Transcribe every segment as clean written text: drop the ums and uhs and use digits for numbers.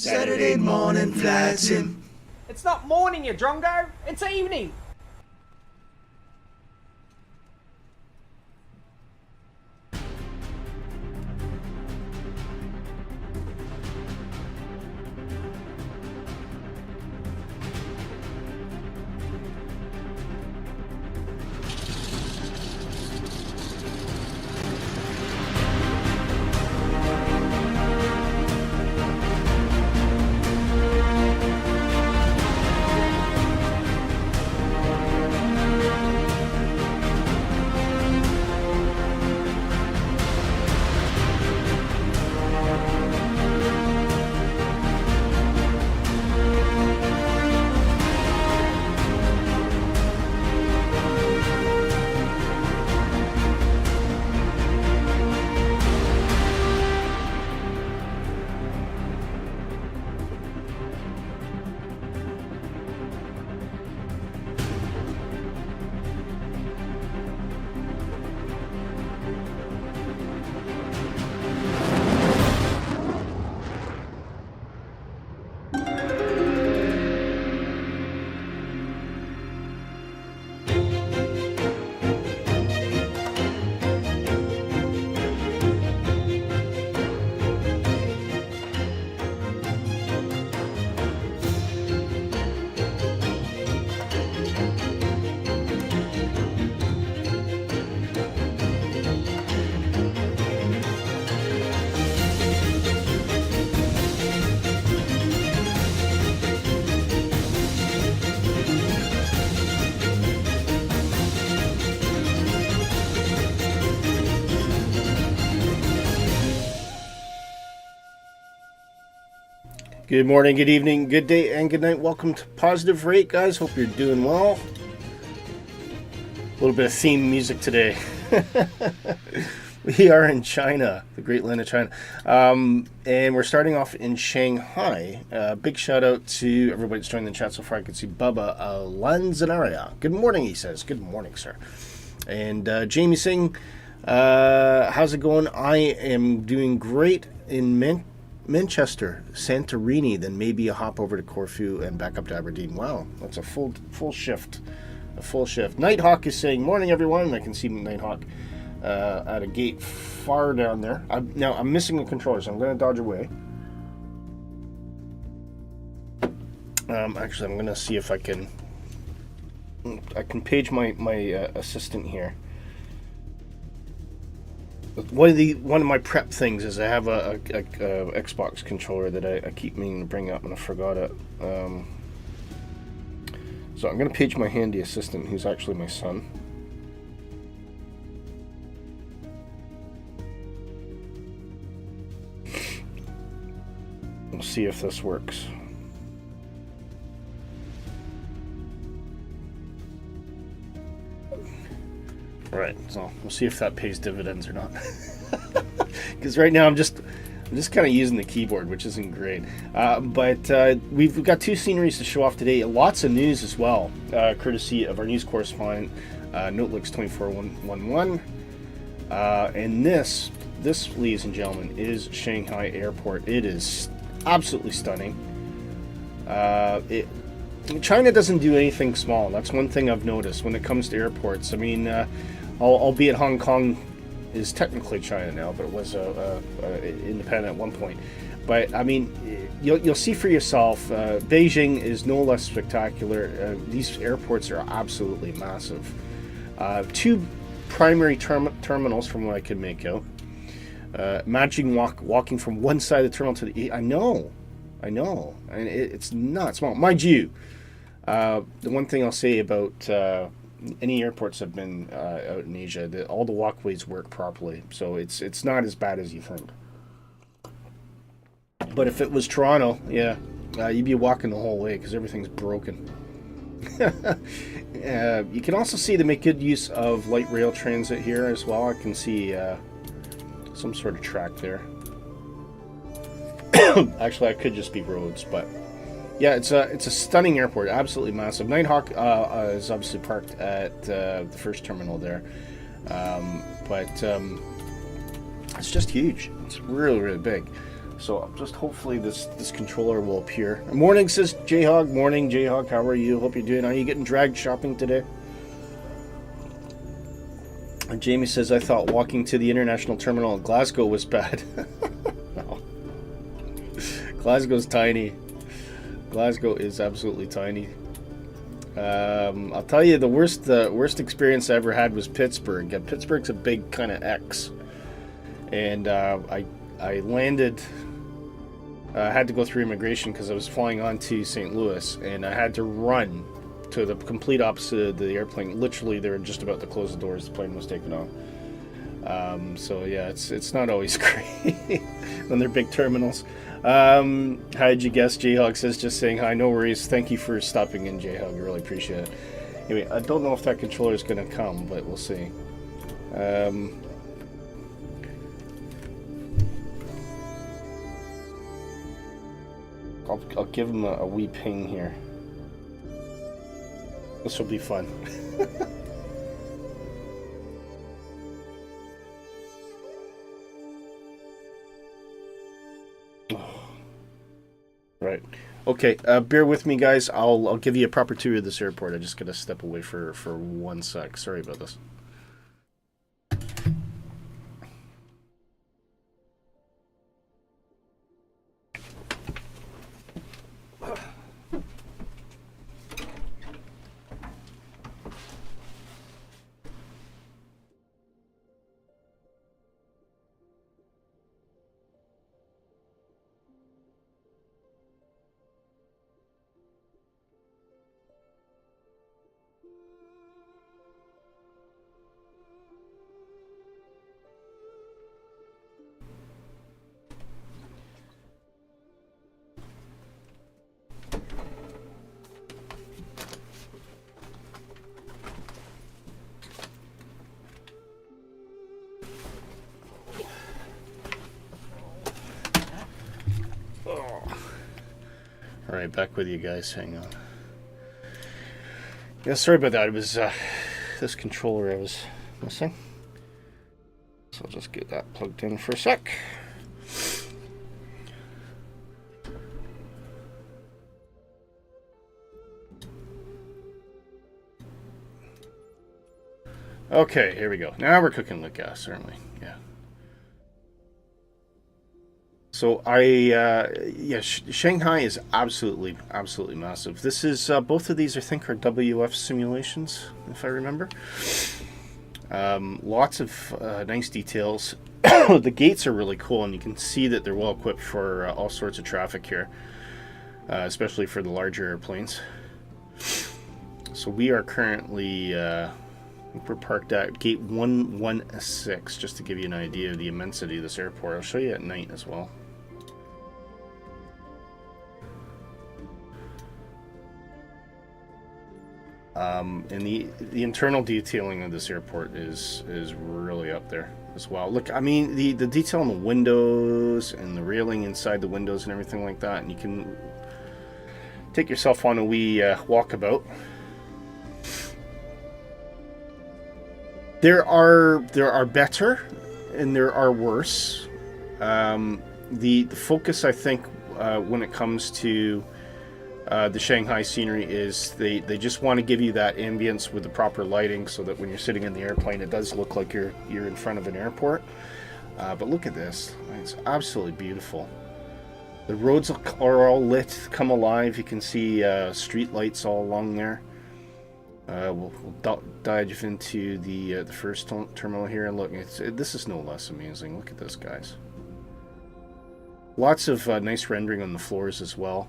Saturday morning flights in. It's not morning, you drongo. It's evening. Good morning, good evening, good day, and good night. Welcome to Positive Rate, guys. Hope you're doing well. A little bit of theme music today. We are in China, the great land of China. And we're starting off in Shanghai. Big shout out to everybody that's joined the chat so far. I can see Bubba Lanzanaria. Good morning, he says. Good morning, sir. And Jamie Singh, how's it going? I am doing great in Manchester, Santorini, then maybe a hop over to Corfu and back up to Aberdeen. Wow, that's a full shift. A full shift. Nighthawk is saying, morning everyone. I can see Nighthawk at a gate far down there. Now I'm missing a controller, so I'm going to dodge away. Actually, I'm going to see if I can page my assistant here. One of my prep things is I have a Xbox controller that I keep meaning to bring up and I forgot it. So I'm going to page my handy assistant, who's actually my son. We'll see if this works. Right, so we'll see if that pays dividends or not. Because right now I'm just kind of using the keyboard, which isn't great. But we've got two sceneries to show off today. Lots of news as well, courtesy of our news correspondent, Notelix2411. And this, ladies and gentlemen, is Shanghai Airport. It is absolutely stunning. China doesn't do anything small. That's one thing I've noticed when it comes to airports. I mean, albeit Hong Kong is technically China now, but it was independent at one point. But I mean, you'll see for yourself. Beijing is no less spectacular. These airports are absolutely massive. Two primary terminals, from what I can make out. Imagine walking from one side of the terminal to the. I know, and it's not small, mind you. The one thing I'll say about any airports I've been out in Asia, that all the walkways work properly, so it's not as bad as you think. But if it was Toronto, yeah, you'd be walking the whole way because everything's broken. You can also see they make good use of light rail transit here as well. I can see some sort of track there. Actually, I could just be roads, but yeah, it's a stunning airport, absolutely massive. Nighthawk is obviously parked at the first terminal there, but it's just huge. It's really, really big. So just hopefully this controller will appear. Morning, says Jayhog. Morning, Jayhog. How are you? Hope you're doing. Are you getting dragged shopping today? And Jamie says, I thought walking to the international terminal in Glasgow was bad. No. Glasgow's tiny. Glasgow is absolutely tiny. I'll tell you, the worst experience I ever had was Pittsburgh. Pittsburgh's a big kind of X. And I landed... I had to go through immigration because I was flying on to St. Louis, and I had to run to the complete opposite of the airplane. Literally, they were just about to close the doors. The plane was taking off. So yeah, it's not always great when they're big terminals. How'd you guess? Jayhawk says, just saying hi. No worries. Thank you for stopping in, Jayhawk. I really appreciate it. Anyway, I don't know if that controller is going to come, but we'll see. I'll give him a wee ping here. This will be fun. Right. Okay. Bear with me, guys. I'll give you a proper tour of this airport. I just gotta step away for 1 sec. Sorry about this. Alright, back with you guys. Hang on. Yeah, sorry about that. It was this controller I was missing. So I'll just get that plugged in for a sec. Okay, here we go. Now we're cooking with gas, aren't we? Yeah. So Shanghai is absolutely massive. This is both of these I think are WF simulations, if I remember. Lots of nice details. The gates are really cool, and you can see that they're well equipped for all sorts of traffic here, especially for the larger airplanes. So we are currently I think we're parked at gate 116, just to give you an idea of the immensity of this airport. I'll show you at night as well. And the internal detailing of this airport is really up there as well. Look, I mean, the detail on the windows and the railing inside the windows and everything like that, and you can take yourself on a wee walkabout. There are better and there are worse. The focus, I think, when it comes to the Shanghai scenery is they just want to give you that ambience with the proper lighting, so that when you're sitting in the airplane, it does look like you're in front of an airport. But look at this; it's absolutely beautiful. The roads are all lit, come alive. You can see street lights all along there. We'll dive into the first terminal here, and look, this is no less amazing. Look at this, guys. Lots of nice rendering on the floors as well.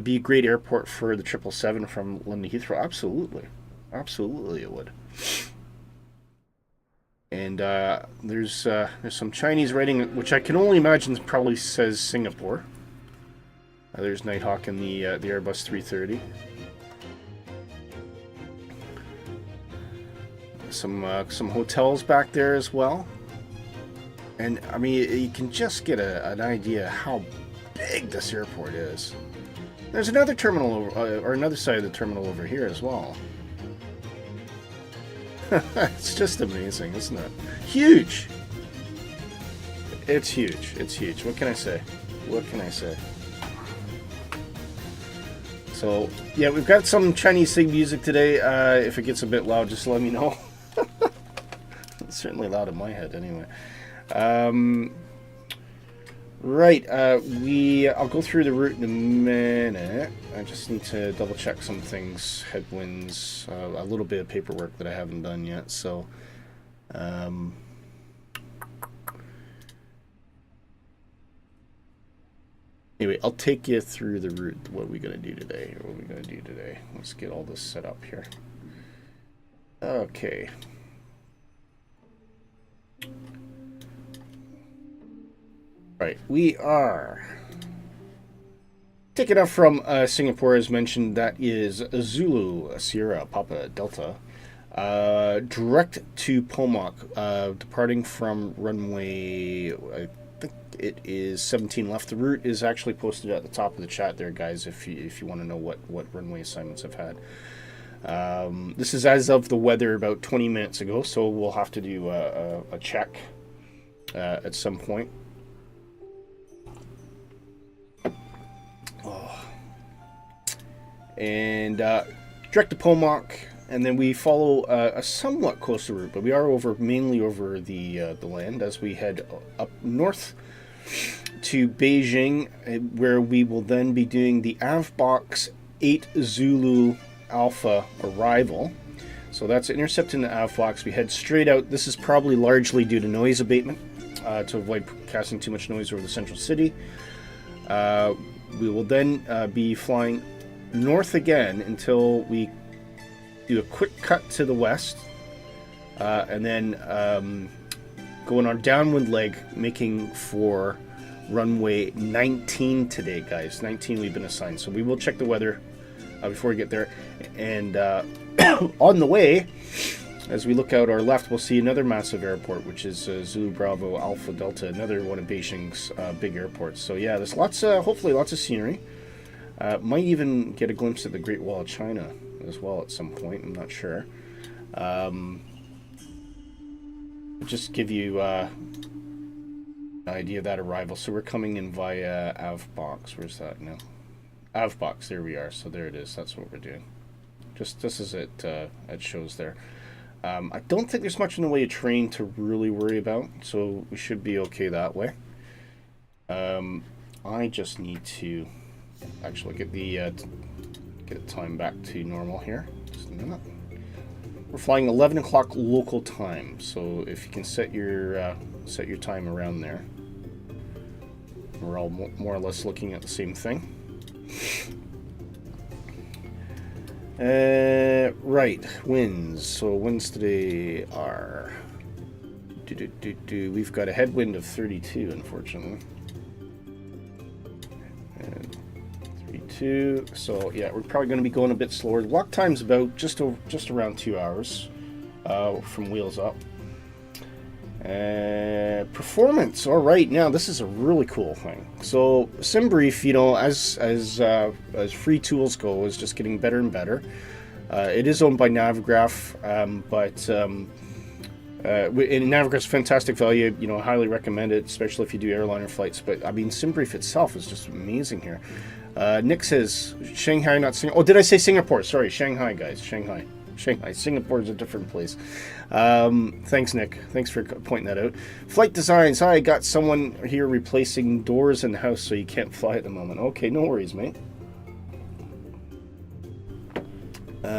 Be a great airport for the 777 from London Heathrow. Absolutely it would. And there's some Chinese writing, which I can only imagine probably says Singapore. There's Nighthawk in the Airbus 330. Some hotels back there as well. And I mean, you can just get an idea how big this airport is. There's another terminal or another side of the terminal over here as well. It's just amazing, isn't it? Huge. It's huge. It's huge. What can I say? What can I say? So, yeah, we've got some Chinese Sig music today. If it gets a bit loud, just let me know. It's certainly loud in my head, anyway. Right, I'll go through the route in a minute. I just need to double check some things, headwinds, a little bit of paperwork that I haven't done yet. So, anyway, I'll take you through the route. What are we gonna do today? Let's get all this set up here. Okay. Right, we are taking off from Singapore, as mentioned. That is Zulu Sierra Papa Delta, direct to Pomok, departing from runway, I think it is 17 left. The route is actually posted at the top of the chat there, guys, if you want to know what runway assignments I've had. This is as of the weather about 20 minutes ago, so we'll have to do a check at some point. And direct to Pomok, and then we follow a somewhat coastal route, but we are mainly over the land as we head up north to Beijing, where we will then be doing the AVBox 8 Zulu Alpha arrival. So that's intercepting the AVBox. We head straight out. This is probably largely due to noise abatement to avoid casting too much noise over the central city. We will then be flying north again until we do a quick cut to the west, and then go on our downwind leg, making for runway 19 today, guys. 19 we've been assigned, so we will check the weather before we get there. And on the way, as we look out our left, we'll see another massive airport, which is Zulu Bravo Alpha Delta, another one of Beijing's big airports. So yeah, there's hopefully lots of scenery. Might even get a glimpse at the Great Wall of China as well at some point. I'm not sure. Just give you an idea of that arrival. So we're coming in via AVBox. Where's that now? AVBox. There we are. So there it is. That's what we're doing. Just this is it. It shows there. I don't think there's much in the way of terrain to really worry about, so we should be okay that way. I just need to actually get the time back to normal here. Just a minute. We're flying 11 o'clock local time, so if you can set your time around there, we're all more or less looking at the same thing. Right, winds. So winds today are we've got a headwind of 32, unfortunately. And 32. So yeah, we're probably going to be going a bit slower. The walk time's about just around 2 hours from wheels up. Performance. All right, now this is a really cool thing. So SimBrief, as free tools go, is just getting better and better. It is owned by Navigraph, but Navigraph's fantastic value. I highly recommend it, especially if you do airliner flights. But I mean, SimBrief itself is just amazing here. Nick says Shanghai, not Singapore. Oh, did I say Singapore? Sorry, Shanghai, guys. Shanghai. Singapore is a different place. Thanks, Nick. Thanks for pointing that out. Flight designs. I got someone here replacing doors in the house, so you can't fly at the moment. Okay, no worries, mate.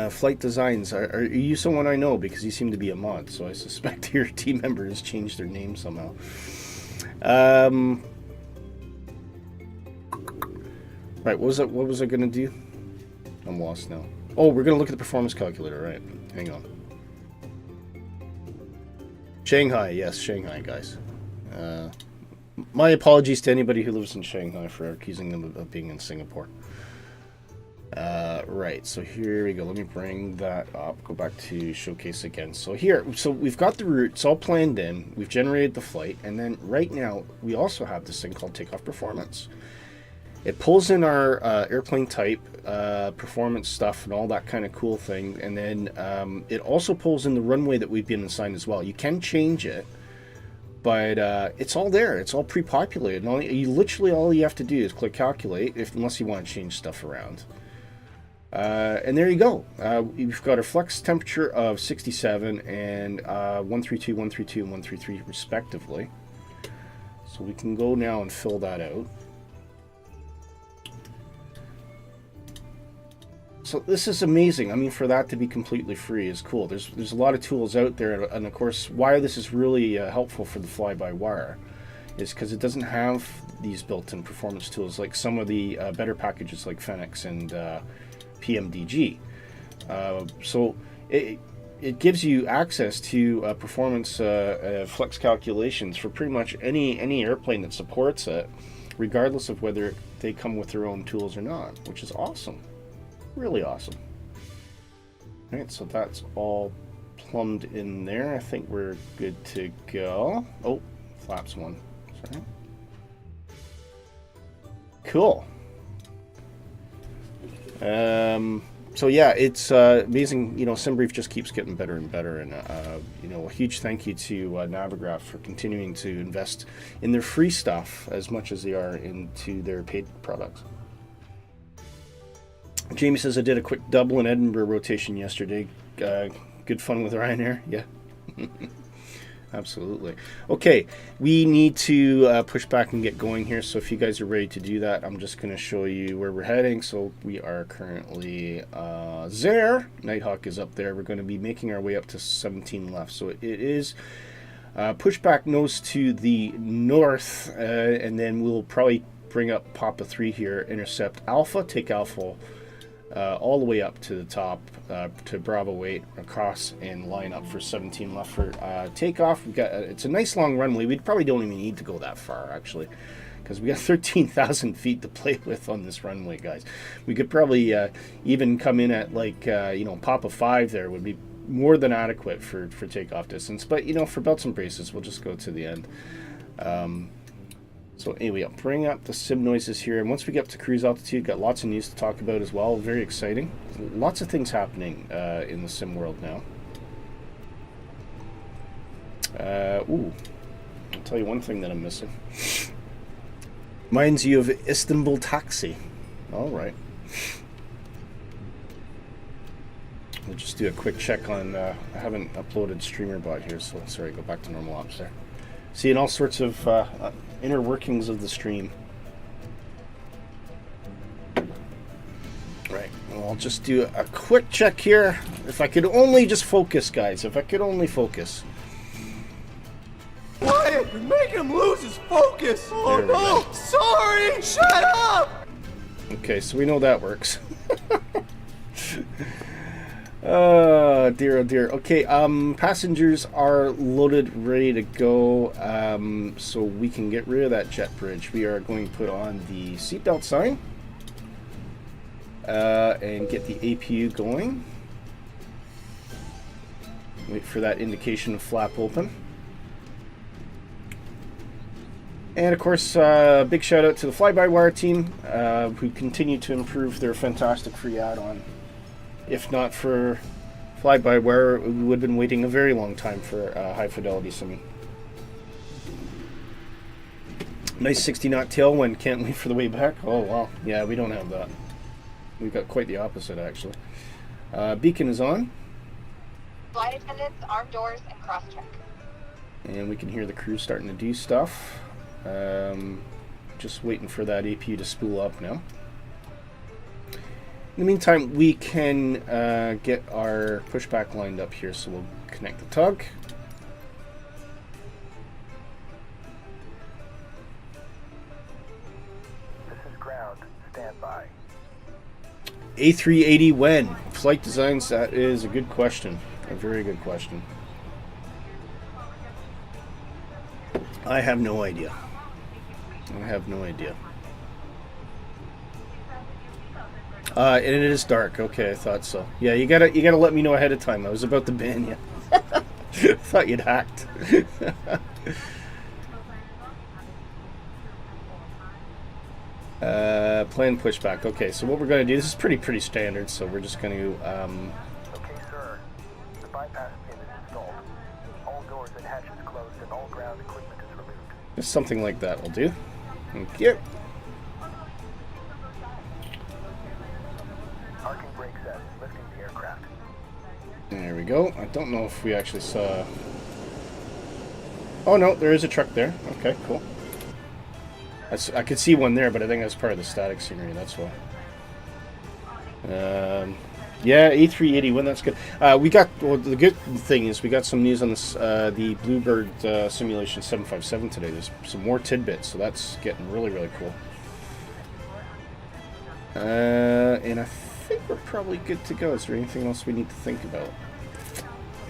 Flight designs. Are you someone I know? Because you seem to be a mod, so I suspect your team member has changed their name somehow. Right, what was I going to do? I'm lost now. Oh, we're going to look at the performance calculator, right? Hang on. Shanghai, yes, Shanghai, guys. My apologies to anybody who lives in Shanghai for accusing them of being in Singapore. Right, so here we go. Let me bring that up. Go back to showcase again. So we've got the route. It's all planned in. We've generated the flight. And then right now, we also have this thing called takeoff performance. It pulls in our airplane type, performance stuff, and all that kind of cool thing. And then it also pulls in the runway that we've been assigned as well. You can change it, But it's all there. It's all pre-populated. And literally all you have to do is click calculate, unless you want to change stuff around. And there you go. You've got a flex temperature of 67 and 132, 132, and 133 respectively. So we can go now and fill that out. So this is amazing. I mean, for that to be completely free is cool. There's a lot of tools out there, and of course, why this is really helpful for the fly-by-wire is because it doesn't have these built-in performance tools like some of the better packages like Fenix and PMDG. So it gives you access to performance flex calculations for pretty much any airplane that supports it, regardless of whether they come with their own tools or not, which is awesome. Really awesome. All right, so that's all plumbed in there. I think we're good to go. Oh, flaps one. Sorry. Cool. So yeah, it's amazing. You know, SimBrief just keeps getting better and better, and you know, a huge thank you to Navigraph for continuing to invest in their free stuff as much as they are into their paid products. Jamie says I did a quick Dublin Edinburgh rotation yesterday. Good fun with Ryanair. Yeah. Absolutely. Okay, we need to push back and get going here. So if you guys are ready to do that, I'm just going to show you where we're heading. So we are currently there. Nighthawk is up there. We're going to be making our way up to 17 left. So it is pushback nose to the north, and then we'll probably bring up Papa 3 here, intercept Alpha, take Alpha all the way up to the top to Bravo 8 across and line up for 17 left for takeoff. We've got it's a nice long runway. We probably don't even need to go that far actually, because we got 13,000 feet to play with on this runway, guys. We could probably even come in at like you know, Papa 5 there would be more than adequate for takeoff distance. But you know, for belts and braces, we'll just go to the end. So anyway, I'll bring up the sim noises here, and once we get up to cruise altitude, got lots of news to talk about as well. Very exciting. Lots of things happening in the sim world now. Ooh, I'll tell you one thing that I'm missing. Reminds you of Istanbul Taxi. All right. We'll just do a quick check on. I haven't uploaded StreamerBot here, so sorry. Go back to normal ops there. Seeing all sorts of inner workings of the stream. Right, well, I'll just do a quick check here. If I could only just focus, guys. If I could only focus. Wyatt, you're making him lose his focus. Oh no, sorry, shut up. Okay, so we know that works. Oh dear, oh dear. Okay, passengers are loaded, ready to go, so we can get rid of that jet bridge. We are going to put on the seatbelt sign and get the APU going. Wait for that indication of flap open. And of course, big shout out to the fly-by-wire team who continue to improve their fantastic free add-on. If not for fly-by-wire, we would have been waiting a very long time for high-fidelity simming. Nice 60-knot tailwind, can't wait for the way back. Oh, wow. Yeah, we don't have that. We've got quite the opposite, actually. Beacon is on. Flight attendants, arm doors, and cross-check. And we can hear the crew starting to do stuff. Just waiting for that APU to spool up now. In the meantime, we can get our pushback lined up here, so we'll connect the tug. This is ground. Stand by. A380 when? Flight designs, that is a good question. A very good question. I have no idea. I have no idea. And it is dark. Okay, I thought so. Yeah, you gotta let me know ahead of time. I was about to ban you. Thought you'd hacked. Plan pushback. Okay, so what we're gonna do, this is pretty standard. So we're just gonna. Okay, sir. The bypass pin is installed. All doors and hatches closed, and all ground equipment Just something like that will do. Thank you. Parking brake set. Lifting the aircraft. There we go. I don't know if we actually saw... Oh no, there is a truck there. Okay, cool. I could see one there, but I think that's part of the static scenery, that's why. Yeah, A380 win, that's good. We got, well, the good thing is we got some news on this, the Bluebird Simulation 757 today. There's some more tidbits, so that's getting really, really cool. And I think we're probably good to go. Is there anything else we need to think about?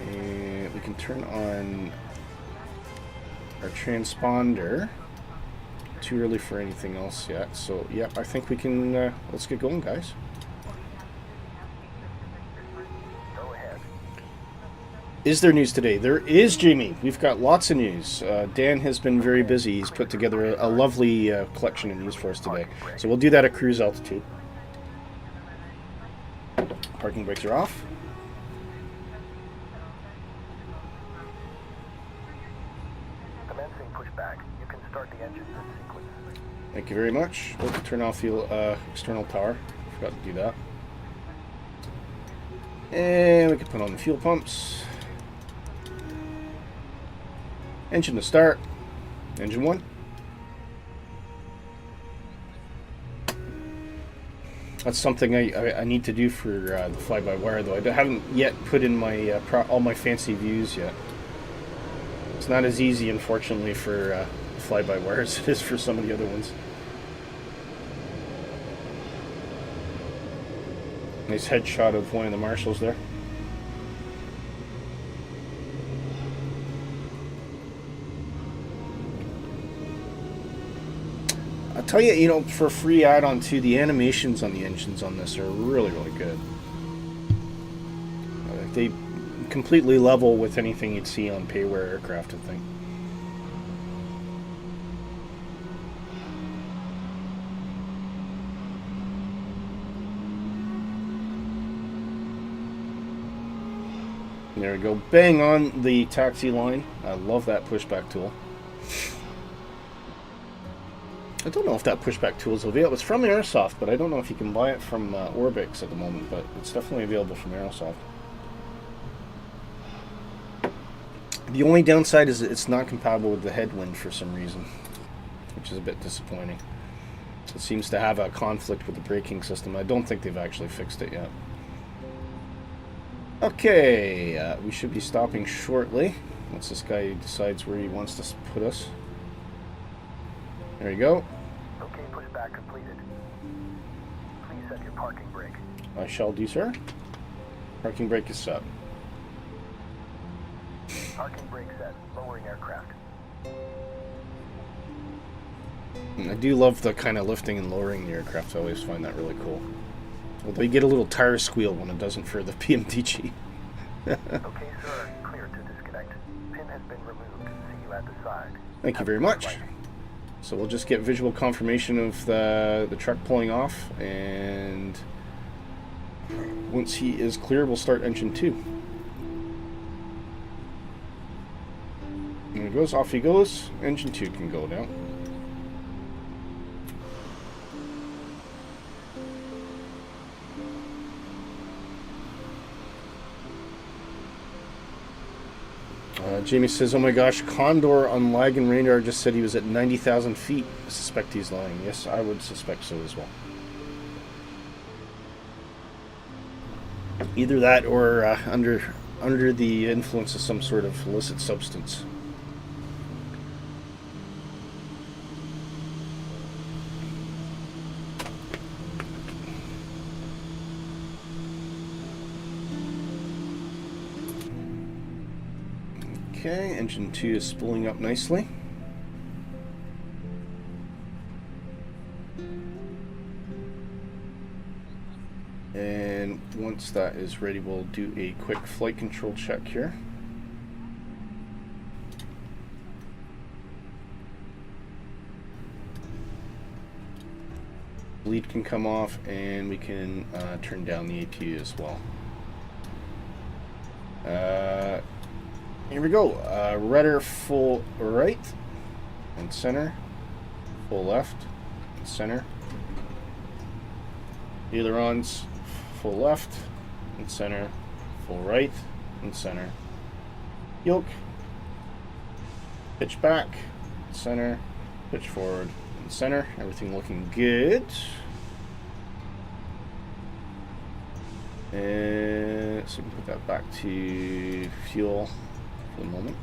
And we can turn on our transponder. Too early for anything else yet, so yeah, I think we can, let's get going, guys. Go ahead. Is there news today? There is, Jamie. We've got lots of news. Dan has been very busy. He's put together a lovely collection of news for us today. So we'll do that at cruise altitude. Parking brakes are off. Commencing pushback. You can start the engines in sequence. Thank you very much. We'll turn off the external power. Forgot to do that. And we can put on the fuel pumps. Engine to start. Engine 1. That's something I need to do for the fly-by-wire, though. I haven't yet put in my all my fancy views yet. It's not as easy, unfortunately, for fly-by-wire as it is for some of the other ones. Nice headshot of one of the marshals there. I'll tell you, you know, for a free add-on too, the animations on the engines on this are really, really good. They completely level with anything you'd see on payware aircraft, I think. There we go, bang on the taxi line. I love that pushback tool. I don't know if that pushback tool is available. It's from Airsoft, but I don't know if you can buy it from Orbix at the moment, but it's definitely available from Airsoft. The only downside is it's not compatible with the headwind for some reason, which is a bit disappointing. It seems to have a conflict with the braking system. I don't think they've actually fixed it yet. Okay, we should be stopping shortly once this guy decides where he wants to put us. There you go. Okay, pushback completed. Please set your parking brake. I shall do, sir. Parking brake is set. Parking brake set. Lowering aircraft. I do love the kind of lifting and lowering the aircraft. I always find that really cool. Although you get a little tire squeal when it doesn't for the PMDG. Okay, sir. Clear to disconnect. Pin has been removed. See you at the side. Thank you very much. So we'll just get visual confirmation of the truck pulling off, and once he is clear, we'll start engine 2. There he goes, off he goes. Engine 2 can go now. Jamie says, oh my gosh, Condor on Lagan radar just said he was at 90,000 feet. I suspect he's lying. Yes, I would suspect so as well. Either that or under the influence of some sort of illicit substance. Okay, engine 2 is spooling up nicely. And once that is ready, we'll do a quick flight control check here. Bleed can come off, and we can turn down the APU as well. Here we go. Rudder full right. and center, full left, and center. Ailerons, full left, and center, full right, and center. Yoke, pitch back, center, pitch forward, and center. Everything looking good. And so we can put that back to fuel for the moment.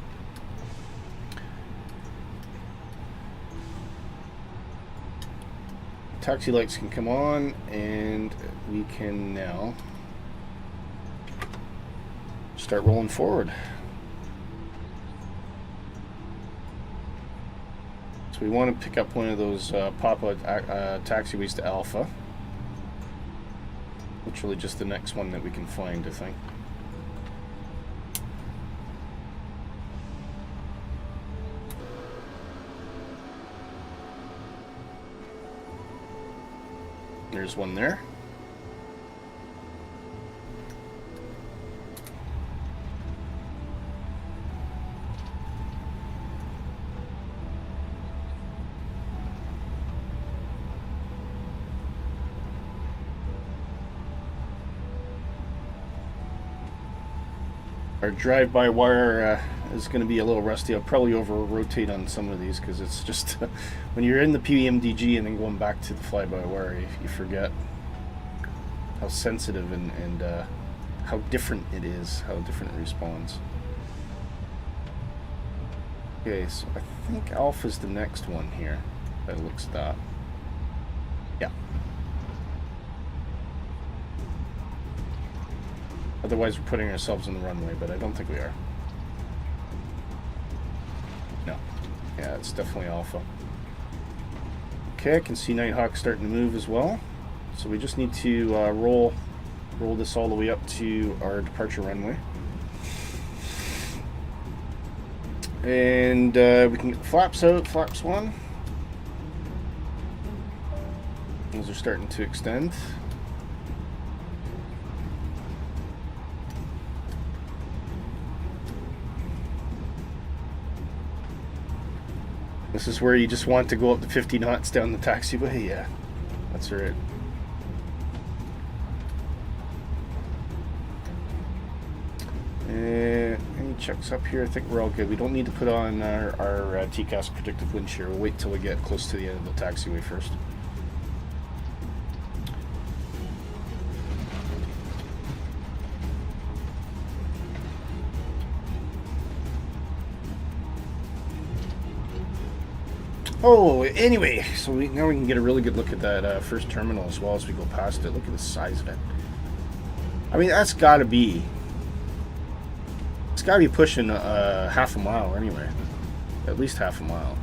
Taxi lights can come on, and we can now start rolling forward. So we want to pick up one of those pop-out taxiways to Alpha. Literally just the next one that we can find, I think. There's one there. Our drive-by wire is going to be a little rusty. I'll probably over-rotate on some of these because it's just when you're in the PMDG and then going back to the fly-by-wire, you forget how sensitive and how different it is, how different it responds. Okay, so I think Alpha's the next one here. That looks that. Yeah. Otherwise, we're putting ourselves on the runway, but I don't think we are. No. Yeah, it's definitely Alpha. Okay, I can see Nighthawk starting to move as well. So we just need to roll this all the way up to our departure runway. And we can get flaps out, flaps one. Those are starting to extend. This is where you just want to go up to 50 knots down the taxiway. Yeah, that's right. Any checks up here? I think we're all good. We don't need to put on our TCAS predictive wind shear. We'll wait till we get close to the end of the taxiway first. Oh, anyway, so now we can get a really good look at that first terminal as well as we go past it. Look at the size of it. I mean, that's got to be... It's got to be pushing half a mile anyway. At least half a mile.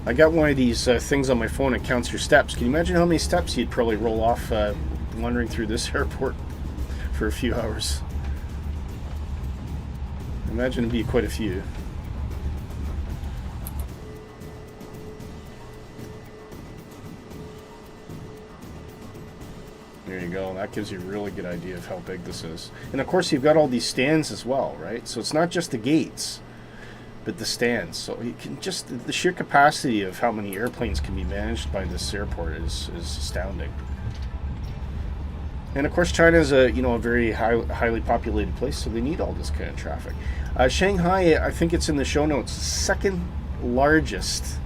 I got one of these things on my phone that counts your steps. Can you imagine how many steps you'd probably roll off wandering through this airport for a few hours? Imagine it'd be quite a few. There you go. That gives you a really good idea of how big this is. And of course you've got all these stands as well, right? So it's not just the gates, but the stands. So you can just, the sheer capacity of how many airplanes can be managed by this airport is astounding. And of course China is a very highly populated place, so they need all this kind of traffic. Shanghai, I think it's in the show notes, second largest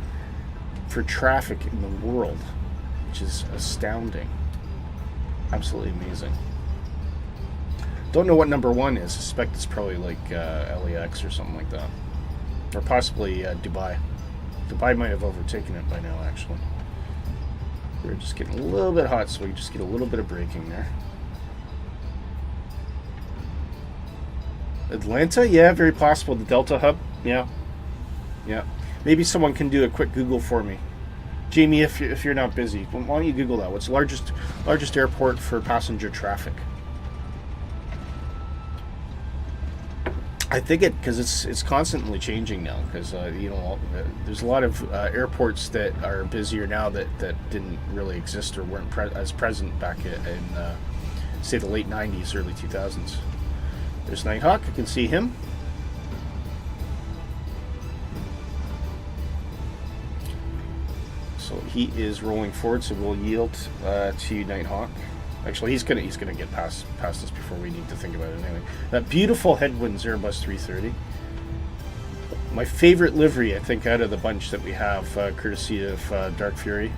for traffic in the world, which is astounding. Absolutely amazing. Don't know what number one is. I suspect it's probably like LAX or something like that. Or possibly Dubai. Dubai might have overtaken it by now, actually. We're just getting a little bit hot, so we just get a little bit of braking there. Atlanta? Yeah, very possible. The Delta hub? Yeah. Yeah. Maybe someone can do a quick Google for me. Jamie, if you're not busy, why don't you Google that? What's the largest airport for passenger traffic? I think because it's constantly changing now. Because there's a lot of airports that are busier now that didn't really exist or weren't as present back in say the late 90s, early 2000s. There's Nighthawk. I can see him. So he is rolling forward, so we'll yield to Nighthawk. Actually, he's gonna get past us before we need to think about it anyway. That beautiful headwinds Airbus 330. My favorite livery, I think, out of the bunch that we have, courtesy of Dark Fury,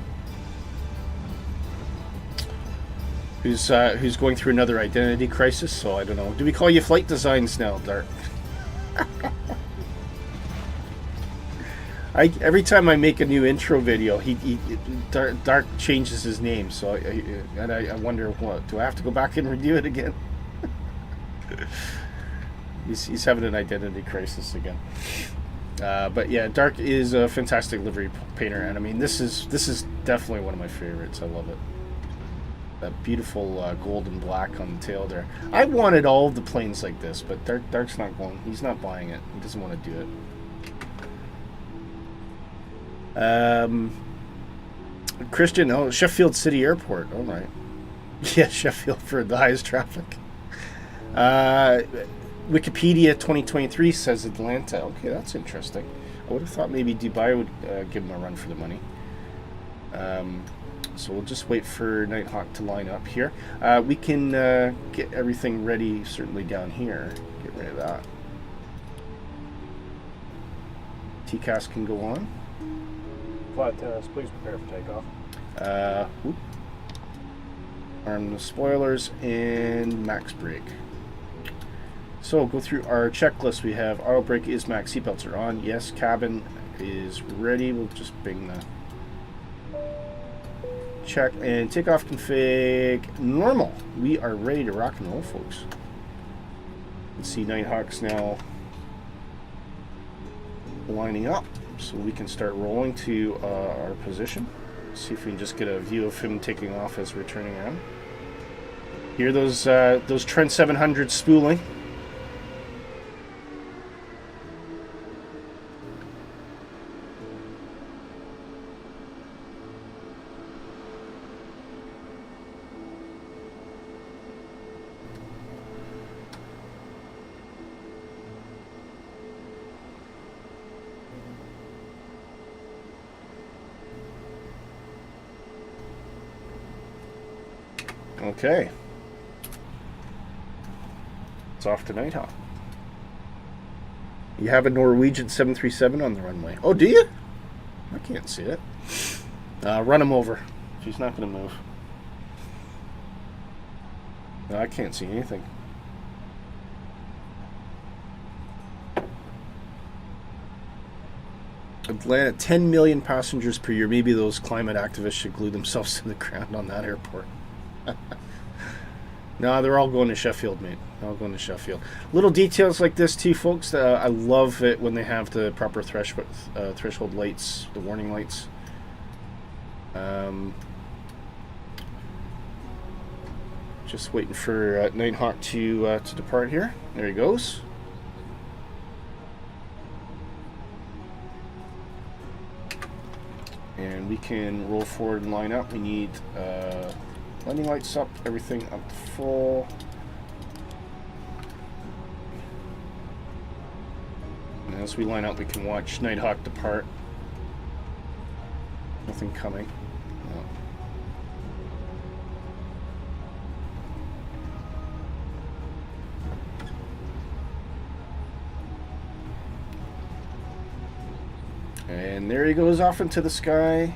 who's going through another identity crisis. So I don't know. Do we call you Flight Designs now, Dark? Every time I make a new intro video, Dark changes his name. So I wonder, what do I have to go back and redo it again? he's having an identity crisis again. But yeah, Dark is a fantastic livery painter, and I mean this is definitely one of my favorites. I love it. That beautiful gold and black on the tail there. I wanted all of the planes like this, but Dark's not going. He's not buying it. He doesn't want to do it. Christian, Sheffield City Airport. All right. Yeah, Sheffield for the highest traffic. Wikipedia 2023 says Atlanta. Okay, that's interesting. I would have thought maybe Dubai would give them a run for the money. So we'll just wait for Nighthawk to line up here. We can get everything ready, certainly down here. Get rid of that. TCAS can go on. Flight test, please prepare for takeoff. Arm the spoilers and max brake. So go through our checklist. We have auto brake is max, seatbelts are on. Yes, cabin is ready. We'll just bing the check and takeoff config normal. We are ready to rock and roll, folks. Let's see, Nighthawk's now lining up, so we can start rolling to our position. See if we can just get a view of him taking off as we're turning around. Hear those Trent 700 spooling. Okay. It's off to Nighthawk. You have a Norwegian 737 on the runway. Oh, do you? I can't see it. Run him over. She's not going to move. No, I can't see anything. Atlanta, 10 million passengers per year. Maybe those climate activists should glue themselves to the ground on that airport. No, they're all going to Sheffield, mate. They're all going to Sheffield. Little details like this too, folks. I love it when they have the proper threshold lights, the warning lights. Just waiting for Nighthawk to depart here. There he goes. And we can roll forward and line up. We need landing lights up, everything up to full. And as we line up, we can watch Nighthawk depart. Nothing coming. No. And there he goes off into the sky.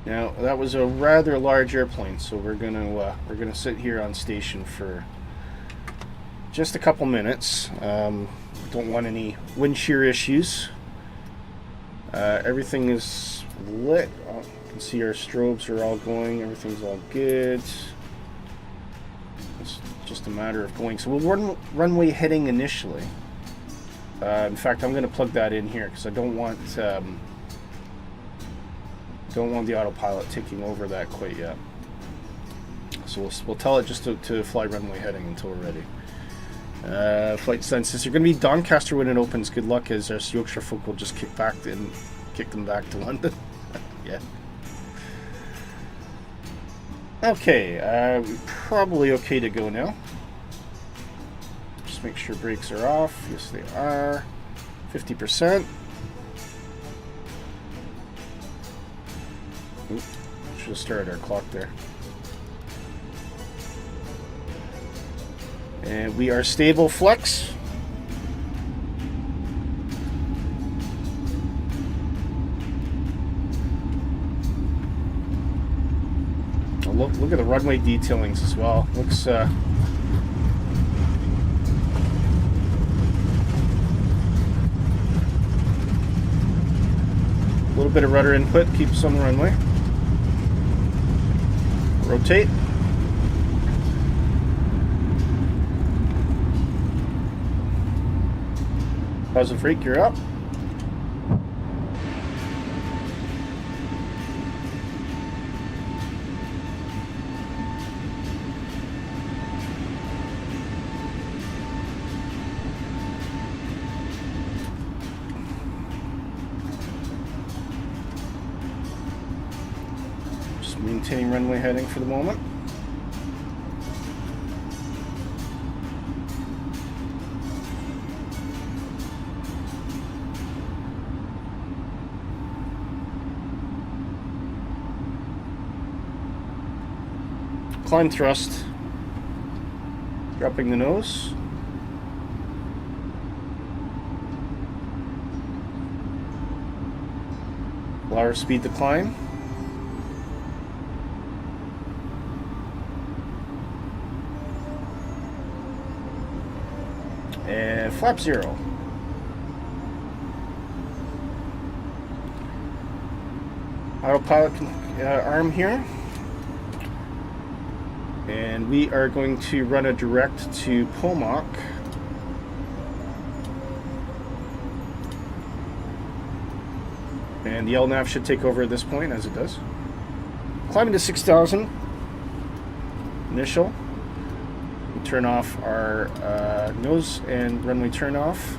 Now that was a rather large airplane, so we're gonna sit here on station for just a couple minutes. Don't want any wind shear issues. Everything is lit. You can see our strobes are all going. Everything's all good. It's just a matter of going. So we'll run runway heading initially. In fact, I'm going to plug that in here because I don't want the autopilot taking over that quite yet. So we'll tell it just to fly runway heading until we're ready. Flight census. You're going to be Doncaster when it opens. Good luck, as our Yorkshire folk will just kick them back to London. Yeah. Okay, we're probably okay to go now. Just make sure brakes are off. Yes, they are. 50%. Oop, should have started our clock there. And we are stable flex. Oh, look at the runway detailings as well. Looks a little bit of rudder input keeps on the runway. Rotate. Positive freak, you're up. Just maintaining runway heading for the moment. Climb thrust, dropping the nose. Allow our speed to climb. And flap 0. Autopilot arm here. And we are going to run a direct to Pomak. And the LNAV should take over at this point, as it does. Climbing to 6,000. Initial. We turn off our nose and runway turn off.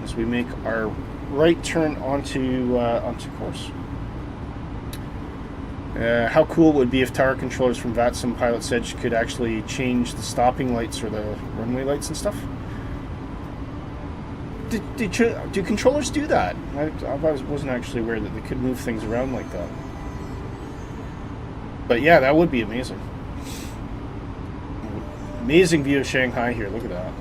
As we make our right turn onto course. How cool it would be if tower controllers from VATSIM Pilot's Edge could actually change the stopping lights or the runway lights and stuff. Do controllers do that? I wasn't actually aware that they could move things around like that. But yeah, that would be amazing. Amazing view of Shanghai here. Look at that.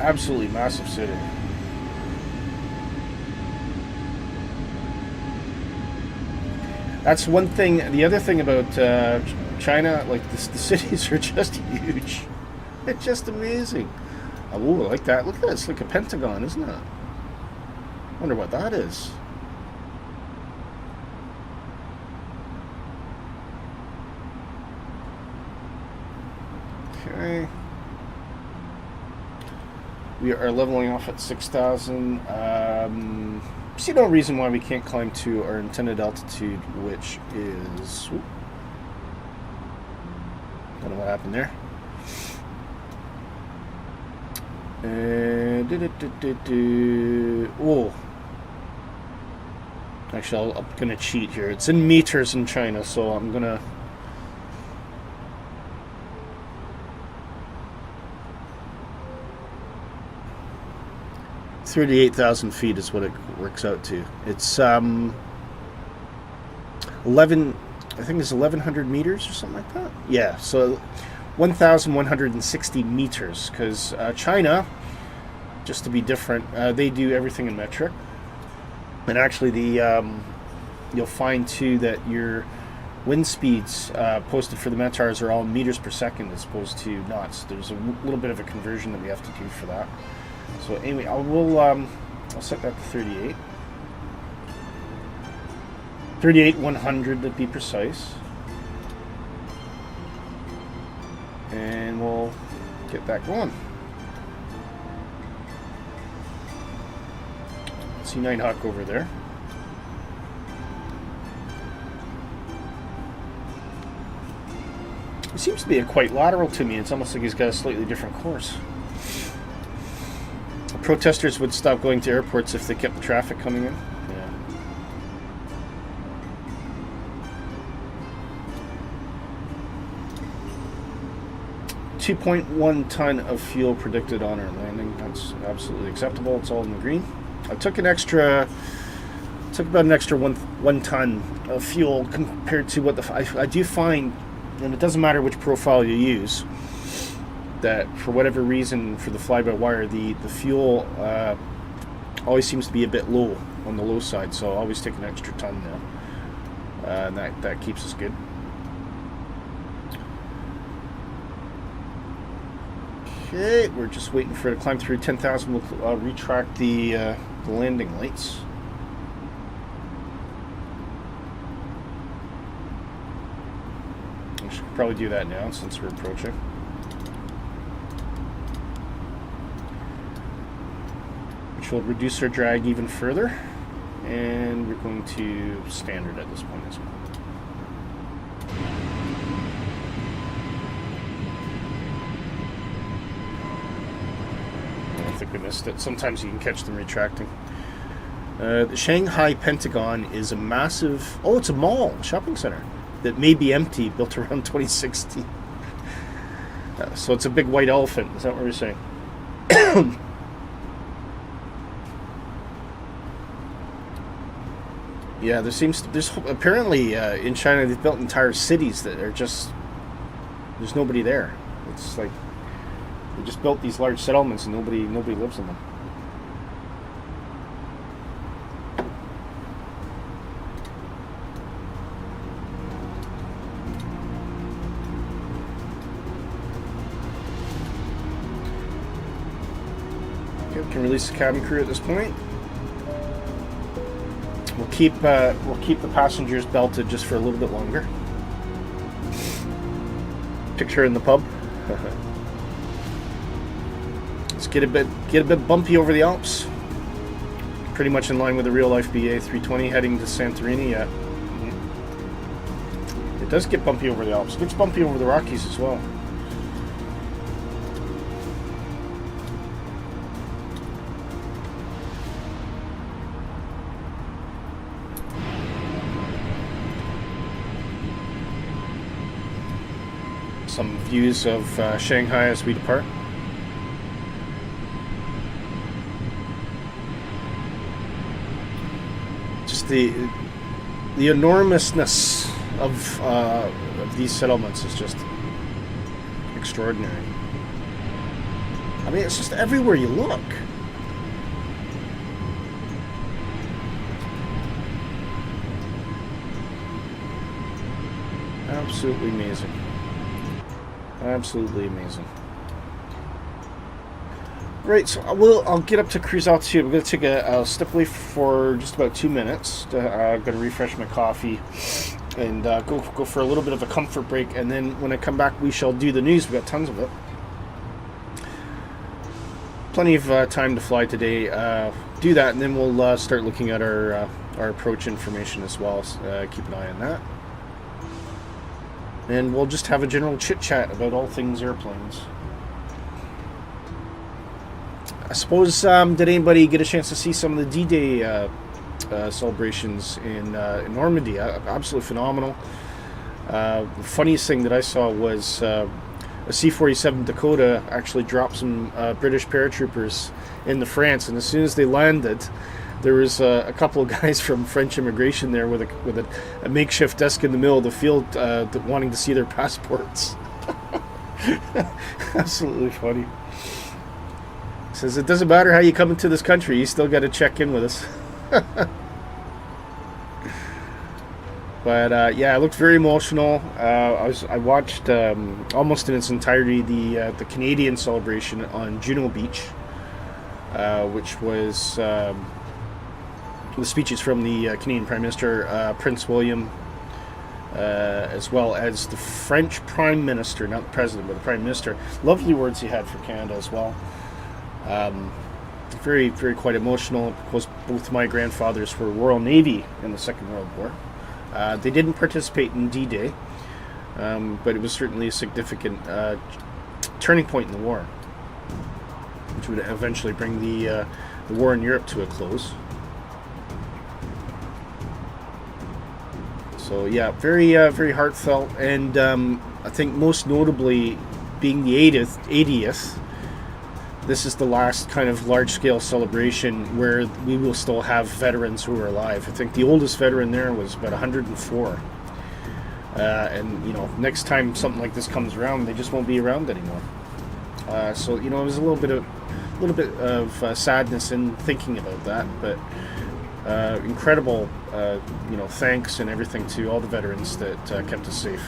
Absolutely massive city. That's one thing. The other thing about China, like the cities are just huge. It's just amazing. Oh, I like that. Look at that. It's like a pentagon, isn't it? Wonder what that is. Okay. We are leveling off at 6,000. See no reason why we can't climb to our intended altitude, which is... Whoop. Don't know what happened there. Oh. Actually, I'm going to cheat here. It's in meters in China, so I'm going to... 38,000 feet is what it works out to. It's 11, I think it's 1,100 meters or something like that. Yeah, so 1,160 meters, because China, just to be different, they do everything in metric. And actually, you'll find too that your wind speeds posted for the METARs are all meters per second as opposed to knots. There's a little bit of a conversion that we have to do for that. So anyway, I'll set that to 38. 38,100 to be precise. And we'll get that going. C9 Hawk over there. It seems to be quite lateral to me. It's almost like he's got a slightly different course. Protesters would stop going to airports if they kept the traffic coming in. Yeah. 2.1 ton of fuel predicted on our landing. That's absolutely acceptable. It's all in the green. I took about an extra one ton of fuel compared to what I do find, and it doesn't matter which profile you use, that for whatever reason for the fly-by-wire, the fuel always seems to be a bit low, on the low side, so I'll always take an extra ton now, and that keeps us good. Okay, we're just waiting for it to climb through 10,000. We'll retract the landing lights. We should probably do that now since we're approaching. Which will reduce our drag even further. And we're going to standard at this point as well. I think we missed it. Sometimes you can catch them retracting. The Shanghai Pentagon is a massive... Oh, it's a mall, shopping center that may be empty, built around 2016. So it's a big white elephant. Is that what we're saying? Yeah, there's apparently in China they've built entire cities that are just... There's nobody there. It's like... They just built these large settlements and nobody lives in them. Okay, we can release the cabin crew at this point. We'll keep the passengers belted just for a little bit longer. Picture in the pub. Get a bit bumpy over the Alps. Pretty much in line with the real life BA 320 heading to Santorini. Yeah. It does get bumpy over the Alps. It gets bumpy over the Rockies as well. Some views of Shanghai as we depart. The enormousness of these settlements is just extraordinary. I mean, it's just everywhere you look. Absolutely amazing. Absolutely amazing. Right, so I'll get up to cruise altitude. I'm going to take a step away for just about 2 minutes. I'm going to refresh my coffee and go for a little bit of a comfort break. And then when I come back, we shall do the news. We've got tons of it. Plenty of time to fly today. Do that, and then we'll start looking at our approach information as well. Keep an eye on that. And we'll just have a general chit-chat about all things airplanes. I suppose, did anybody get a chance to see some of the D-Day celebrations in Normandy? Absolutely phenomenal. The funniest thing that I saw was a C-47 Dakota actually dropped some British paratroopers into France, and as soon as they landed, there was a couple of guys from French immigration there with a makeshift desk in the middle of the field wanting to see their passports. Absolutely funny. Says it doesn't matter how you come into this country, you still got to check in with us. But yeah, it looked very emotional. I watched almost in its entirety the Canadian celebration on Juno Beach, which was the speeches from the Canadian Prime Minister Prince William, as well as the French Prime Minister, not the President, but the Prime Minister. Lovely words he had for Canada as well. Very, very quite emotional. Of course, both my grandfathers were Royal Navy in the Second World War. They didn't participate in D-Day, but it was certainly a significant turning point in the war, which would eventually bring the war in Europe to a close. So yeah, very, very heartfelt, and I think most notably, being the 80th, this is the last kind of large-scale celebration where we will still have veterans who are alive. I think the oldest veteran there was about 104. And, you know, next time something like this comes around, they just won't be around anymore. So, you know, there's a little bit of sadness in thinking about that, but incredible, you know, thanks and everything to all the veterans that kept us safe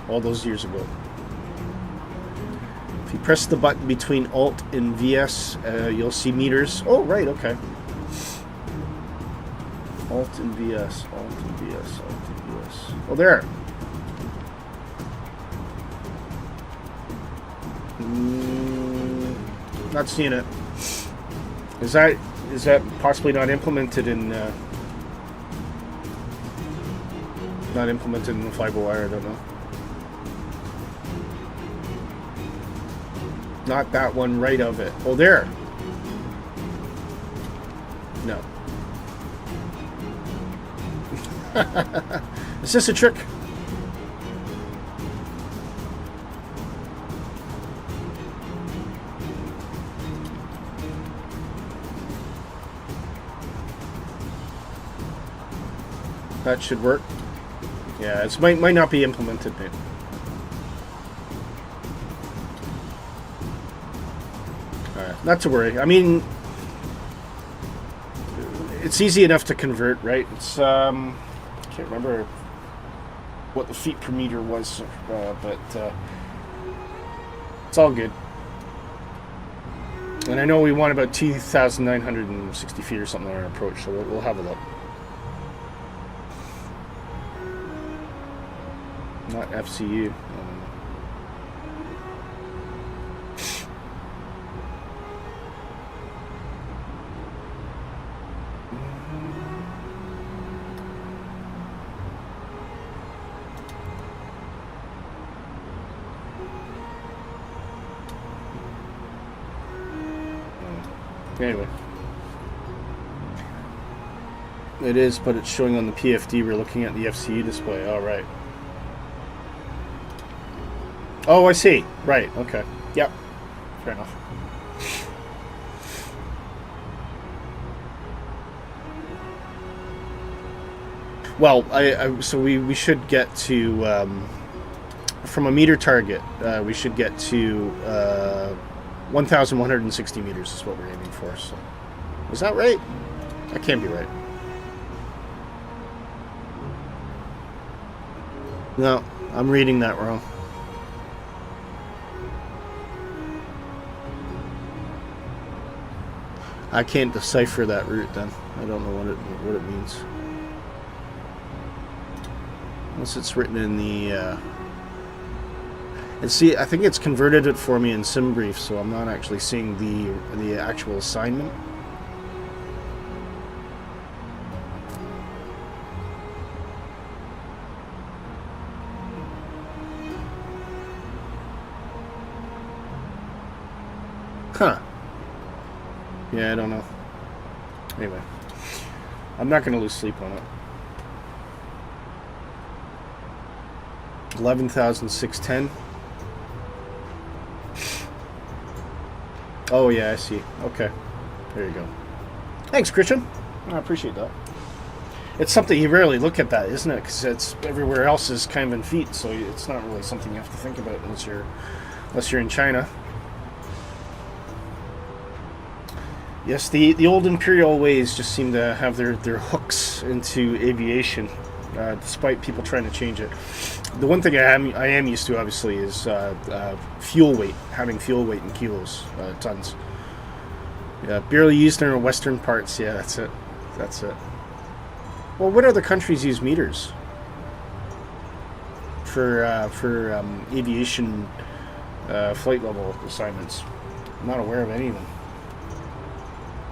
all those years ago. If you press the button between Alt and VS, you'll see meters. Oh, right, okay. Alt and VS, Alt and VS, Alt and VS. Oh, there. Not seeing it. Is that possibly not implemented in the fly-by-wire? I don't know. Not that one right of it. Oh, there. No. Is this a trick? That should work. Yeah, it might not be implemented, maybe. Alright, not to worry. I mean, it's easy enough to convert, right? It's I can't remember what the feet per meter was, but it's all good. And I know we want about 2,960 feet or something on our approach, so we'll have a look. Not FCU. Anyway. It is, but it's showing on the PFD. We're looking at the FCU display. All right. Oh, I see. Right. Okay. Yep. Fair enough. Well, so we should get to from a meter target. We should get to 1,160 meters is what we're aiming for. So, is that right? That can't be right. No, I'm reading that wrong. I can't decipher that route then. I don't know what it means. Unless it's written in the and see, I think it's converted it for me in SimBrief, so I'm not actually seeing the actual assignment. Huh. Yeah, I don't know. Anyway, I'm not going to lose sleep on it. 11,610. Oh yeah, I see. Okay, there you go. Thanks, Christian. I appreciate that. It's something you rarely look at, that, isn't it? Because it's everywhere else is kind of in feet, so it's not really something you have to think about unless you're in China. Yes, the old imperial ways just seem to have their hooks into aviation, despite people trying to change it. The one thing I am used to, obviously, is fuel weight, having fuel weight in kilos, tons. Yeah, barely used in our western parts. Yeah, that's it. That's it. Well, what other countries use meters for aviation flight level assignments? I'm not aware of any of them.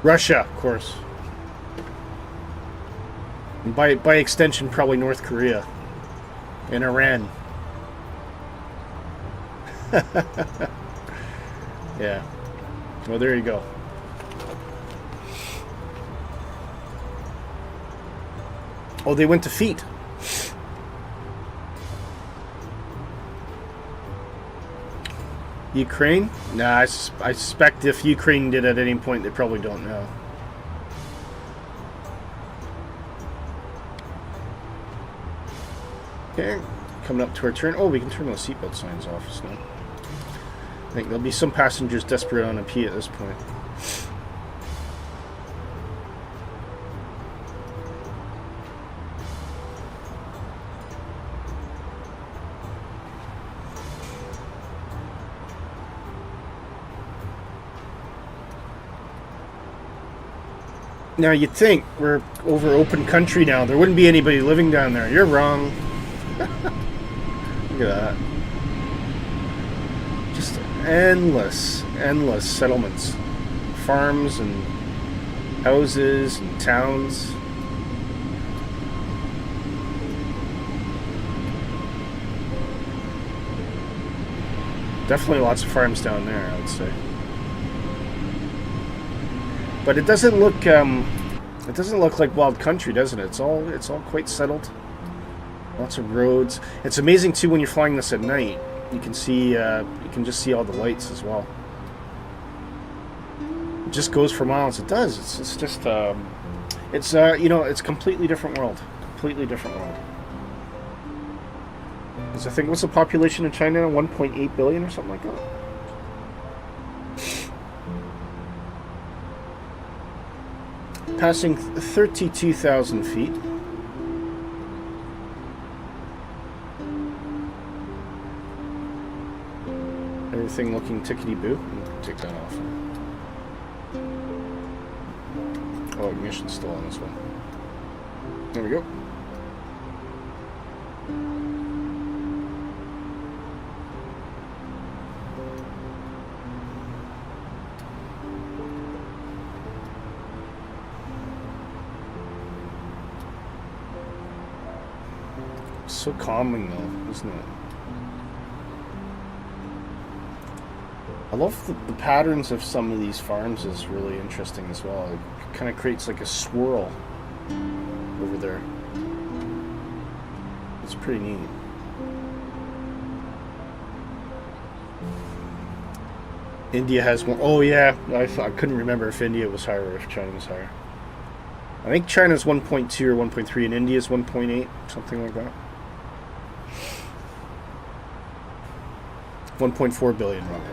Russia, of course. And by extension, probably North Korea. And Iran. Yeah. Well, there you go. Oh, they went to feet. Ukraine? Nah, I suspect if Ukraine did at any point, they probably don't know. Okay, coming up to our turn. Oh, we can turn those seatbelt signs off. So I think there'll be some passengers desperate on a pee at this point. Now, you'd think we're over open country now. There wouldn't be anybody living down there. You're wrong. Look at that. Just endless settlements. Farms and houses and towns. Definitely lots of farms down there, I would say. But it doesn't look like wild country, doesn't it? It's all quite settled. Lots of roads. It's amazing too when you're flying this at night. You can see you can just see all the lights as well. It just goes for miles. It does. It's just you know, it's a completely different world. Completely different world. Because I think, what's the population in China? 1.8 billion or something like that. Passing 32,000 feet. Everything looking tickety-boo. Take that off. Oh, ignition's still on this one. There we go. So calming though, isn't it? I love the patterns of some of these farms is really interesting as well. It kind of creates like a swirl over there. It's pretty neat. India has one. Oh yeah, I couldn't remember if India was higher or if China was higher. I think China's 1.2 or 1.3 and India's 1.8, something like that. 1.4 billion roughly.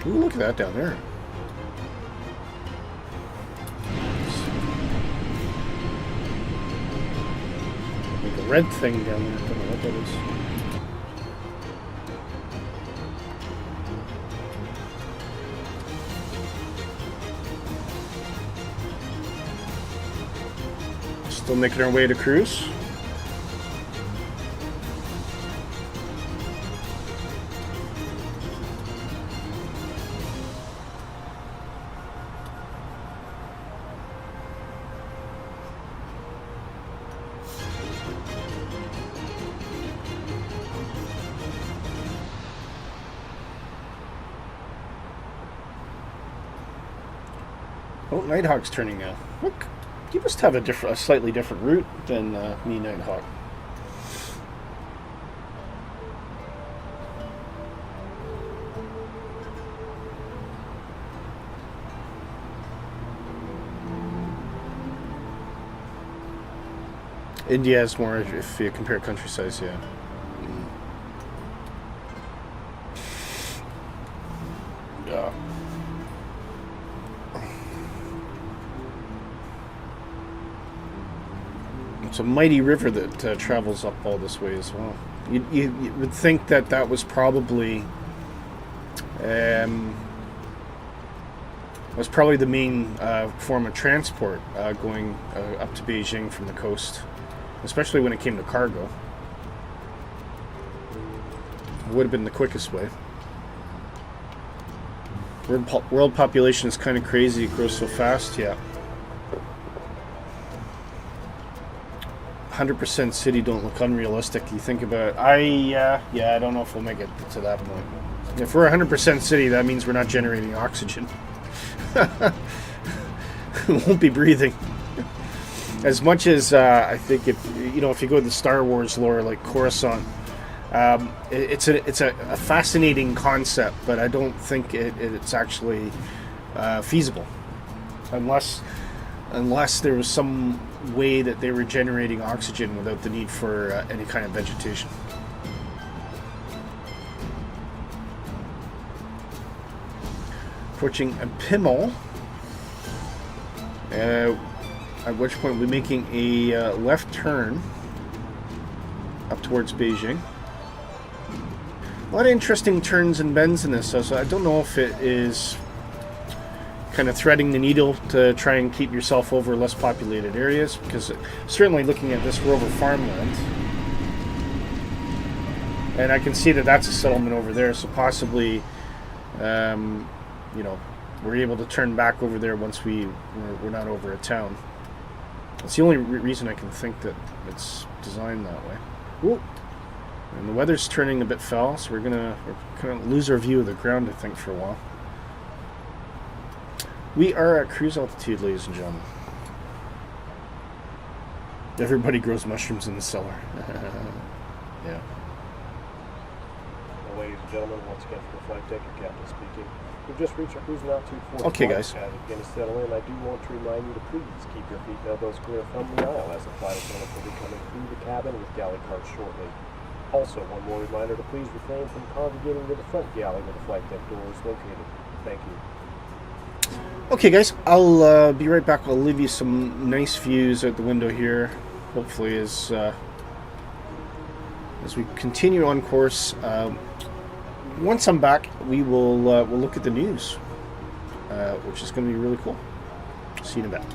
Ooh, look at that down there. Like a red thing down there. I don't know what that is. Still making our way to cruise. Oh, Nighthawk's turning now. Look. You must have a slightly different route than me, Nighthawk. India has more if you compare country size, yeah. Yeah. It's a mighty river that travels up all this way as well. You would think that was probably the main form of transport going up to Beijing from the coast, especially when it came to cargo. It would have been the quickest way. World population is kind of crazy. It grows so fast, yeah. 100% city don't look unrealistic. You think about it. Yeah, I don't know if we'll make it to that point. If we're 100% city, that means we're not generating oxygen. We won't be breathing. as much as I think if you go to the Star Wars lore like Coruscant, it's a fascinating concept, but I don't think it's actually feasible unless there was some way that they were generating oxygen without the need for any kind of vegetation. Approaching Pimmel, at which point we're making a left turn up towards Beijing. A lot of interesting turns and bends in this, so I don't know if it is kind of threading the needle to try and keep yourself over less populated areas, because certainly looking at this, we're over farmland. And I can see that that's a settlement over there, so possibly, we're able to turn back over there once we're not over a town. That's the only reason I can think that it's designed that way. Ooh. And the weather's turning a bit foul, so we're gonna lose our view of the ground, I think, for a while. We are at cruise altitude, ladies and gentlemen. Everybody grows mushrooms in the cellar. Yeah. Well, ladies and gentlemen, once again from the flight deck, your captain speaking. We've just reached our cruising altitude for Okay, guys. As you begin to settle in, I do want to remind you to please keep your feet and elbows clear from the aisle, as the flight attendants will be coming through the cabin with galley carts shortly. Also, one more reminder to please refrain from congregating to the front galley where the flight deck door is located. Thank you. Okay, guys, I'll be right back. I'll leave you some nice views out the window here. Hopefully, as we continue on course. Once I'm back, we'll look at the news, which is going to be really cool. See you in a bit.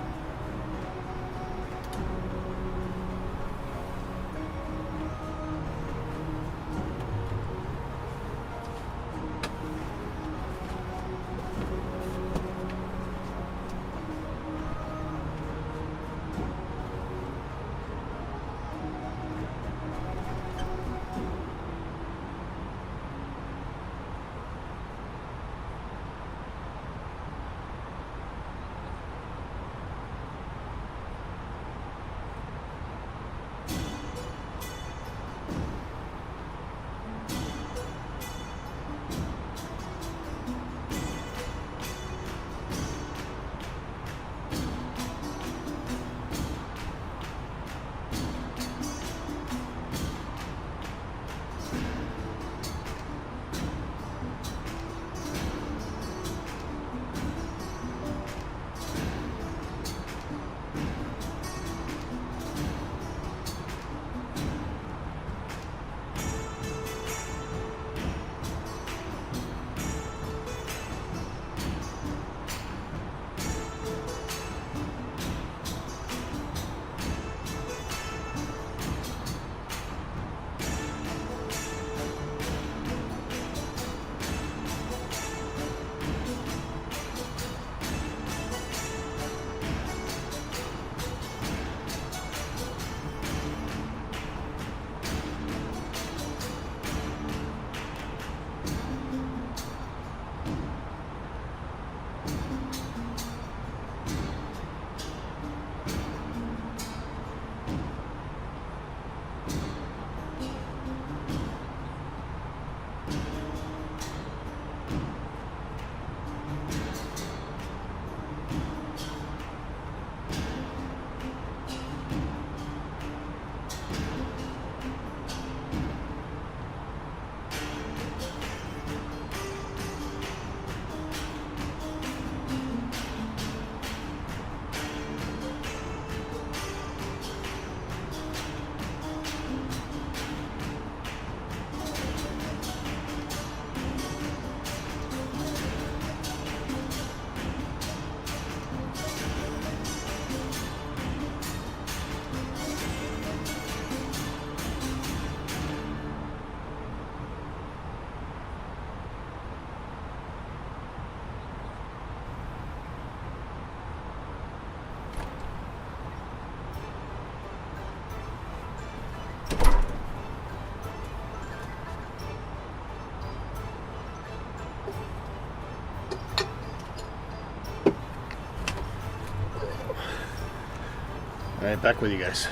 Alright, back with you guys.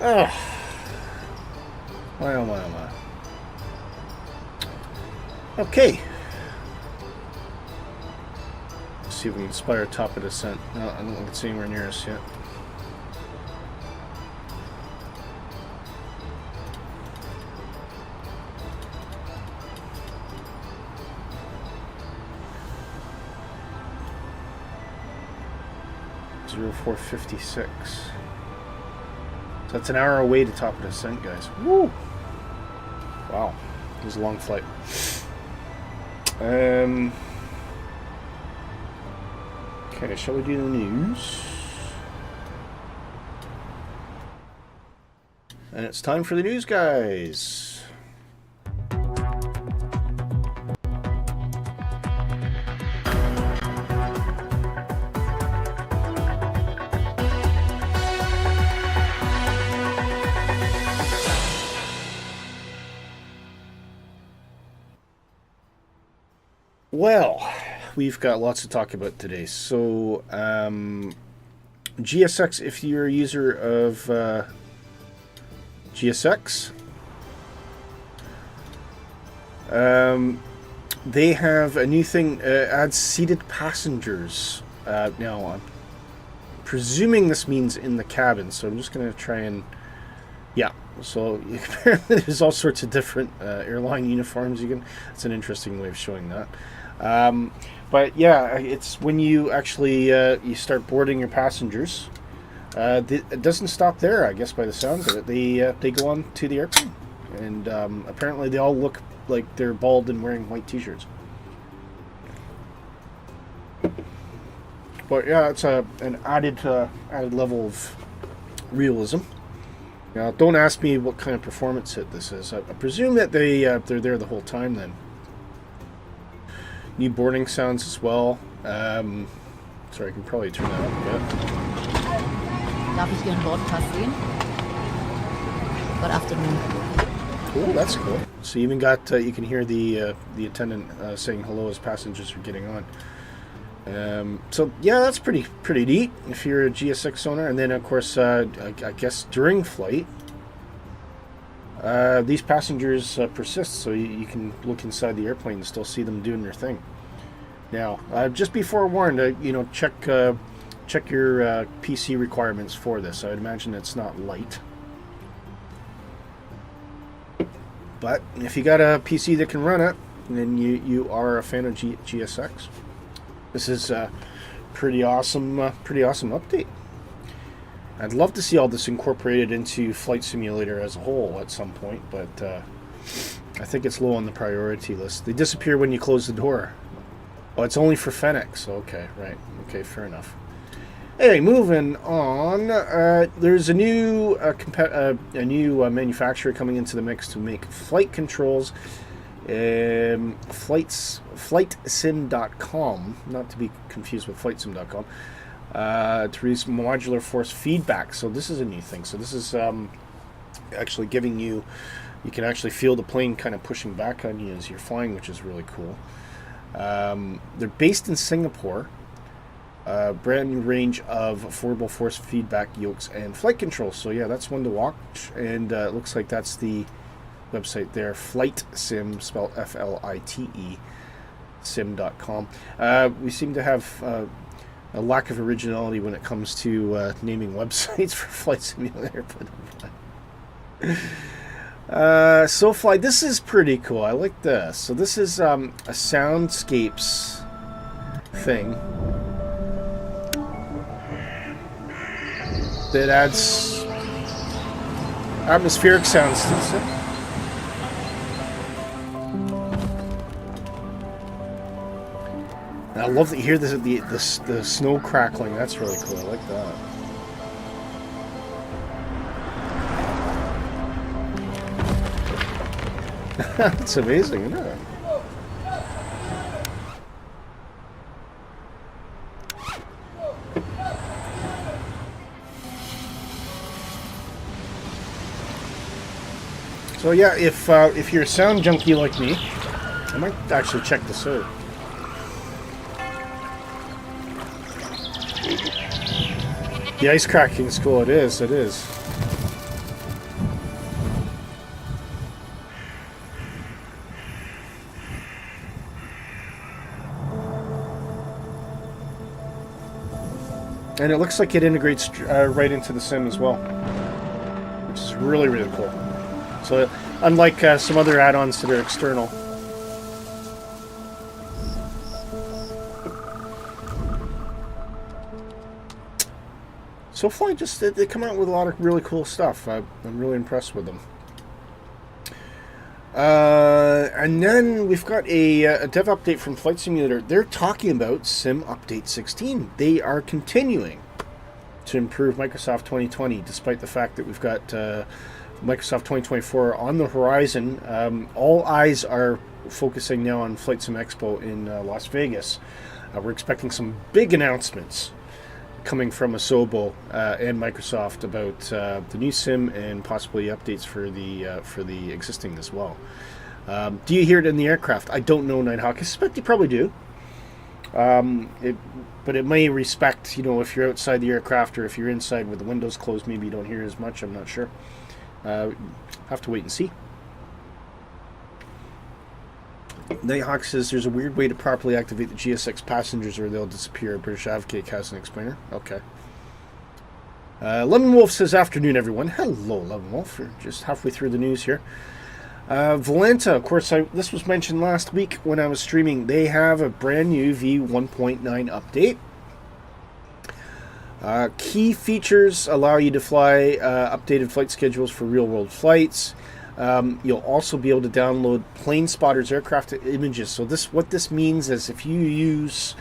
Oh. Why, oh my, oh my. Okay. Let's see if we can spy our top of descent. No, I don't think it's anywhere near us yet. Zero 0456. So that's an hour away to top of descent, guys. Woo! Wow, it was a long flight. Okay, shall we do the news? And it's time for the news, guys. Well, we've got lots to talk about today. So, GSX, if you're a user of GSX, they have a new thing, adds seated passengers. Now, I'm presuming this means in the cabin, so I'm just going to try and... Yeah, so apparently there's all sorts of different airline uniforms. It's an interesting way of showing that. But yeah, it's when you actually you start boarding your passengers. It doesn't stop there, I guess, by the sound of it. They go on to the airplane, and apparently they all look like they're bald and wearing white T-shirts. But yeah, it's an added level of realism. Now, don't ask me what kind of performance hit this is. I presume that they're there the whole time then. New boarding sounds as well. Sorry, I can probably turn that up a bit. Darf ich Ihren Bordpass sehen? Good afternoon. Oh, that's cool. So you even got you can hear the attendant saying hello as passengers are getting on. So yeah, that's pretty neat if you're a GSX owner. And then of course, I guess during flight, these passengers persist, so you can look inside the airplane and still see them doing their thing. Now, just be forewarned, check your PC requirements for this. I would imagine it's not light. But if you got a PC that can run it, then you are a fan of GSX. This is a pretty awesome update. I'd love to see all this incorporated into Flight Simulator as a whole at some point, but I think it's low on the priority list. They disappear when you close the door. Oh, it's only for Fenix. Okay, right. Okay, fair enough. Hey, moving on. There's a new manufacturer coming into the mix to make flight controls. FlightSim.com, not to be confused with FlightSim.com, to release modular force feedback. So this is a new thing. So this is actually giving you can actually feel the plane kind of pushing back on you as you're flying, which is really cool. They're based in Singapore. Brand new range of affordable force feedback yokes and flight controls. So yeah, that's one to watch, and it looks like that's the website there, Flight Sim, spelled F-L-I-T-E, sim.com. We seem to have a lack of originality when it comes to naming websites for Flight Simulator. SoFly, this is pretty cool. I like this. So this is a soundscapes thing that adds atmospheric sounds to this. And I love that you hear the snow crackling. That's really cool. I like that. That's amazing, isn't it? So yeah, if you're a sound junkie like me, I might actually check this out. The ice cracking is cool. It is. It is. And it looks like it integrates right into the sim as well, which is really, really cool. So unlike some other add-ons that are external. SoFly just, they come out with a lot of really cool stuff. I'm really impressed with them. And then we've got a dev update from Flight Simulator. They're talking about Sim Update 16. They are continuing to improve Microsoft 2020, despite the fact that we've got Microsoft 2024 on the horizon. All eyes are focusing now on Flight Sim Expo in Las Vegas. We're expecting some big announcements coming from Asobo and Microsoft about the new sim and possibly updates for the existing as well. Do you hear it in the aircraft? I don't know, Nighthawk. I suspect you probably do. But it may respect, if you're outside the aircraft or if you're inside with the windows closed, maybe you don't hear as much. I'm not sure. Have to wait and see. Nighthawk says there's a weird way to properly activate the GSX passengers or they'll disappear. British Advocate has an explainer. Okay. Lemon Wolf says, afternoon, everyone. Hello, Lemon Wolf. We're just halfway through the news here. Volanta, of course, this was mentioned last week when I was streaming. They have a brand new V1.9 update. Key features allow you to fly updated flight schedules for real-world flights. You'll also be able to download plane spotters aircraft images. So what this means is if you use,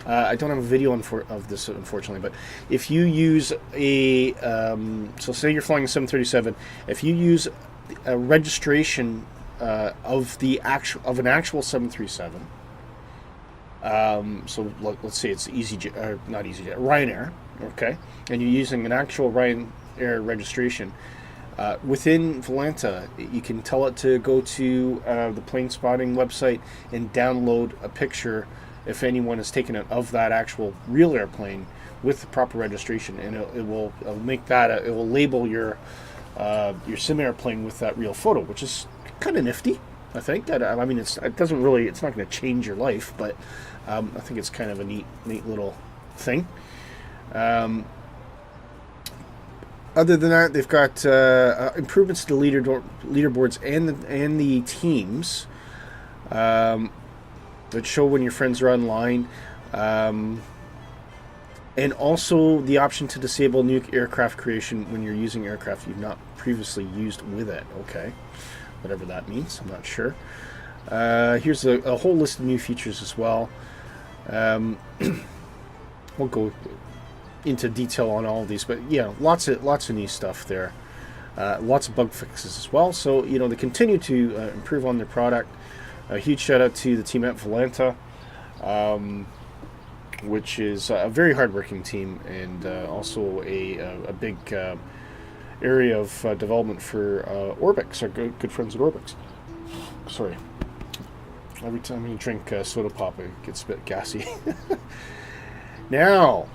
I don't have a video of this unfortunately, but if you use so say you're flying a 737, if you use a registration of an actual 737, so let's say it's not EasyJet, Ryanair, okay, and you're using an actual Ryanair registration. Within Volanta, you can tell it to go to the plane spotting website and download a picture, if anyone has taken it, of that actual real airplane with the proper registration, and it will make that it will label your sim airplane with that real photo, which is kind of nifty, I think. I mean, it's not going to change your life, but I think it's kind of a neat little thing. Other than that, they've got improvements to the leaderboards and the teams that show when your friends are online, and also the option to disable new aircraft creation when you're using aircraft you've not previously used with it. Okay, whatever that means, I'm not sure. Here's a whole list of new features as well. We'll go into detail on all of these, but yeah, lots of new stuff there. Lots of bug fixes as well. So they continue to improve on their product. A huge shout out to the team at Volanta, which is a very hardworking team and also a big area of development for Orbix, our good friends at Orbix. Sorry, every time you drink soda pop, it gets a bit gassy. Now,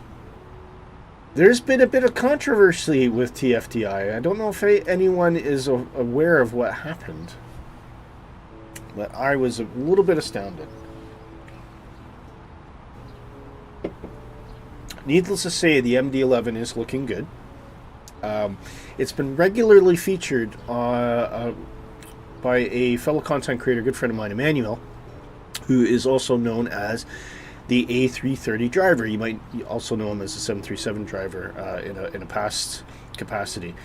there's been a bit of controversy with TFDI. I don't know if anyone is aware of what happened, but I was a little bit astounded. Needless to say, the MD-11 is looking good. It's been regularly featured by a fellow content creator, good friend of mine, Emmanuel, who is also known as the A330 driver. You might also know him as the 737 driver in a past capacity.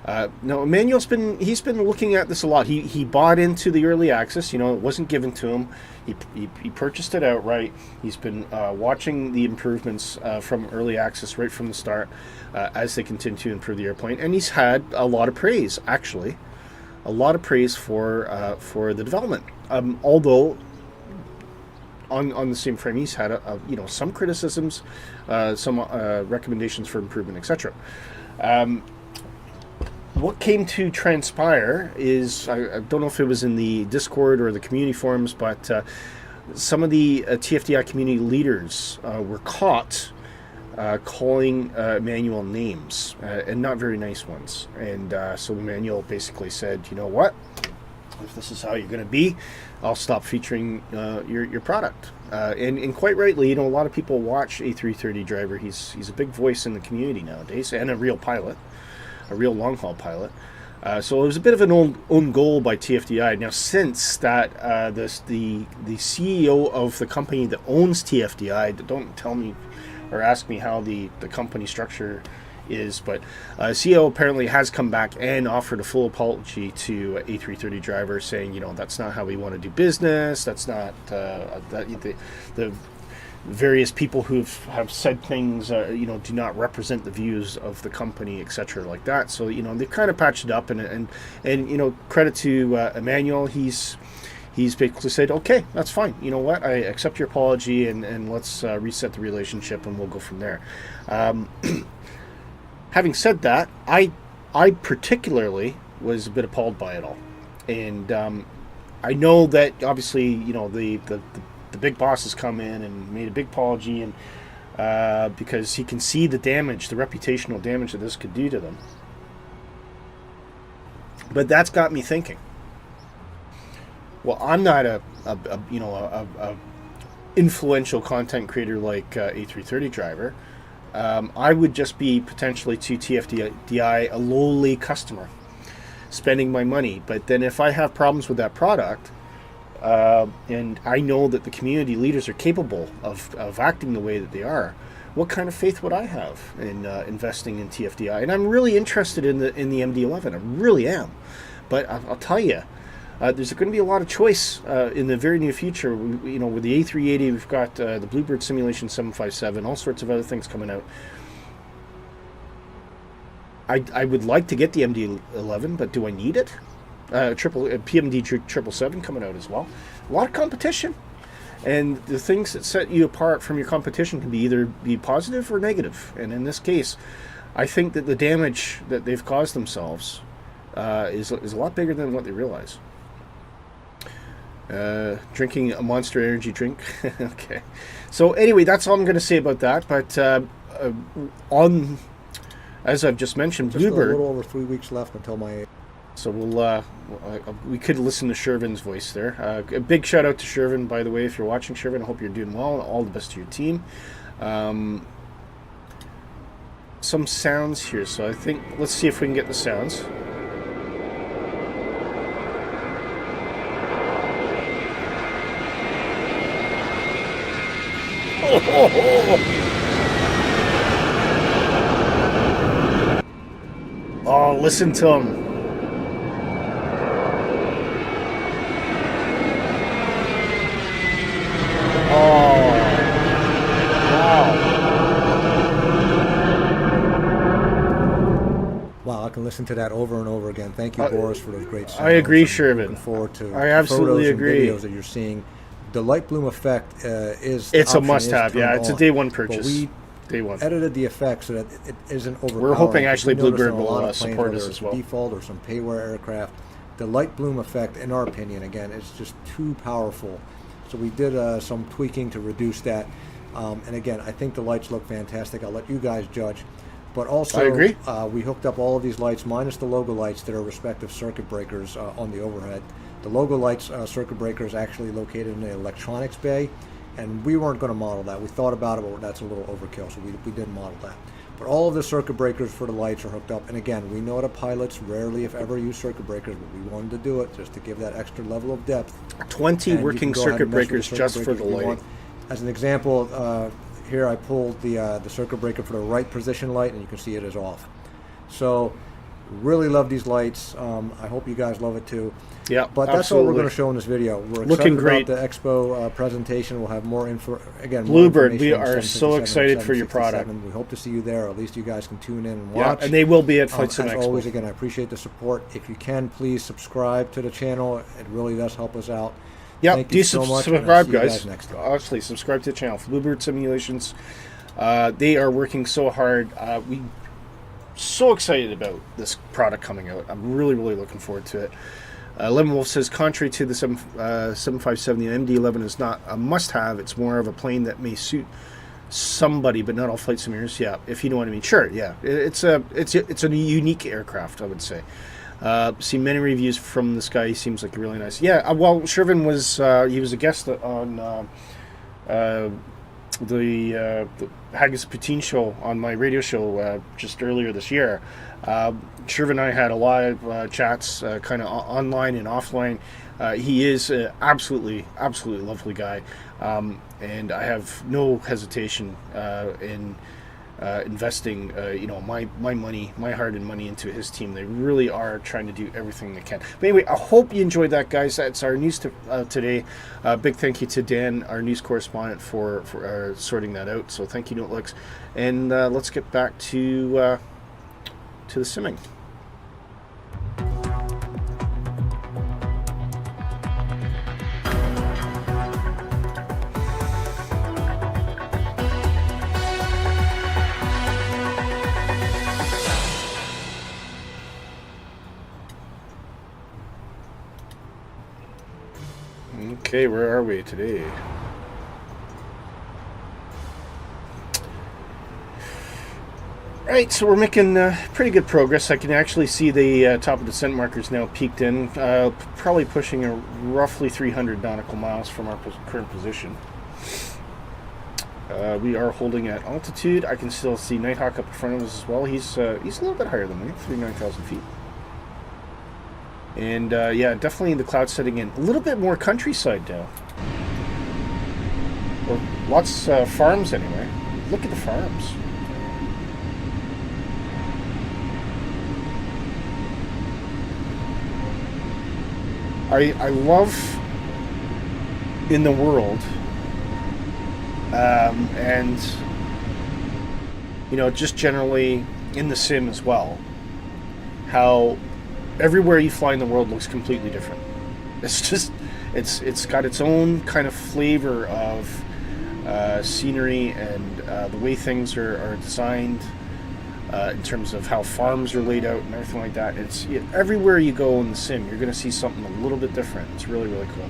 Now, Emmanuel's been looking at this a lot. He bought into the early access. It wasn't given to him. He purchased it outright. He's been watching the improvements from early access right from the start as they continue to improve the airplane, and he's had a lot of praise, actually, a lot of praise for the development. Although on the same frame, he's had some criticisms, some recommendations for improvement, etc. What came to transpire is, I don't know if it was in the Discord or the community forums, but some of the TFDI community leaders were caught calling Emmanuel names, and not very nice ones. And so Emmanuel basically said, you know what? If this is how you're going to be, I'll stop featuring your product. And quite rightly, you know, a lot of people watch A330 driver. He's a big voice in the community nowadays, and a real pilot, a real long-haul pilot. So it was a bit of an own goal by TFDI. Now, since that, the CEO of the company that owns TFDI, don't tell me or ask me how the company structure is, but CEO apparently has come back and offered a full apology to A330 drivers, saying, you know, that's not how we want to do business. That's not the various people who have said things, you know, do not represent the views of the company, etc., like that. So, you know, they've kind of patched it up, and you know, credit to Emmanuel. He's basically said, okay, that's fine. You know what? I accept your apology, and let's reset the relationship, and we'll go from there. Having said that, I particularly was a bit appalled by it all, and I know that obviously, you know, the big boss has come in and made a big apology, and because he can see the damage, the reputational damage that this could do to them. But that's got me thinking. Well, I'm not a influential content creator like A330 driver. I would just be potentially to TFDI a lowly customer, spending my money. But then if I have problems with that product, and I know that the community leaders are capable of acting the way that they are, what kind of faith would I have in investing in TFDI? And I'm really interested in the MD-11. I really am. But I'll tell you, there's going to be a lot of choice in the very near future. You know, with the A380, we've got the Bluebird Simulation 757, all sorts of other things coming out. I would like to get the MD-11, but do I need it? PMD 777 coming out as well. A lot of competition. And the things that set you apart from your competition can be either be positive or negative. And in this case, I think that the damage that they've caused themselves is a lot bigger than what they realize. Drinking a Monster Energy drink. Okay. So anyway, that's all I'm going to say about that. But as I've just mentioned, just Bluebird. A little over 3 weeks left until my. So we could listen to Shervin's voice there. A big shout out to Shervin, by the way, if you're watching, Shervin. I hope you're doing well. All the best to your team. Some sounds here, so I think let's see if we can get the sounds. Oh, listen to him. Wow, I can listen to that over and over again. Thank you, Boris, for those great sounds. I agree, I'm Shervin. Looking forward to I absolutely photos agree. and videos that you're seeing. The light bloom effect is. It's a must-have. Yeah, it's a day one purchase. But we day one. edited the effect so that it isn't overpowering. We're hoping actually We noticed Bluebird on a will lot of planes, support whether us it's as well. Default or some payware aircraft, the light bloom effect, in our opinion, again, is just too powerful. So we did some tweaking to reduce that. And again, I think the lights look fantastic. I'll let you guys judge. But also, I agree. We hooked up all of these lights, minus the logo lights that are respective circuit breakers on the overhead. The logo lights circuit breaker is actually located in the electronics bay, and we weren't going to model that. We thought about it, but that's a little overkill, so we didn't model that. But all of the circuit breakers for the lights are hooked up. And again, we know that pilots rarely, if ever, use circuit breakers, but we wanted to do it just to give that extra level of depth. 20 And working you can go ahead circuit and mess with breakers the just circuit for breakers the if you lighting. want. As an example, here I pulled the circuit breaker for the right position light, and you can see it is off. So, really love these lights. I hope you guys love it too. Yeah, But that's absolutely. all we're going to show in this video. We're Looking excited great. about the expo presentation. We'll have more info. Again, more Bluebird, information we on are so 757 excited for your 767. We hope to see you there. At least you guys can tune in and Yeah, watch. and they will be at Flight Sim As Expo. always, again, I appreciate the support. If you can, please subscribe to the channel. It really does help us out. Yeah, Thank do you so much, and I'll subscribe, see you guys. next time. Honestly, subscribe to the channel. Bluebird Simulations. They are working so hard. We so excited about this product coming out. I'm really, really looking forward to it. Lemon Wolf says, contrary to the 757, the MD-11 is not a must-have. It's more of a plane that may suit somebody, but not all flight simulators. Yeah, if you know what I mean. Sure, yeah. It's a unique aircraft, I would say. Seen many reviews from this guy. He seems like really nice. Yeah, well, Shervin was he was a guest on the Haggis Poutine show on my radio show just earlier this year. Shervin and I had a lot of chats, kind of online and offline. He is an absolutely lovely guy, and I have no hesitation in investing, my money, my hard-earned money into his team. They really are trying to do everything they can. But anyway, I hope you enjoyed that, guys. That's our news today. Big thank you to Dan, our news correspondent, for sorting that out. So thank you, Notelix. And let's get back to the simming. Okay, where are we today? Right, so we're making pretty good progress. I can actually see the top of the descent markers now peaked in, probably pushing a roughly 300 nautical miles from our current position. We are holding at altitude. I can still see Nighthawk up in front of us as well. He's a little bit higher than me, 39,000 feet. And yeah, definitely the cloud setting in. A little bit more countryside now. Well, lots of farms anyway. Look at the farms. I love in the world, and just generally in the sim as well, how everywhere you fly in the world looks completely different. It's got its own kind of flavor of scenery and the way things are designed in terms of how farms are laid out and everything like that. Everywhere you go in the sim, you're going to see something a little bit different. It's really, really cool.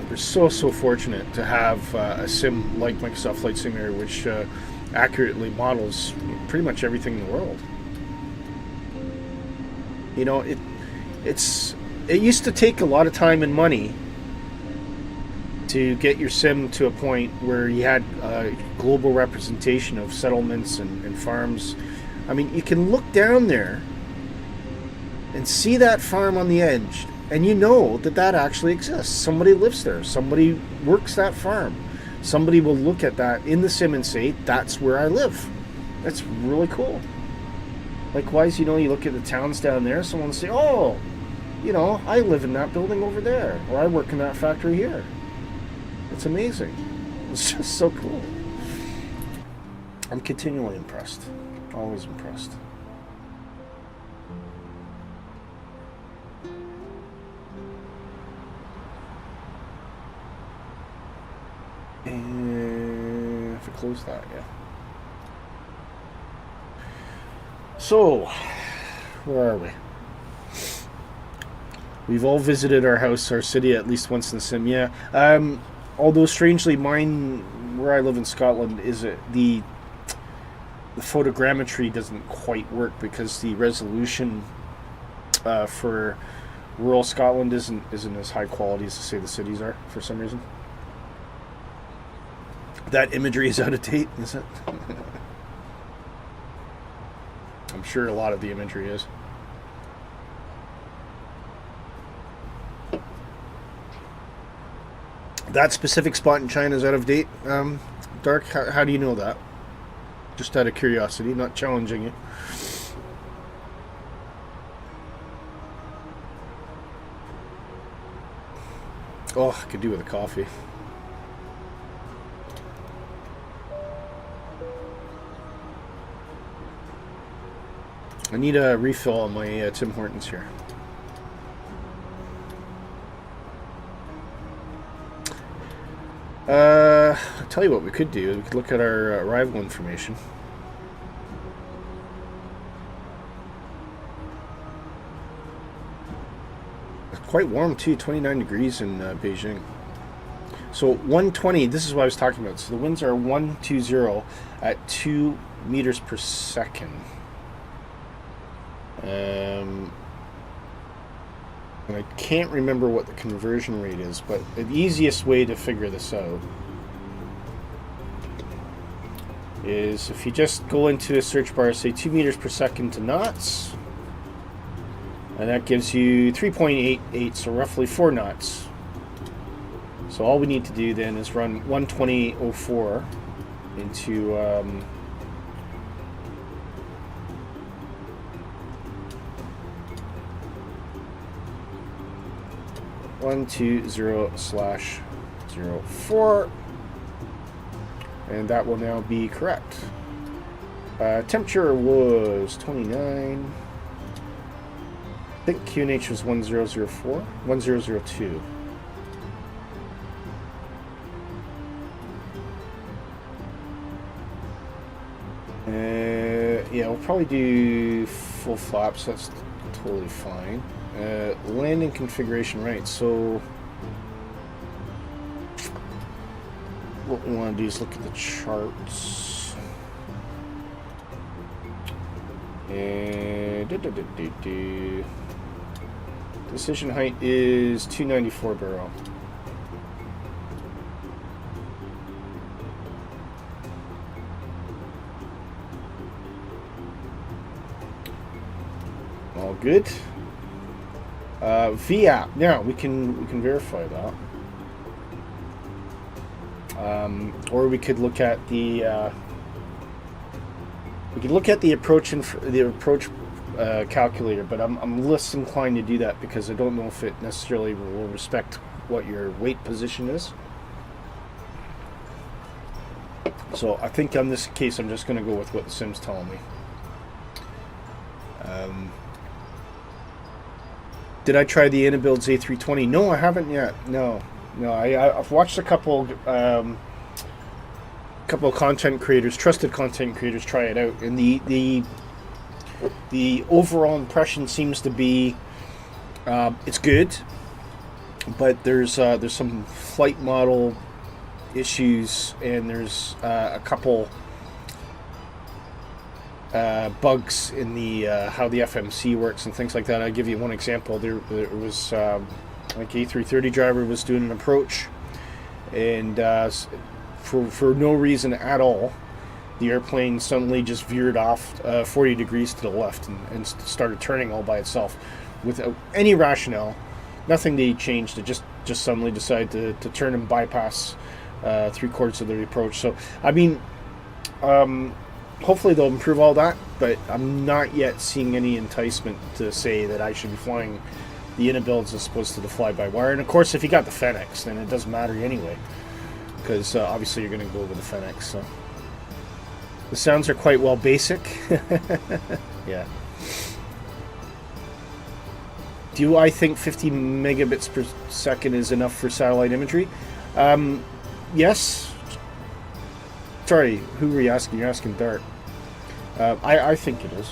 We're so fortunate to have a sim like Microsoft Flight Simulator, which accurately models pretty much everything in the world. It used to take a lot of time and money to get your sim to a point where you had global representation of settlements and farms. I mean, you can look down there and see that farm on the edge, and you know that actually exists. Somebody lives there. Somebody works that farm. Somebody will look at that in the sim and say, that's where I live. That's really cool. Likewise, you look at the towns down there, someone will say, oh, I live in that building over there, or I work in that factory here. It's amazing. It's just so cool. I'm continually impressed. Always impressed. And if I close that, yeah. So, where are we? We've all visited our house, our city, at least once in the sim, yeah. Although strangely, mine, where I live in Scotland, is the photogrammetry doesn't quite work because the resolution for rural Scotland isn't as high quality as, say, the cities are for some reason. That imagery is out of date, is it? I'm sure a lot of the imagery is. That specific spot in China is out of date. Dark, how do you know that? Just out of curiosity, not challenging you. Oh, I could do with a coffee. I need a refill on my Tim Hortons here. I'll tell you what we could do. We could look at our arrival information. quite warm too, 29 degrees in Beijing. So 120, this is what I was talking about. So the winds are 120 at 2 meters per second. And I can't remember what the conversion rate is, but the easiest way to figure this out is if you just go into a search bar, say 2 meters per second to knots, and that gives you 3.88, so roughly 4 knots. So all we need to do then is run 120.04 into 120/04, and that will now be correct. Temperature was 29. I think QNH was 1004, 1002. Yeah, we'll probably do full flaps. That's totally fine. Landing configuration, right? So what we want to do is look at the charts. And decision height is 294 barrel. All good. VAP. Now we can verify that, or we could look at the approach calculator. But I'm less inclined to do that because I don't know if it necessarily will respect what your weight position is. So I think on this case I'm just going to go with what the sim's telling me. Did I try the Inabuild's A320? No, I haven't yet. No. I've watched a couple content creators, trusted content creators, try it out, and the overall impression seems to be it's good, but there's some flight model issues, and there's a couple bugs in the how the FMC works and things like that. I'll give you one example. There was like A330 driver was doing an approach, and for no reason at all, the airplane suddenly just veered off 40 degrees to the left and started turning all by itself without any rationale. Nothing they changed. It just suddenly decided to turn and bypass 3/4 of the approach. So I mean, hopefully they'll improve all that, but I'm not yet seeing any enticement to say that I should be flying the Inabuilds as opposed to the fly-by-wire. And of course, if you got the Fenix, then it doesn't matter anyway, because obviously you're going to go with the Fenix. So the sounds are quite well basic. Yeah. Do I think 50 megabits per second is enough for satellite imagery? Yes. Sorry, who were you asking? You're asking Dart. I think it is.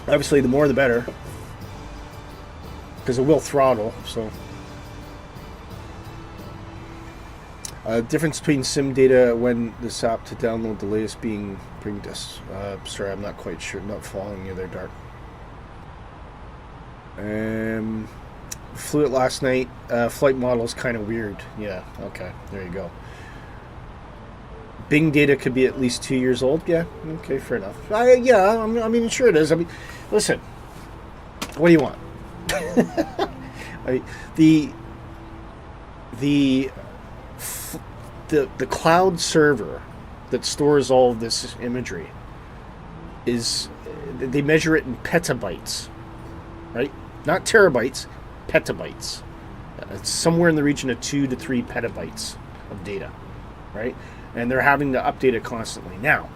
Obviously, the more the better, because it will throttle. So, difference between sim data when this app to download delay is being pinged us. Sorry, I'm not quite sure. Not following you there, Dart. Flew it last night. Flight model is kind of weird. Yeah, okay, there you go. Bing data could be at least 2 years old. Yeah, okay, fair enough. Yeah, I mean, sure it is. I mean, listen, what do you want? The cloud server that stores all of this imagery is, they measure it in petabytes, right? Not terabytes. Petabytes. It's somewhere in the region of 2 to 3 petabytes of data, right? And they're having to update it constantly. Now,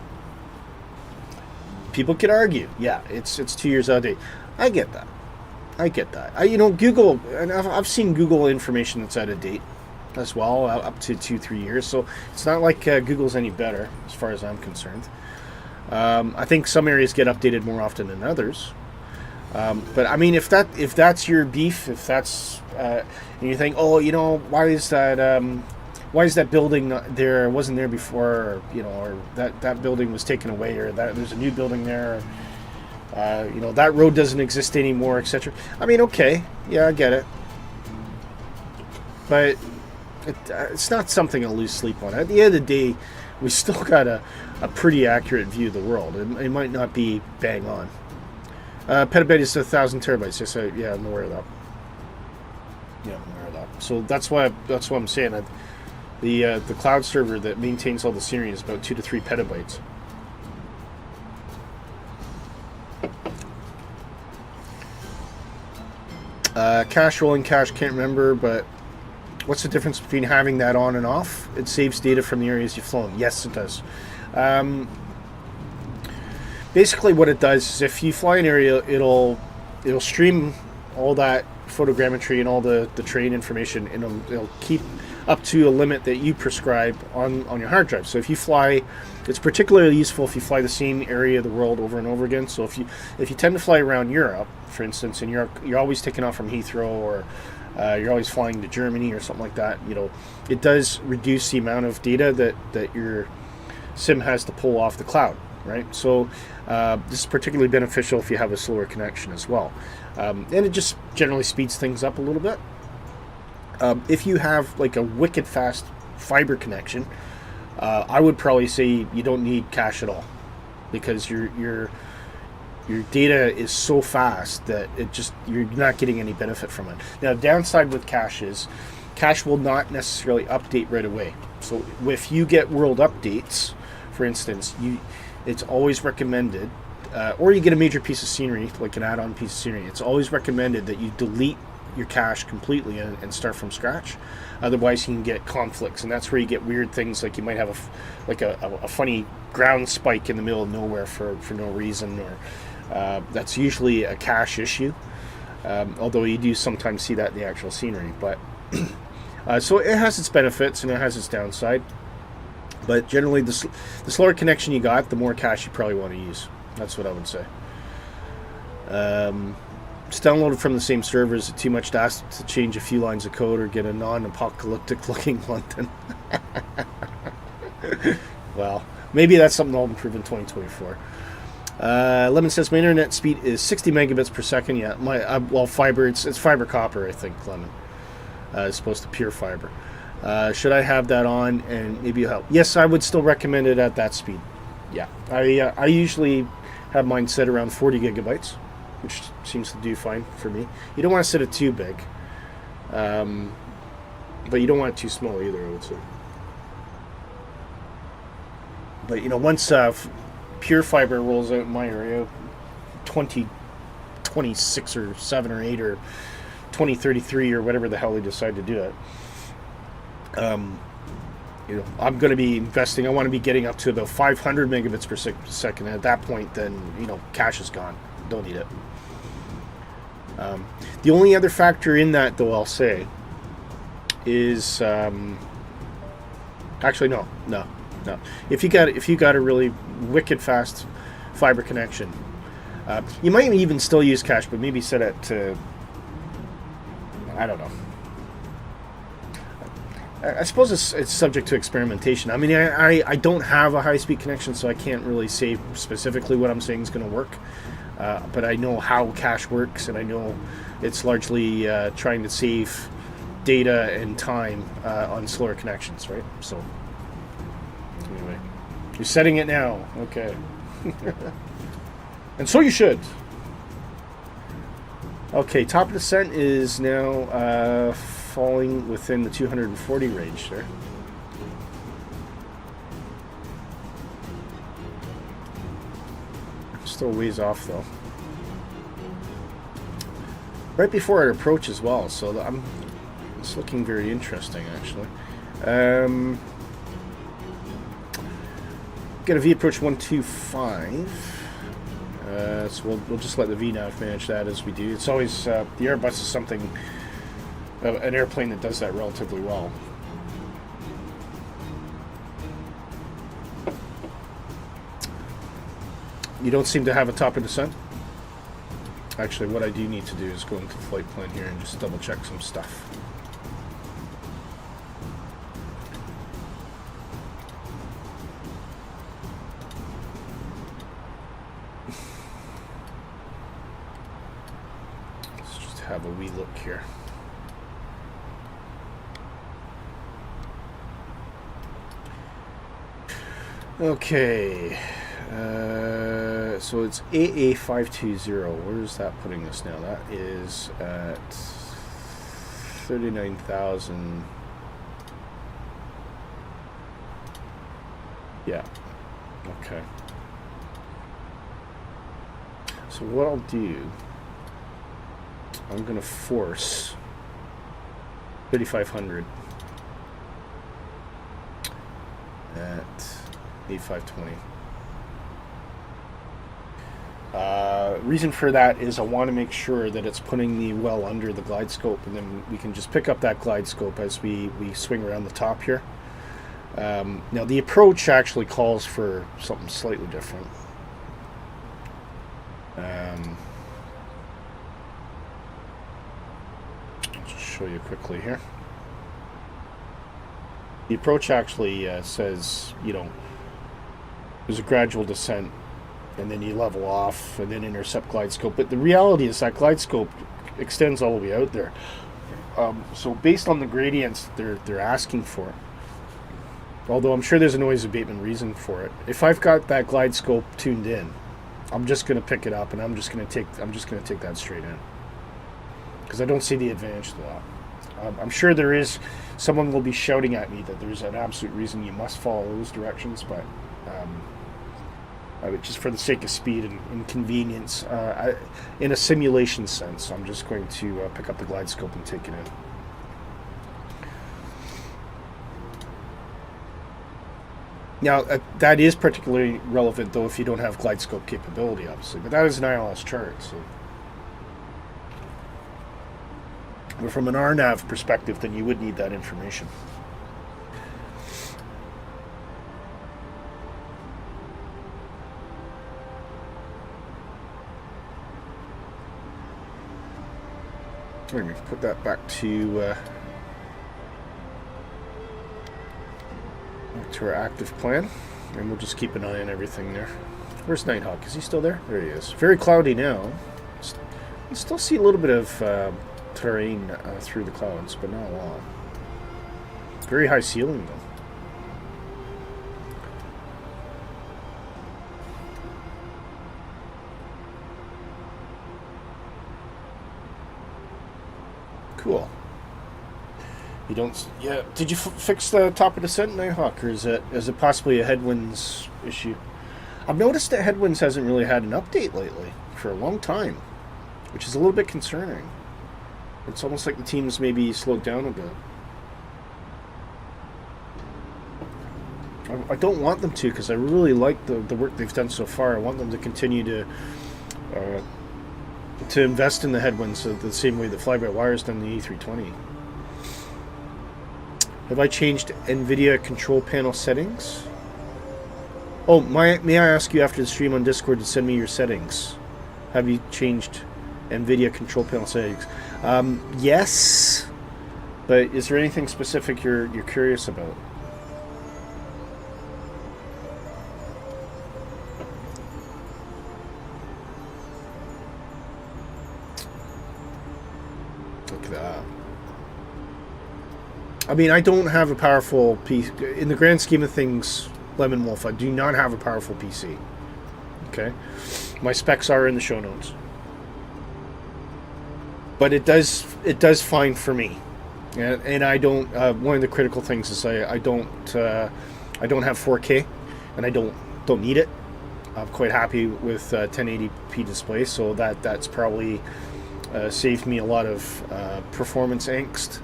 people could argue, yeah, it's 2 years out of date. I get that. Google, and I've seen Google information that's out of date as well, up to 2-3 years. So it's not like Google's any better as far as I'm concerned. I think some areas get updated more often than others. But I mean, if that's your beef, if that's and you think, oh, you know, why is that building not there? It wasn't there before, or, you know, or that building was taken away, or that there's a new building there. You know, that road doesn't exist anymore, etc. I mean, okay, yeah, I get it, but it's not something I'll lose sleep on. At the end of the day, we still got a pretty accurate view of the world. It might not be bang on. Petabyte is 1,000 terabytes. Yes, yeah, I'm aware of that. Yeah, I'm aware of that. So that's what I'm saying. That the cloud server that maintains all the scenery is about 2 to 3 petabytes. Cache, rolling cache, can't remember, but what's the difference between having that on and off? It saves data from the areas you've flown. Yes, it does. Basically what it does is if you fly an area, it'll stream all that photogrammetry and all the terrain information, and it'll keep up to a limit that you prescribe on your hard drive. So if you fly, it's particularly useful if you fly the same area of the world over and over again. So if you tend to fly around Europe, for instance, and you're always taking off from Heathrow, or you're always flying to Germany or something like that, you know, it does reduce the amount of data that your sim has to pull off the cloud, right? So this is particularly beneficial if you have a slower connection as well. And it just generally speeds things up a little bit. If you have like a wicked fast fiber connection, I would probably say you don't need cache at all, because your data is so fast that you're not getting any benefit from it. Now, downside with cache is cache will not necessarily update right away. So if you get world updates, for instance, it's always recommended, or you get a major piece of scenery, like an add-on piece of scenery, it's always recommended that you delete your cache completely and start from scratch. Otherwise you can get conflicts, and that's where you get weird things, like you might have a funny ground spike in the middle of nowhere for no reason, or that's usually a cache issue, although you do sometimes see that in the actual scenery. But so it has its benefits and it has its downside, but generally the slower connection you got, the more cache you probably want to use. That's what I would say. It's downloaded from the same server. Is it too much to ask to change a few lines of code or get a non-apocalyptic looking London? Well, maybe that's something I'll improve in 2024. Lemon says my internet speed is 60 megabits per second. Yeah, well, fiber. It's fiber copper, I think. Lemon, as opposed to pure fiber. Should I have that on and maybe help? Yes, I would still recommend it at that speed. Yeah, I usually have mine set around 40 gigabytes, which seems to do fine for me. You don't want to set it too big, but you don't want it too small either, I would say. But you know, once pure fiber rolls out in my area, 2026 or 7 or 8 or 2033 or whatever the hell they decide to do it, you know, I'm going to be investing. I want to be getting up to about 500 megabits per second. And at that point, then, you know, cache is gone. Don't need it. The only other factor in that, though, I'll say, is actually no. If you got a really wicked fast fiber connection, you might even still use cache, but maybe set it to, I don't know. I suppose it's subject to experimentation. I mean, I don't have a high-speed connection, so I can't really say specifically what I'm saying is going to work. But I know how cache works, and I know it's largely trying to save data and time on slower connections, right? So, anyway, you're setting it now. Okay. And so you should. Okay, top of descent is now falling within the 240 range there. Still ways off though. Right before it approaches well, so it's looking very interesting actually. Get a V approach 125. So we'll just let the VNAV manage that as we do. It's always the Airbus is something, an airplane that does that relatively well. You don't seem to have a top of descent? Actually, what I do need to do is go into the flight plan here and just double check some stuff. Let's just have a wee look here. Okay, so it's AA520. Where is that putting us now? That is at 39,000. Yeah, okay. So what I'll do, I'm going to force 3,500 at A520. Reason for that is I want to make sure that it's putting me well under the glide scope, and then we can just pick up that glide scope as we swing around the top here. Now the approach actually calls for something slightly different. I'll just show you quickly here. The approach actually says, you know, there's a gradual descent, and then you level off, and then intercept glide scope. But the reality is that glide scope extends all the way out there. So based on the gradients they're asking for, although I'm sure there's a noise abatement reason for it, if I've got that glide scope tuned in, I'm just going to pick it up, and I'm just going to take that straight in, because I don't see the advantage to that. I'm sure there is, someone will be shouting at me that there's an absolute reason you must follow those directions, but I would, just for the sake of speed and convenience, in a simulation sense, I'm just going to pick up the glide scope and take it in. Now, that is particularly relevant, though, if you don't have glide scope capability, obviously, but that is an ILS chart, so. But from an RNAV perspective, then you would need that information. Let me put that back to our active plan, and we'll just keep an eye on everything there. Where's Nighthawk? Is he still there? There he is. Very cloudy now. You still see a little bit of terrain through the clouds, but not a lot. Very high ceiling though. Cool. You don't. Yeah. Did you fix the top of descent, Nighthawk, or is it possibly a headwinds issue? I've noticed that headwinds hasn't really had an update lately for a long time, which is a little bit concerning. It's almost like the team's maybe slowed down a bit. I don't want them to, because I really like the work they've done so far. I want them to continue to invest in the headwinds the same way that Fly-by-Wire's done the A320. Have I changed NVIDIA control panel settings? Oh, may I ask you after the stream on Discord to send me your settings? Have you changed NVIDIA control panel settings? Yes, but is there anything specific you're curious about? Look at that. I mean, I don't have a powerful PC. In the grand scheme of things, Lemon Wolf, I do not have a powerful PC. Okay? My specs are in the show notes. But it does fine for me. And I don't, one of the critical things is I don't have 4K, and I don't need it. I'm quite happy with 1080p display, so that's probably saved me a lot of performance angst.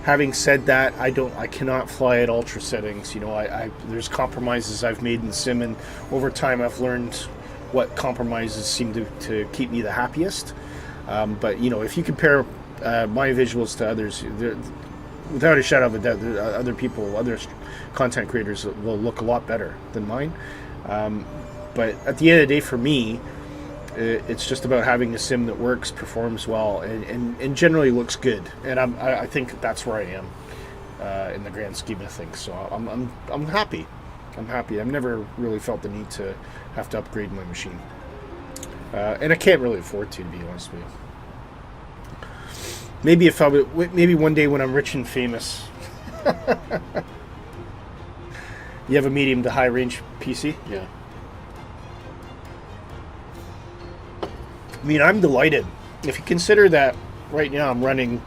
Having said that, I cannot fly at ultra settings. You know, there's compromises I've made in the sim, and over time I've learned what compromises seem to keep me the happiest. But you know, if you compare my visuals to others, without a shadow of a doubt, other content creators will look a lot better than mine. But at the end of the day, for me, it's just about having a sim that works, performs well, and generally looks good. And I think that's where I am in the grand scheme of things. So I'm happy. I'm happy. I've never really felt the need to have to upgrade my machine, and I can't really afford to be honest with you. Maybe one day when I'm rich and famous. You have a medium to high range PC? Yeah. I mean, I'm delighted. If you consider that right now I'm running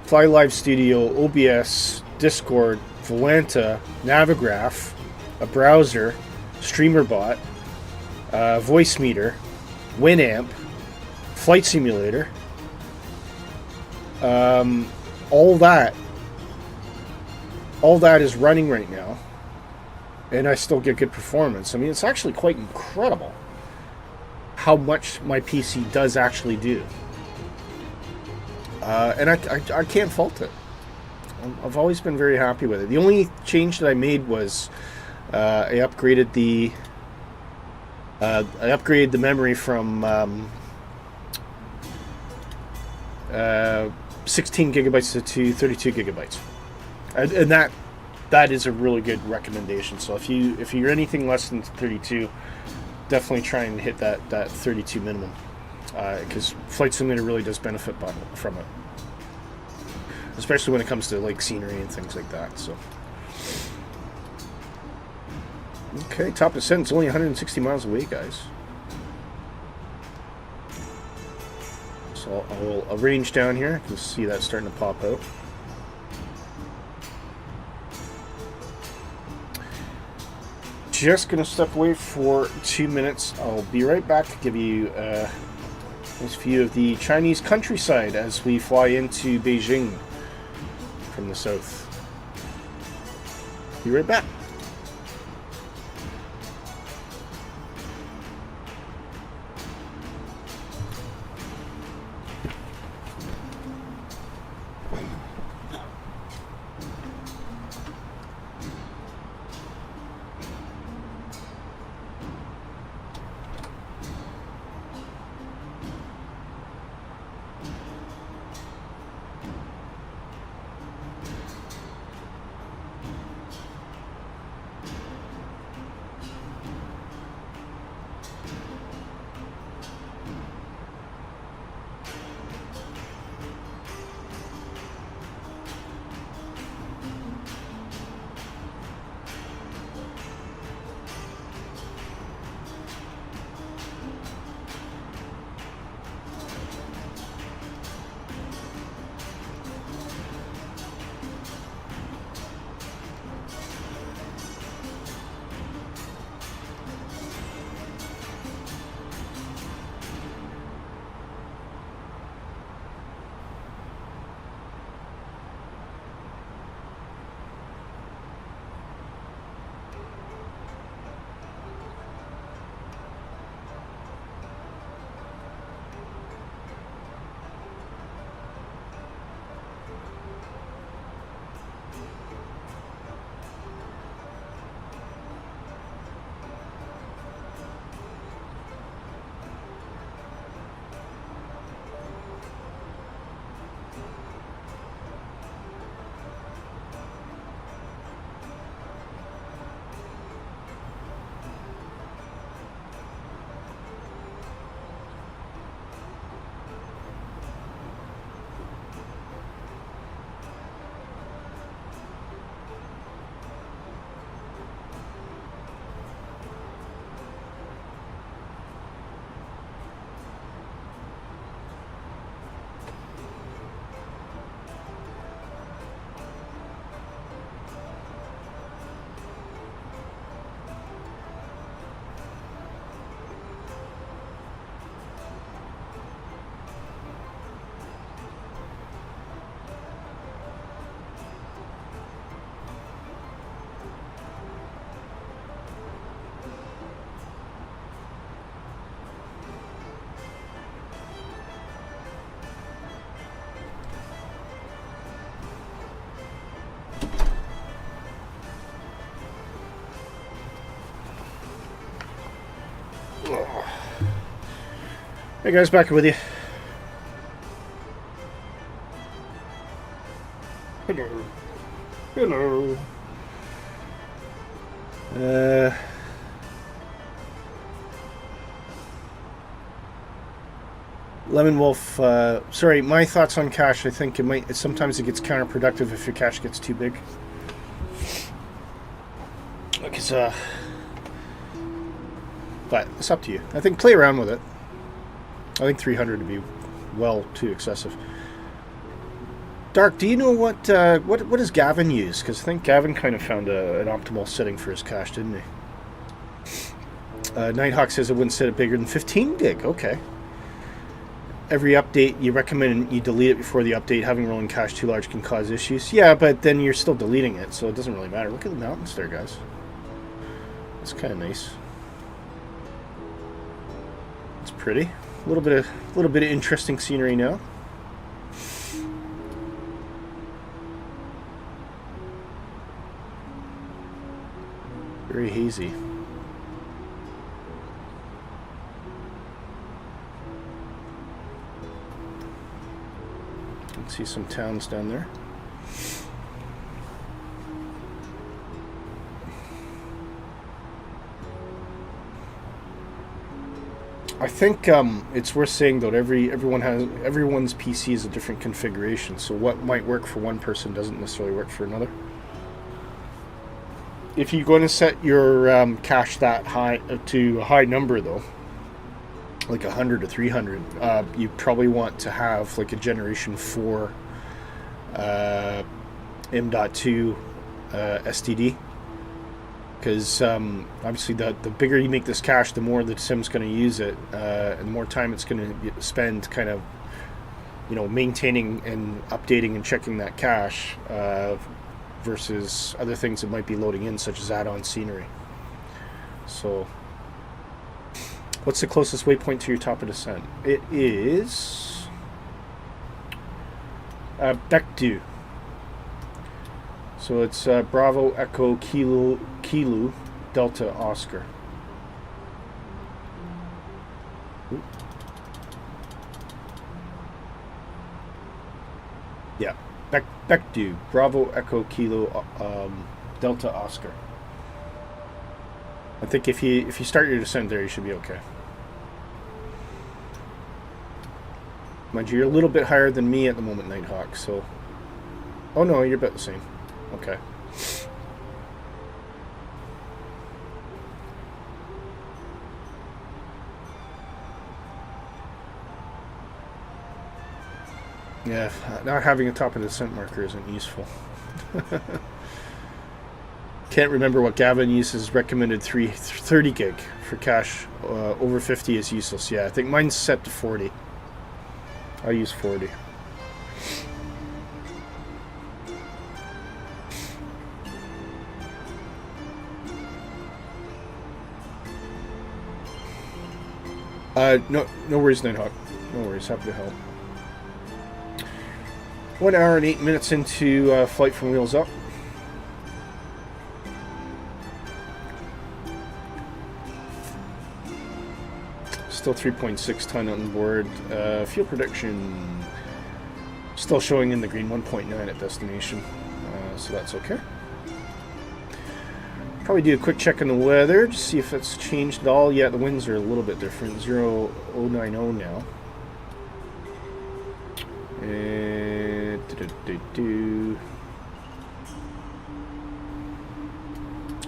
Fly Live Studio, OBS, Discord, Volanta, Navigraph, a browser, StreamerBot, Voice Meter, Winamp, Flight Simulator, all that is running right now, and I still get good performance. I mean, it's actually quite incredible how much my PC does actually do, and I can't fault it. I've always been very happy with it. The only change that I made was I upgraded the memory from 16 gigabytes to 32 gigabytes, and that is a really good recommendation. So if you're anything less than 32, definitely try and hit that 32 minimum, because Flight Simulator really does benefit from it, especially when it comes to like scenery and things like that. So okay, top descent. It's only 160 miles away, guys. So I'll range down here. You can see that starting to pop out. Just gonna step away for 2 minutes. I'll be right back to give you a nice view of the Chinese countryside as we fly into Beijing from the south. Be right back. Hey guys, back with you. Hello. Hello. Lemon Wolf, sorry, my thoughts on cache. I think sometimes it gets counterproductive if your cache gets too big. Because, but it's up to you. I think play around with it. I think 300 would be well too excessive. Dark, do you know what does Gavin use? Because I think Gavin kind of found an optimal setting for his cache, didn't he? Nighthawk says it wouldn't set it bigger than 15 gig. Okay. Every update, you recommend you delete it before the update. Having rolling cache too large can cause issues. Yeah, but then you're still deleting it, so it doesn't really matter. Look at the mountains there, guys. It's kind of nice. It's pretty. A little bit of interesting scenery now. Very hazy. Let's see some towns down there. I think it's worth saying though, everyone's PC is a different configuration, so what might work for one person doesn't necessarily work for another. If you're going to set your cache that high to a high number though, like 100 or 300, you probably want to have like a generation 4 M.2 STD, because obviously the bigger you make this cache, the more the sim's going to use it, and the more time it's going to spend kind of, you know, maintaining and updating and checking that cache versus other things that might be loading in, such as add-on scenery. So what's the closest waypoint to your top of descent? It is Baekdu. So it's Bravo Echo Kilo Delta Oscar. Ooh. Yeah, Baekdu, Bravo Echo Kilo Delta Oscar. I think if you start your descent there, you should be okay. Mind you, you're a little bit higher than me at the moment, Nighthawk, so... Oh no, you're about the same. Okay. Yeah, not having a top of descent marker isn't useful. Can't remember what Gavin uses. Recommended 30 gig for cache. Over 50 is useless. Yeah, I think mine's set to 40. I use 40. No worries, Nighthawk. No worries. Happy to help. 1 hour and 8 minutes into flight from Wheels Up. Still 3.6 ton on board. Fuel prediction still showing in the green, 1.9 at destination, so that's okay. Probably do a quick check on the weather, just see if it's changed at all. Yeah, the winds are a little bit different. 0.090 now.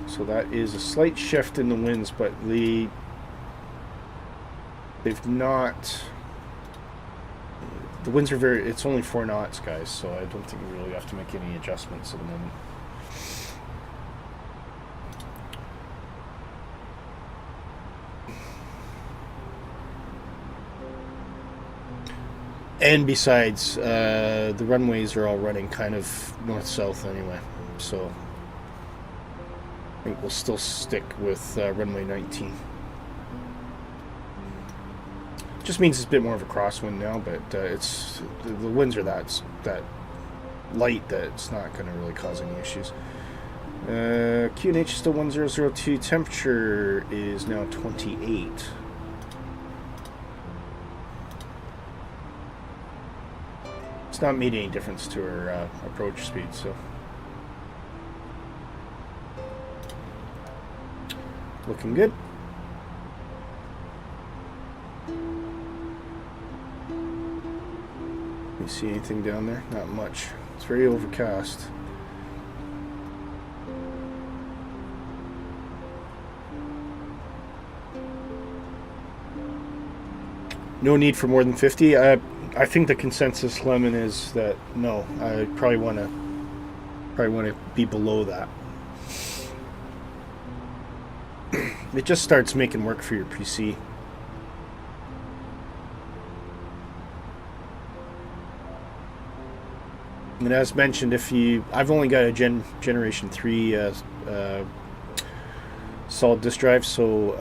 So that is a slight shift in the winds, but they've not. The winds are very. It's only 4 knots, guys, so I don't think we really have to make any adjustments at the moment. And besides, the runways are all running kind of north-south anyway, so I think we'll still stick with runway 19. Just means it's a bit more of a crosswind now, but it's the winds are that light that it's not going to really cause any issues. QNH is still 1002. Temperature is now 28. not made any difference to our approach speed, so. Looking good. You see anything down there? Not much. It's very overcast. No need for more than 50. I think the consensus, Lemon, is that no. I probably want to be below that. It just starts making work for your PC. And as mentioned, I've only got a Generation 3 solid disk drive, so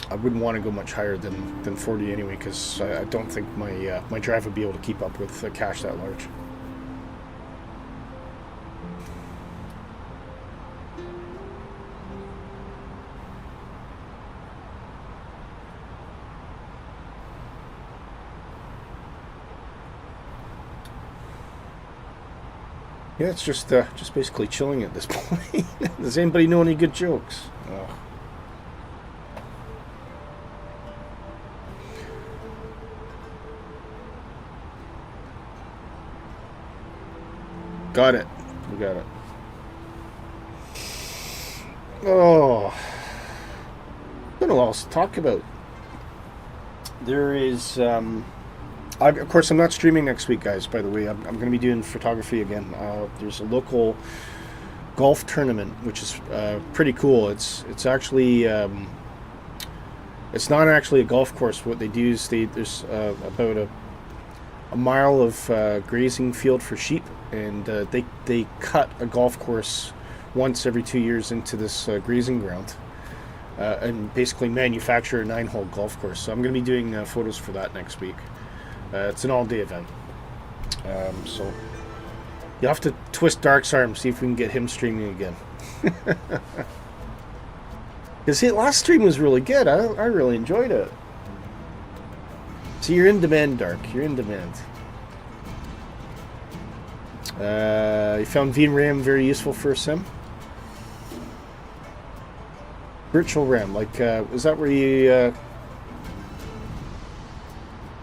I wouldn't want to go much higher than 40 anyway, because I don't think my drive would be able to keep up with a cache that large. Yeah, it's just basically chilling at this point. Does anybody know any good jokes? Oh. Got it. We got it. Oh. I don't know what else to talk about. There is... of course, I'm not streaming next week, guys, by the way. I'm going to be doing photography again. There's a local golf tournament, which is pretty cool. It's actually... it's not actually a golf course. What they do is there's about a mile of grazing field for sheep, and they cut a golf course once every 2 years into this grazing ground. And basically manufacture a 9-hole golf course. So I'm going to be doing photos for that next week. It's an all-day event. So you'll have to twist Dark's arm, see if we can get him streaming again. Because his last stream was really good. I really enjoyed it. So you're in demand, Dark. You're in demand. You found VRAM very useful for a sim? Virtual RAM, like, is that where you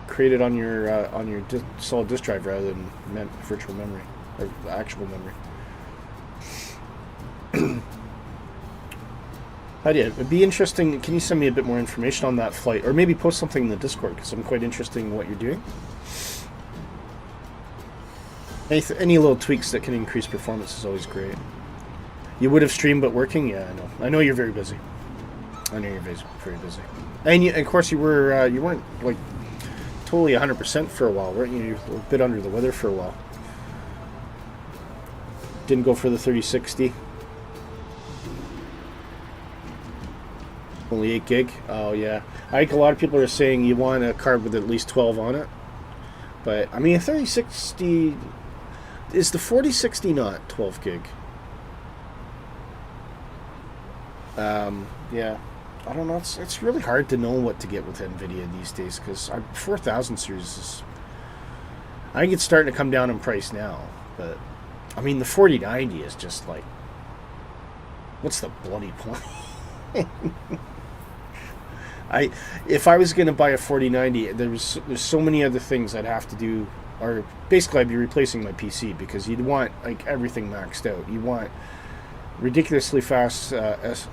create it on your solid disk drive rather than virtual memory or actual memory? It'd be interesting. Can you send me a bit more information on that flight, or maybe post something in the Discord, because I'm quite interested in what you're doing. Any little tweaks that can increase performance is always great. You would have streamed but working? Yeah, I know. I know you're very busy. I know you're very busy. And of course you weren't like totally 100% for a while, weren't you? You were a bit under the weather for a while. Didn't go for the 3060. Only 8 gig. Oh yeah. I think a lot of people are saying you want a card with at least 12 on it. But I mean, a 3060 is the 4060 not 12 gig. Yeah. I don't know. It's really hard to know what to get with NVIDIA these days, because 4000 series is... I think it's starting to come down in price now, but I mean the 4090 is just like, what's the bloody point? If I was going to buy a 4090, there's so many other things I'd have to do, or basically I'd be replacing my PC, because you'd want like everything maxed out. You want ridiculously fast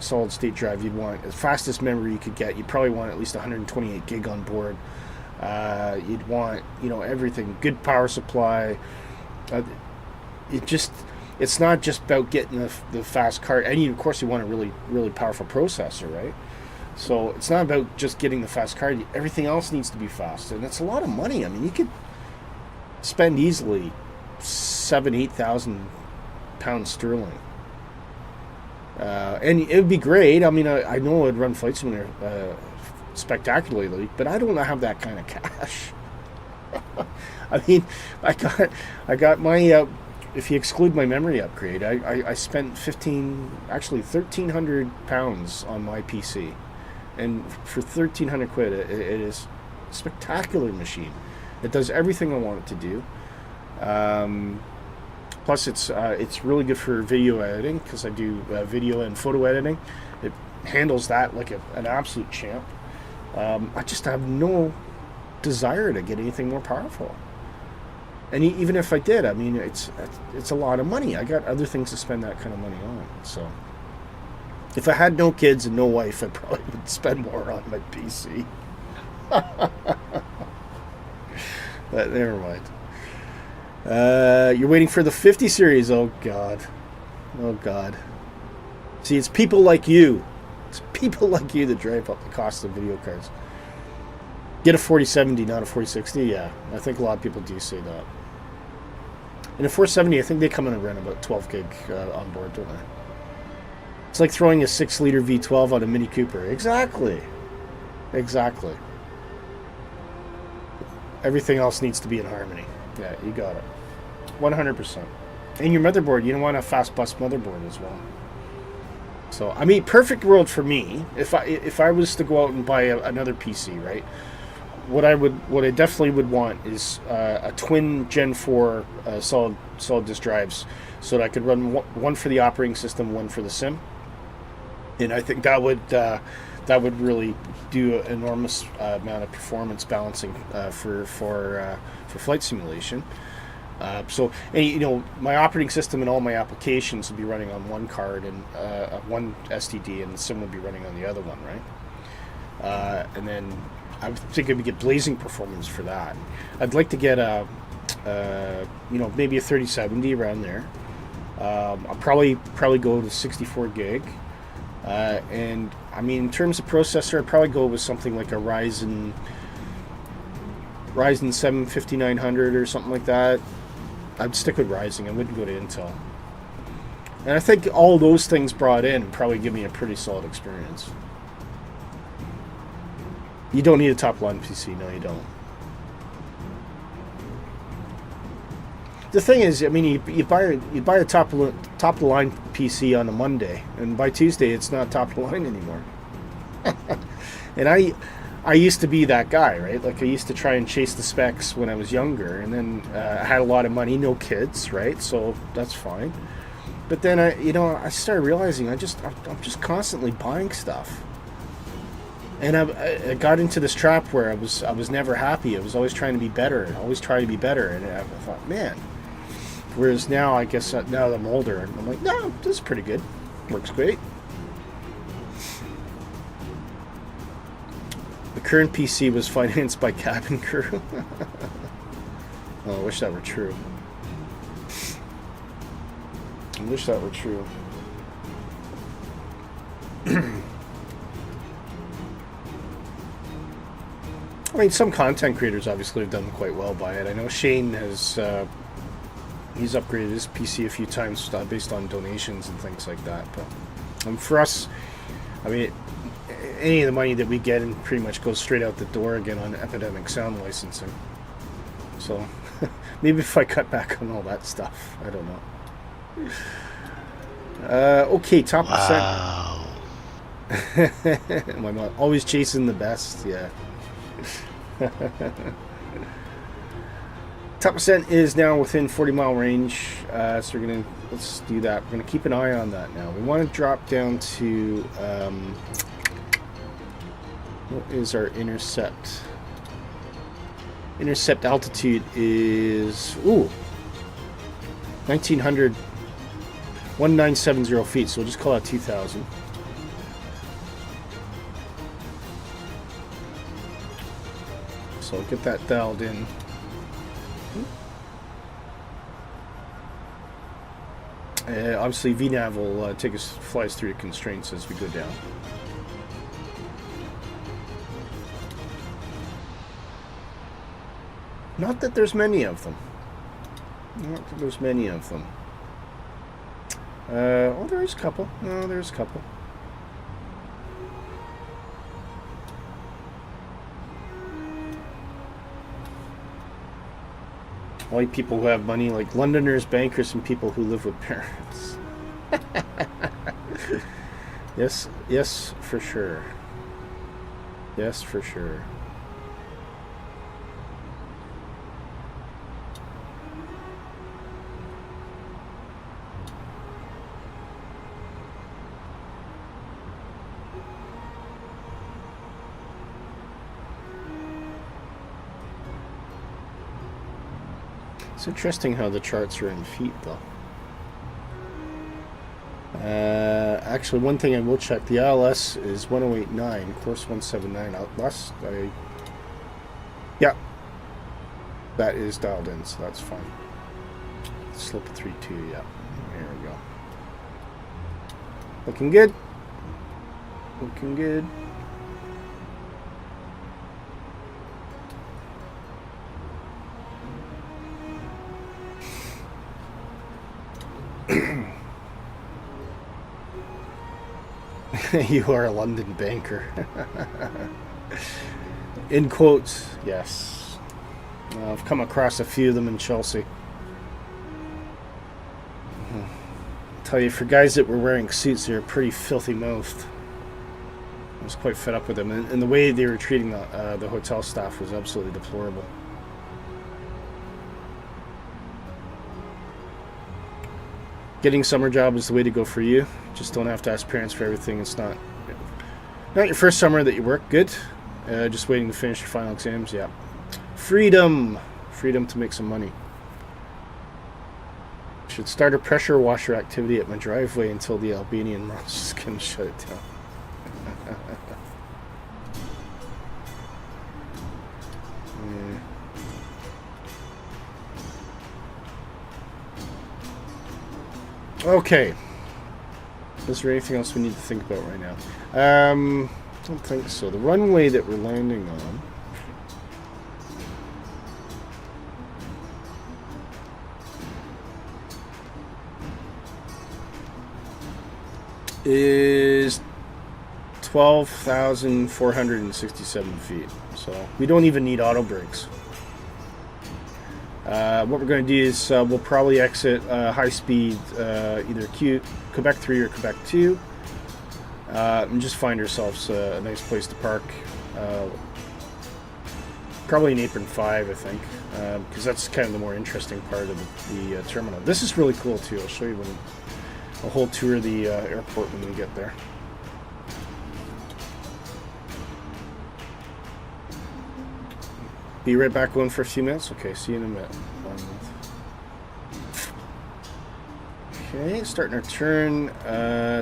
solid state drive. You'd want the fastest memory you could get. You'd probably want at least 128 gig on board. You'd want, everything. Good power supply. It's not just about getting the fast card. And of course you want a really, really powerful processor, right? So it's not about just getting the fast card. Everything else needs to be fast, and it's a lot of money. I mean, you could spend easily £8,000 sterling. And it would be great. I mean, I know I'd run Flight Simulator spectacularly, but I don't have that kind of cash. I mean, I got my if you exclude my memory upgrade, I spent £1,300 on my PC, and for 1,300 quid, it is a spectacular machine. It does everything I want it to do. Plus, it's really good for video editing because I do video and photo editing. It handles that like an absolute champ. I just have no desire to get anything more powerful. And even if I did, I mean, it's a lot of money. I got other things to spend that kind of money on. So, if I had no kids and no wife, I probably would spend more on my PC. But never mind. You're waiting for the 50 series. Oh God. Oh God. See, it's people like you. It's people like you that drive up the cost of video cards. Get a 4070, not a 4060. Yeah, I think a lot of people do say that. And a 470, I think they come in around about 12 gig on board, don't they? It's like throwing a 6-liter V12 on a Mini Cooper. Exactly. Exactly. Everything else needs to be in harmony. Yeah, you got it. 100%. And your motherboard, you don't want a fast bus motherboard as well. So, I mean, perfect world for me. If I was to go out and buy another PC, right? What I definitely would want is a twin Gen 4 solid disk drives, so that I could run one for the operating system, one for the sim. And I think that would really do an enormous amount of performance balancing for flight simulation. So, and, you know, my operating system and all my applications would be running on one card and one STD, and the sim would be running on the other one, right? And then I think I would get blazing performance for that. I'd like to get maybe a 3070 around there. I'll probably go to 64 gig. And I mean, in terms of processor, I'd probably go with something like a Ryzen 7 5900 or something like that. I'd stick with Ryzen. I wouldn't go to Intel. And I think all those things brought in would probably give me a pretty solid experience. You don't need a top-line PC. No, you don't. The thing is, I mean, you buy a top-of-the-line PC on a Monday, and by Tuesday, it's not top-of-the-line anymore. And I used to be that guy, right? Like, I used to try and chase the specs when I was younger, and then I had a lot of money, no kids, right? So that's fine. But then I started realizing I'm just constantly buying stuff, and I got into this trap where I was never happy. I was always trying to be better, and I thought, man. Whereas now, I guess now that I'm older, I'm like, no, this is pretty good. Works great. The current PC was financed by cabin crew. Oh, I wish that were true. I wish that were true. I mean, some content creators obviously have done quite well by it. I know Shane has... he's upgraded his PC a few times based on donations and things like that. But for us, I mean, any of the money that we get and pretty much goes straight out the door again on Epidemic sound licensing. So maybe if I cut back on all that stuff, I don't know. Okay, top percent. My mom always chasing the best. Yeah. Top percent is now within 40-mile range, so let's do that. We're gonna keep an eye on that now. We want to drop down to what is our intercept? Intercept altitude is 1970 feet. So we'll just call that 2,000. So I'll get that dialed in. Obviously, VNAV will fly us through the constraints as we go down. Not that there's many of them. Not that there's many of them. There's a couple. No, there's a couple. All you people who have money, like Londoners, bankers, and people who live with parents. Yes, for sure. Yes, for sure. It's interesting how the charts are in feet, though. Actually, one thing I will check, the ILS is 1089, course 179. Yeah, that is dialed in, so that's fine. Slip of 32, yeah. There we go. Looking good. Looking good. You are a London banker. In quotes, yes. I've come across a few of them in Chelsea. I'll tell you, for guys that were wearing suits, they were pretty filthy mouthed. I was quite fed up with them, and the way they were treating the hotel staff was absolutely deplorable. Getting summer job is the way to go for you. Just don't have to ask parents for everything. It's not your first summer that you work. Good. Just waiting to finish your final exams. Yeah. Freedom. Freedom to make some money. Should start a pressure washer activity at my driveway until the Albanian monsters can shut it down. Okay. Is there anything else we need to think about right now? I don't think so. The runway that we're landing on is 12,467 feet. So we don't even need auto brakes. What we're going to do is we'll probably exit high speed either Quebec 3 or Quebec 2 and just find ourselves a nice place to park. Probably an apron 5, I think, because that's kind of the more interesting part of the terminal. This is really cool too. I'll show you a whole tour of the airport when we get there. Be right back on for a few minutes. Okay, see you in a minute. Okay, starting our turn.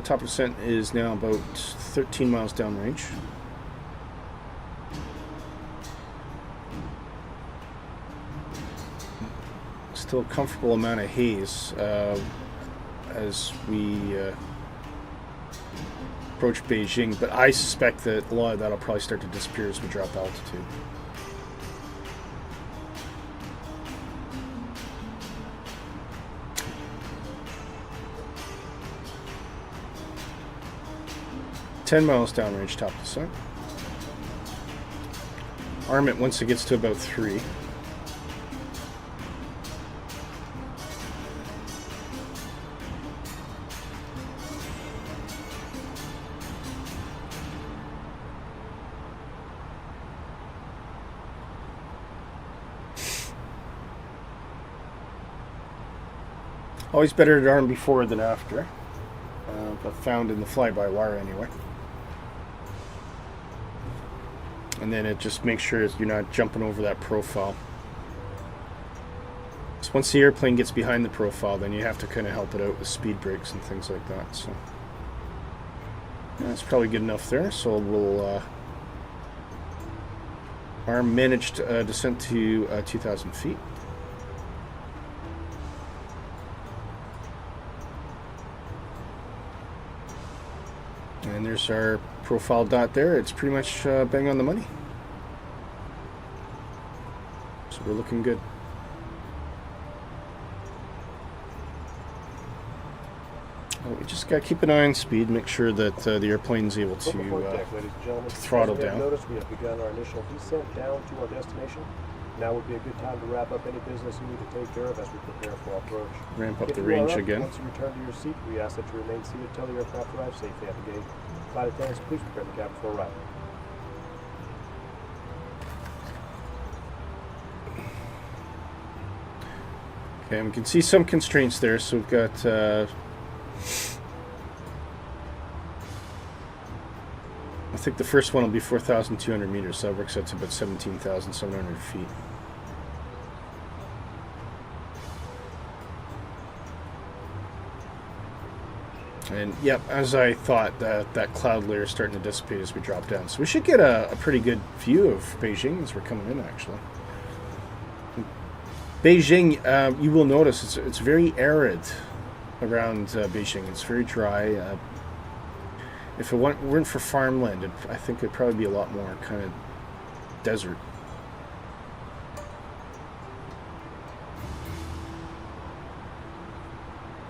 Top of descent is now about 13 miles downrange. Still a comfortable amount of haze as we approach Beijing, but I suspect that a lot of that will probably start to disappear as we drop altitude. $10 miles downrange, top descent. Arm it once it gets to about 3. Always better to arm before than after, but found in the fly-by-wire anyway. And then it just makes sure you're not jumping over that profile. So once the airplane gets behind the profile, then you have to kind of help it out with speed brakes and things like that. So that's probably good enough there. So we'll arm managed descent to 2,000 feet. And there's our profile dot there. It's pretty much bang on the money. So we're looking good. We just got to keep an eye on speed, make sure that the airplane's able to throttle down. Notice we have begun our initial descent down to our destination. Now would be a good time to wrap up any business you need to take care of as we prepare for our approach. Ramp up the range again. Once you return to your seat, we ask that you remain seated until the aircraft arrives safely at the gate. Flight attendants, please prepare the cabin for arrival. Okay, we can see some constraints there. So we've got I think the first one will be 4,200 meters, so that works out to about 17,700 feet. And yep, as I thought, that cloud layer is starting to dissipate as we drop down. So we should get a pretty good view of Beijing as we're coming in, actually. Beijing, you will notice it's very arid around Beijing. It's very dry. If it weren't for farmland, I think it'd probably be a lot more kind of desert.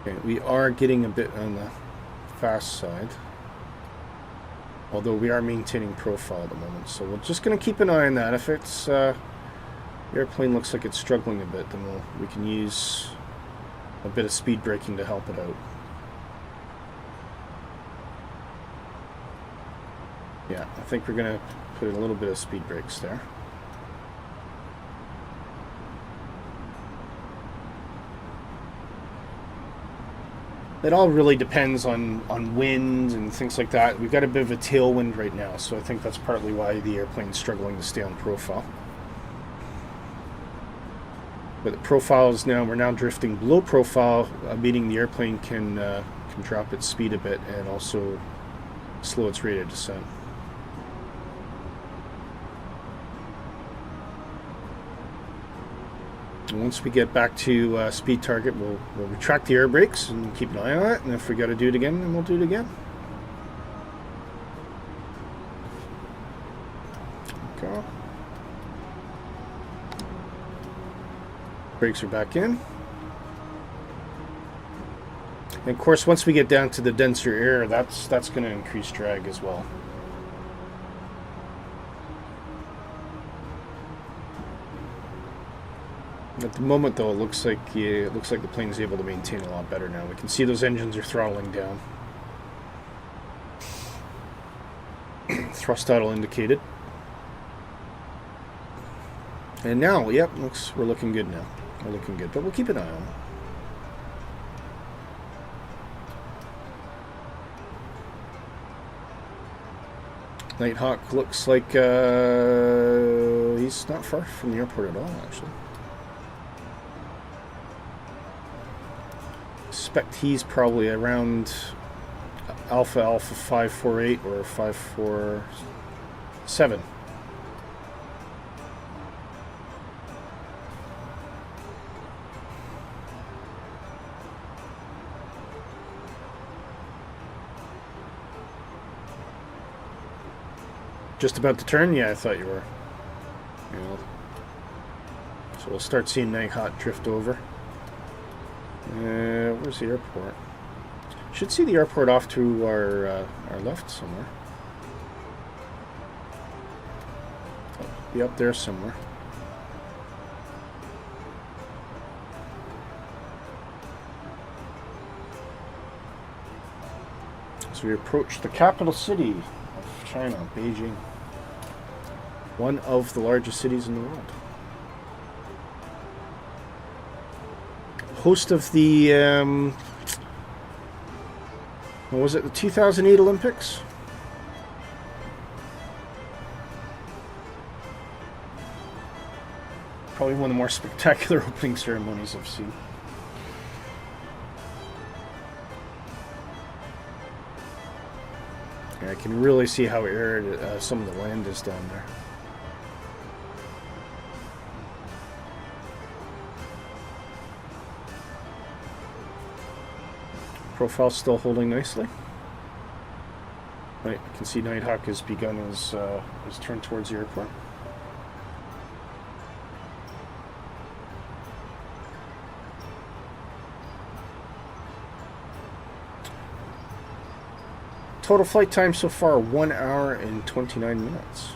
Okay, we are getting a bit on the fast side, although we are maintaining profile at the moment, so we're just going to keep an eye on that. If it's the airplane looks like it's struggling a bit, then we can use a bit of speed braking to help it out. Yeah, I think we're going to put a little bit of speed brakes there. It all really depends on wind and things like that. We've got a bit of a tailwind right now, so I think that's partly why the airplane's struggling to stay on profile. But the profile is we're now drifting below profile, meaning the airplane can drop its speed a bit and also slow its rate of descent. And once we get back to speed target, we'll retract the air brakes and keep an eye on it. And if we got to do it again, then we'll do it again. Okay. Brakes are back in. And of course, once we get down to the denser air, that's going to increase drag as well. At the moment, though, it looks like the plane's able to maintain a lot better now. We can see those engines are throttling down. Thrust throttle indicated. And now, yep, we're looking good now. We're looking good, but we'll keep an eye on it. Nighthawk looks like he's not far from the airport at all, actually. Suspect he's probably around Alpha 548 or 547. Just about to turn? Yeah, I thought you were. Yeah. So we'll start seeing Nighthawk drift over. Where's the airport? Should see the airport off to our left somewhere. Oh, be up there somewhere. So we approach the capital city of China, Beijing. One of the largest cities in the world. Host of the, what was it, the 2008 Olympics? Probably one of the more spectacular opening ceremonies I've seen. Yeah, I can really see how arid some of the land is down there. Profile still holding nicely. Right, I can see Nighthawk has begun his turn towards the airport. Total flight time so far, 1 hour and 29 minutes.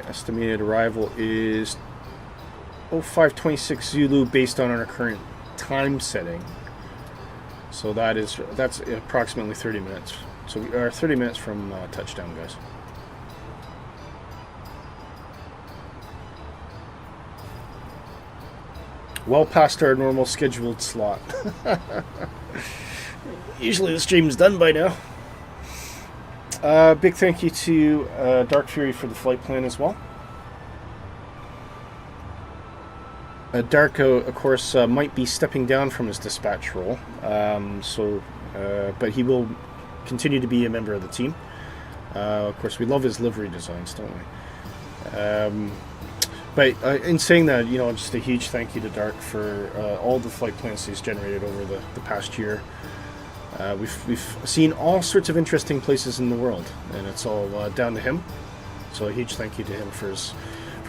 Estimated arrival is 0526 Zulu based on our current time setting. So that's approximately 30 minutes. So we are 30 minutes from touchdown, guys. Well past our normal scheduled slot. Usually the stream's done by now. Big thank you to Dark Fury for the flight plan as well. Dark, of course, might be stepping down from his dispatch role, but he will continue to be a member of the team. Of course, we love his livery designs, don't we? But in saying that, you know, just a huge thank you to Dark for all the flight plans he's generated over the past year. We've seen all sorts of interesting places in the world, and it's all down to him. So a huge thank you to him for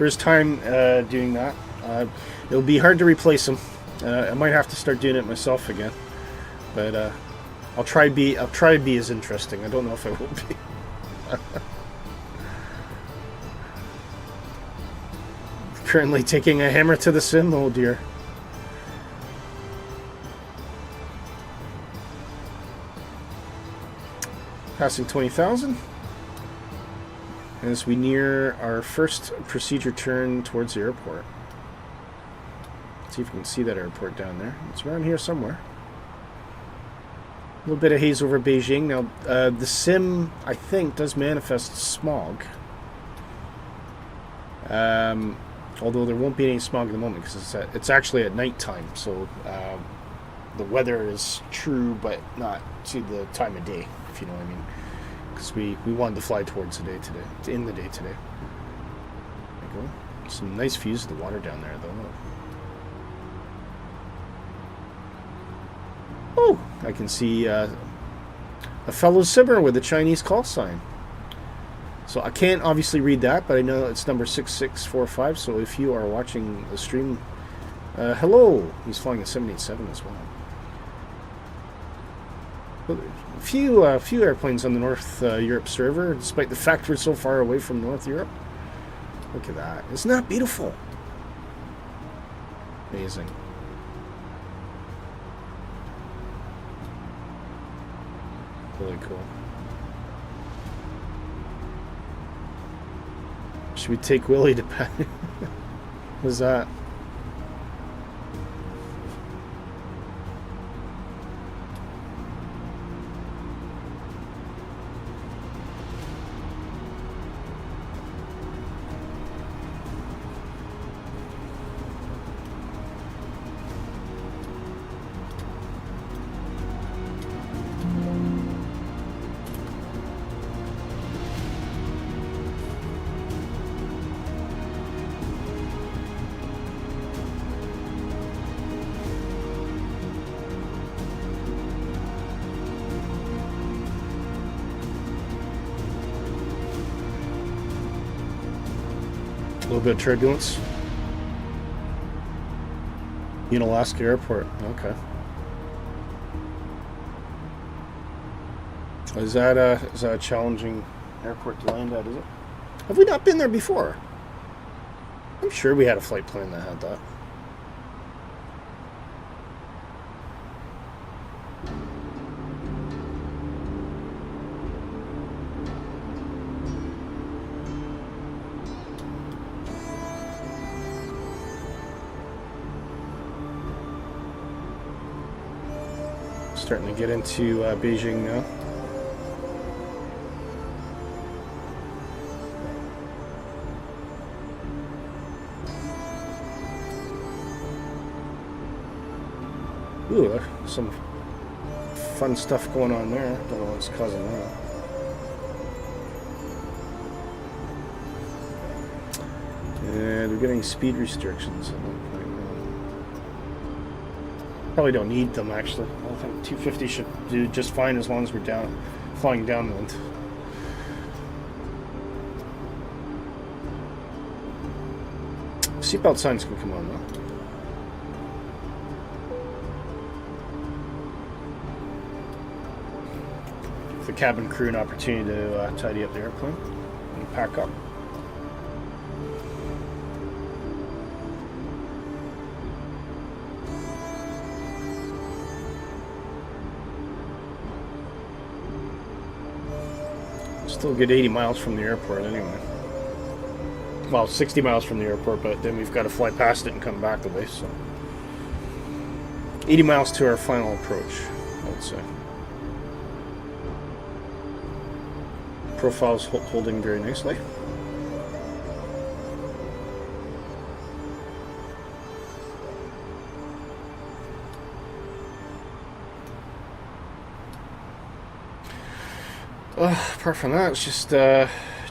his time doing that. It'll be hard to replace him. I might have to start doing it myself again, but I'll try to be as interesting. I don't know if I will be. Currently taking a hammer to the sim. Oh dear. Passing 20,000 as we near our first procedure turn towards the airport. Let's see if we can see that airport down there. It's around here somewhere. A little bit of haze over Beijing. Now, the sim, I think, does manifest smog. Although there won't be any smog at the moment because it's actually at nighttime, so the weather is true, but not to the time of day, if you know what I mean. Because we wanted to fly towards the day today, in the day today. There you go. Some nice views of the water down there, though. Oh, I can see a fellow simmer with a Chinese call sign. So I can't obviously read that, but I know it's number 6645. So if you are watching the stream, hello. He's flying a 787 as well. A few airplanes on the North Europe server, despite the fact we're so far away from North Europe. Look at that. Isn't that beautiful? Amazing. Really cool. Should we take Willie to pet? What's that? A little bit of turbulence. Unalaska Airport. Okay. Is that a challenging airport to land at? Is it? Have we not been there before? I'm sure we had a flight plan that had that. Starting to get into Beijing now. Ooh, some fun stuff going on there. Don't know what's causing that. And we're getting speed restrictions at one point. Probably don't need them actually. I think 250 should do just fine as long as we're flying downwind. Seatbelt signs can come on though. Give the cabin crew an opportunity to tidy up the airplane and pack up. Still get 80 miles from the airport anyway. Well, 60 miles from the airport, but then we've got to fly past it and come back away, so 80 miles to our final approach, I would say. Profile's holding very nicely. Apart from that, it's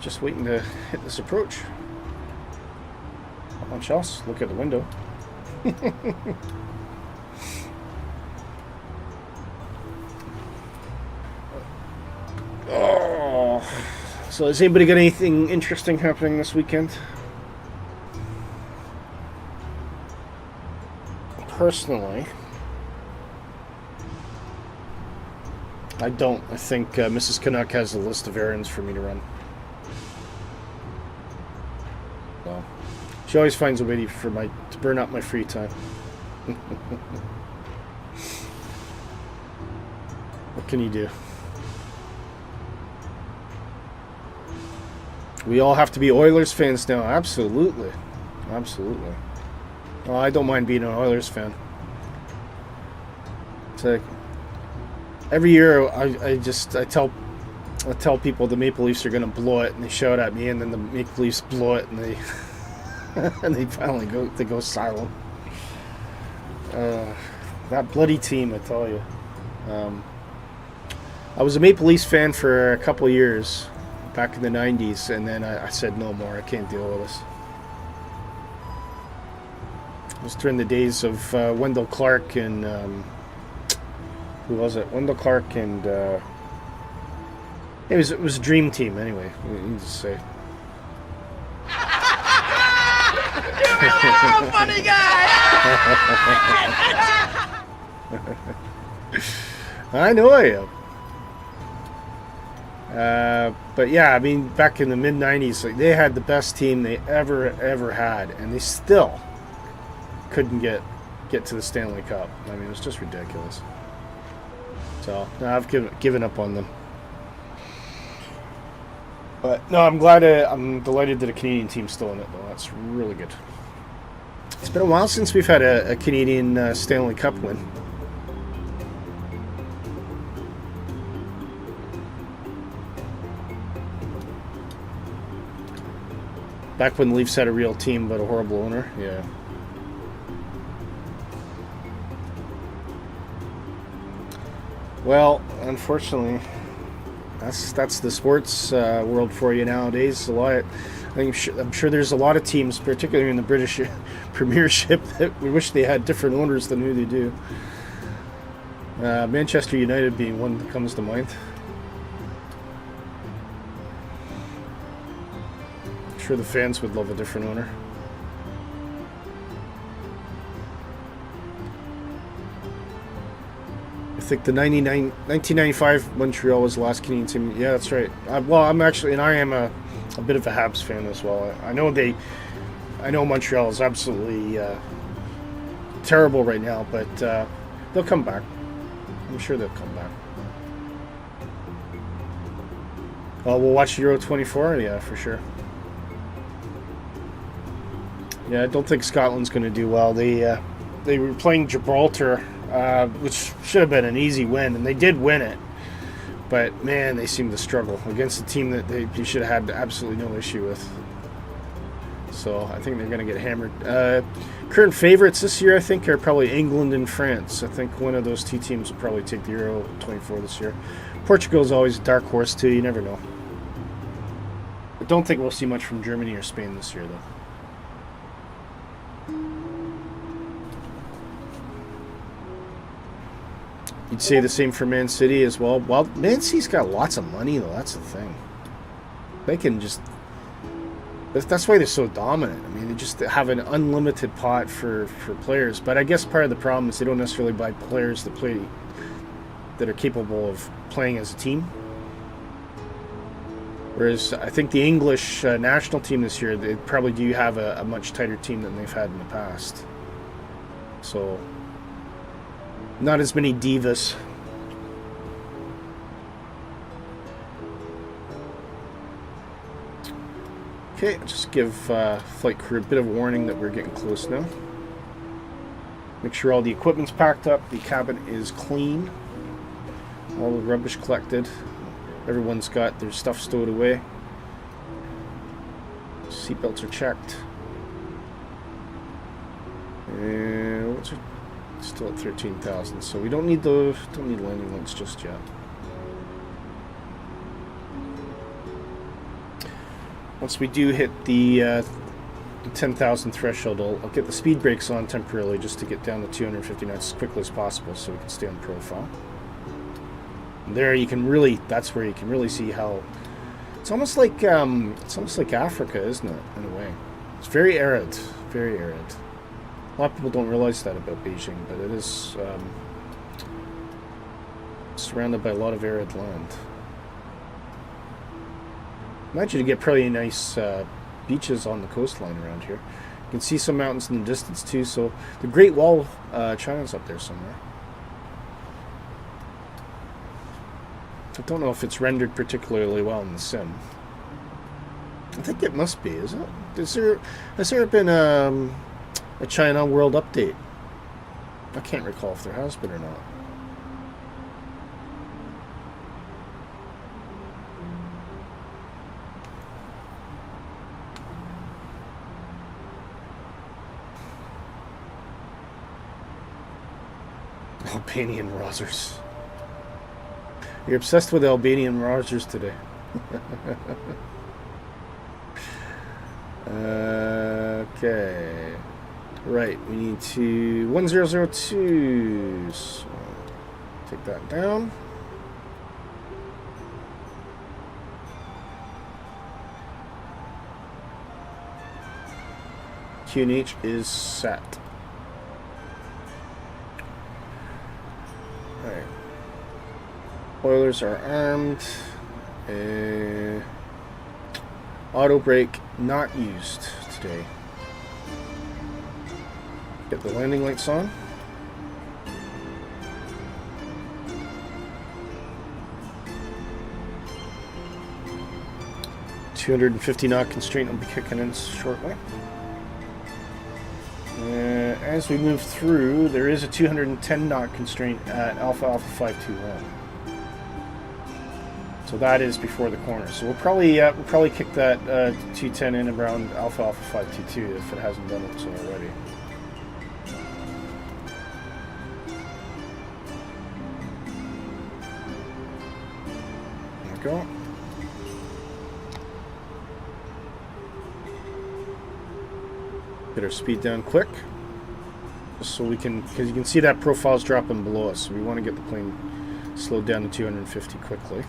just waiting to hit this approach. Not much else. Look at the window. Oh. So has anybody got anything interesting happening this weekend? Personally, I don't. I think Mrs. Canuck has a list of errands for me to run. So, she always finds a way to burn up my free time. What can you do? We all have to be Oilers fans now. Absolutely. Absolutely. Well, I don't mind being an Oilers fan. It's like every year I tell people the Maple Leafs are going to blow it, and they shout at me, and then the Maple Leafs blow it, and they and they finally go silent. That bloody team, I tell you. I was a Maple Leafs fan for a couple of years back in the 90s, and then I said no more. I can't deal with this. It was during the days of Wendell Clark and who was it? Wendell Clark and it was a dream team anyway. You can just say. You really are a funny guy! I know I am. But yeah, I mean, back in the mid 90s, like, they had the best team they ever had, and they still couldn't get to the Stanley Cup. I mean, it was just ridiculous. So no, I've given up on them. But no, I'm delighted that a Canadian team's still in it, though. That's really good. It's been a while since we've had a Canadian Stanley Cup win. Back when the Leafs had a real team but a horrible owner, yeah. Well, unfortunately, that's the sports world for you nowadays. I'm sure there's a lot of teams, particularly in the British Premiership, that we wish they had different owners than who they do. Manchester United being one that comes to mind. I'm sure the fans would love a different owner. I think the 1995 Montreal was the last Canadian team. Yeah, that's right. I am a bit of a Habs fan as well. I know Montreal is absolutely terrible right now, but they'll come back. I'm sure they'll come back. We'll watch Euro 24. Yeah, for sure. Yeah, I don't think Scotland's going to do well. They were playing Gibraltar, which should have been an easy win, and they did win it. But man, they seem to struggle against a team that they should have had absolutely no issue with. So I think they're going to get hammered. Current favorites this year, I think, are probably England and France. I think one of those two teams will probably take the Euro 24 this year. Portugal's always a dark horse too. You never know. I don't think we'll see much from Germany or Spain this year, though. You'd say the same for Man City as well. Well, Man City's got lots of money, though. That's the thing. They can just... That's why they're so dominant. I mean, they just have an unlimited pot for players. But I guess part of the problem is they don't necessarily buy players that are capable of playing as a team. Whereas I think the English national team this year, they probably do have a much tighter team than they've had in the past. So... not as many divas. Okay, I'll just give flight crew a bit of warning that we're getting close now. Make sure all the equipment's packed up, the cabin is clean, all the rubbish collected, everyone's got their stuff stowed away, seatbelts are checked, and what's it? Still at 13,000, so we don't need landing lights just yet. once we do hit the 10,000 threshold, I'll get the speed brakes on temporarily just to get down to 250 knots as quickly as possible so we can stay on profile. And there you can really, that's where you can really see how it's almost like Africa, isn't it, in a way? It's very arid, very arid. A lot of people don't realize that about Beijing, but it is surrounded by a lot of arid land. Imagine you get pretty nice beaches on the coastline around here. You can see some mountains in the distance too, so the Great Wall of China's up there somewhere. I don't know if it's rendered particularly well in the sim. I think it must be, is it? Has there been a China World Update? I can't recall if there has been or not. Albanian Rosers. You're obsessed with Albanian Rosers today. Okay. Right, we need to 1002. So take that down. QNH is set. Alright. Oilers are armed. Auto brake not used today. Get the landing lights on. .250 knot constraint will be kicking in shortly. As we move through, there is a 210 knot constraint at Alpha 521. So that is before the corner. So we'll probably kick that 210 in around Alpha 522 if it hasn't done it so already. There we go. Get our speed down quick, just so we can, because you can see that profile's dropping below us. So we want to get the plane slowed down to 250 quickly.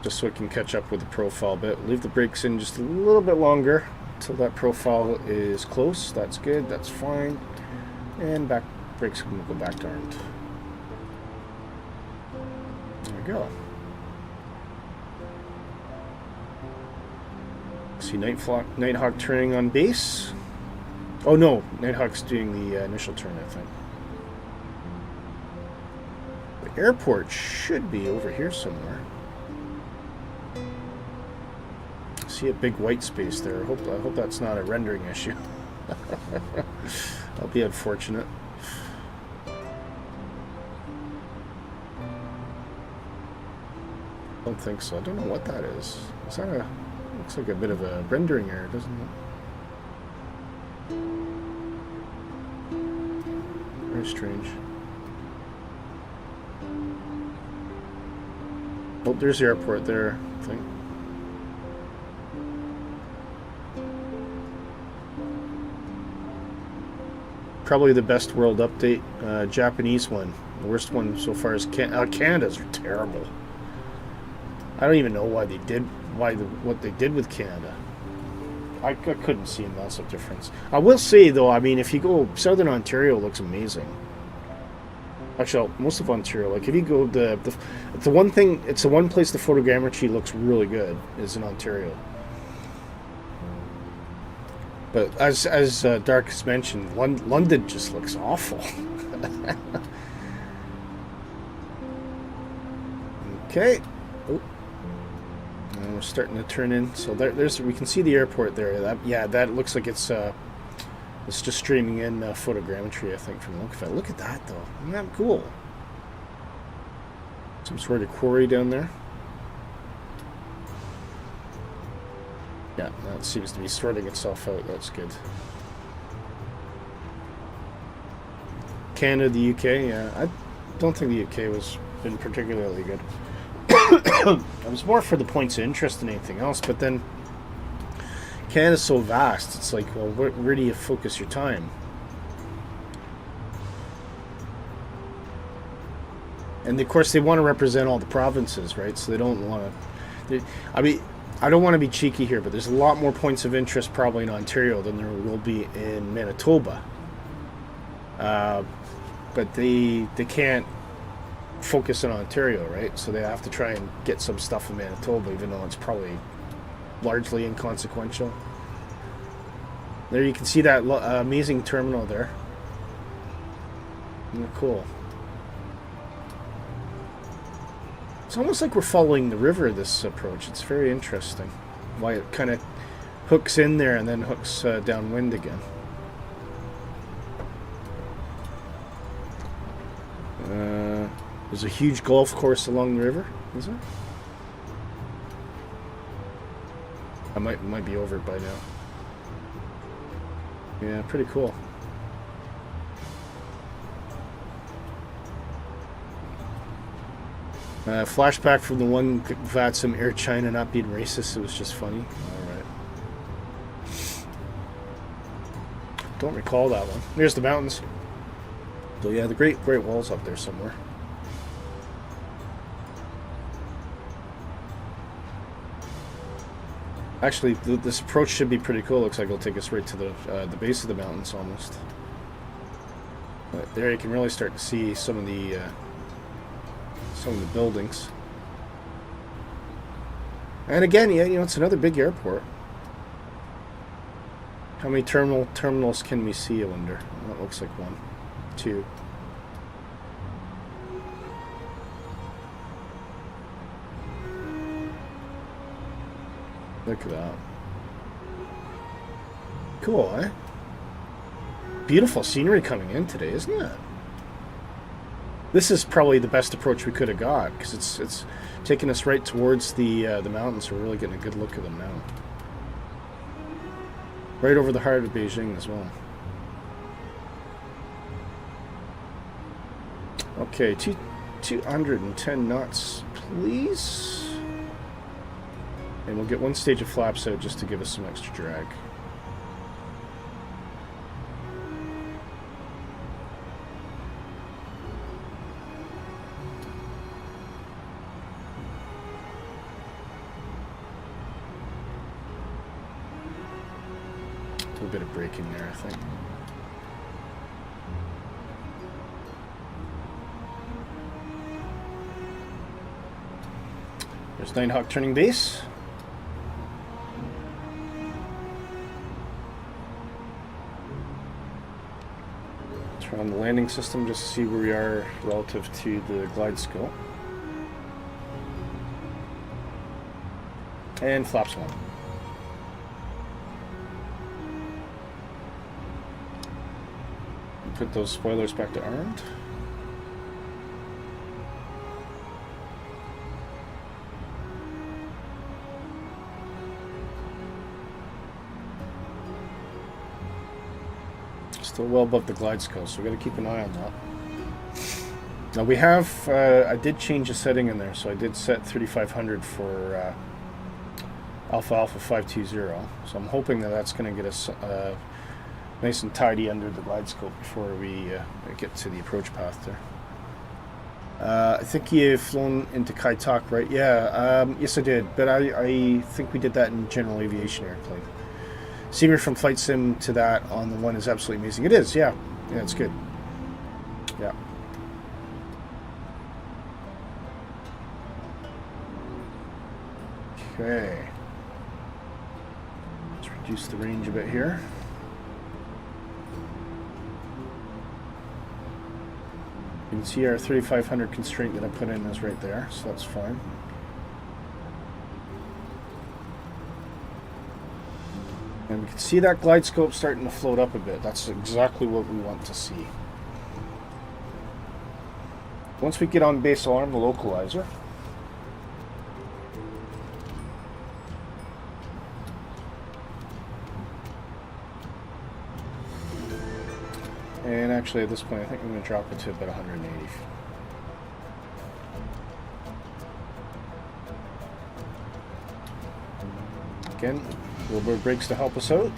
Just so it can catch up with the profile a bit. Leave the brakes in just a little bit longer until that profile is close. That's good, that's fine. And back brakes will go back to armed. There we go. See Nighthawk turning on base. Oh no, Nighthawk's doing the initial turn, I think. The airport should be over here somewhere. See a big white space there. I hope that's not a rendering issue. That'll be unfortunate. I don't think so. I don't know what that is. Is that a... Looks like a bit of a rendering error, doesn't it? Very strange. Oh, there's the airport there, I think. Probably the best world update, Japanese one. The worst one so far is Canada's terrible. I don't even know why they did what they did with Canada. I couldn't see a massive difference. I will say though, I mean, if you go Southern Ontario, looks amazing. Actually, most of Ontario, like if you go the one thing, it's the one place the photogrammetry looks really good is in Ontario. But as Dark has mentioned, London just looks awful. Okay. Oh. And we're starting to turn in. So there's we can see the airport there. That looks like it's just streaming in photogrammetry, I think, from the look of it. Look at that though. Isn't that cool? Some sort of quarry down there. Yeah, that seems to be sorting itself out. That's good. Canada, the UK, yeah. I don't think the UK was been particularly good. It was more for the points of interest than anything else, but then Canada's so vast, it's like, well, where do you focus your time? And of course, they want to represent all the provinces, right? So they don't want to. I mean, I don't want to be cheeky here, but there's a lot more points of interest probably in Ontario than there will be in Manitoba. But they can't focus on Ontario, right? So they have to try and get some stuff in Manitoba, even though it's probably largely inconsequential. There you can see that amazing terminal there. Isn't that cool? It's almost like we're following the river, this approach. It's very interesting. Why it kind of hooks in there and then hooks downwind again. There's a huge golf course along the river, is there? I might be over it by now. Yeah, pretty cool. Flashback from the one VATSIM Air China not being racist. It was just funny. Alright. Don't recall that one. There's the mountains. So yeah, the Great Wall's up there somewhere. Actually, this approach should be pretty cool. Looks like it'll take us right to the base of the mountains almost. But there you can really start to see some of the buildings. And again, yeah, you know, it's another big airport. How many terminals can we see, I wonder? Well, that looks like 1, 2. Look at that. Cool, eh? Beautiful scenery coming in today, isn't it? This is probably the best approach we could have got, because it's taking us right towards the mountains. We're really getting a good look at them now. Right over the heart of Beijing as well. Okay, 210 knots, please. And we'll get one stage of flaps out just to give us some extra drag. A little bit of braking there, I think. There's Nighthawk turning base. Turn on the landing system just to see where we are relative to the glide scope. And flaps 1. Put those spoilers back to armed. Still well above the glide scope, so we got to keep an eye on that. Now we have, I did change a setting in there, so I did set 3500 for Alpha 520, so I'm hoping that that's going to get us nice and tidy under the glide scope before we get to the approach path there. I think you've flown into Kai Tak, right? Yeah, yes I did, but I think we did that in general aviation airplane. Scenery from Flight Sim to that on the one is absolutely amazing. It is, yeah. Yeah, it's good. Yeah. Okay. Let's reduce the range a bit here. You can see our 3500 constraint that I put in is right there, so that's fine. And we can see that glide scope starting to float up a bit. That's exactly what we want to see. Once we get on base, I'll arm the localizer. And actually, at this point, I think I'm going to drop it to about 180. Again, a little bit of brakes to help us out.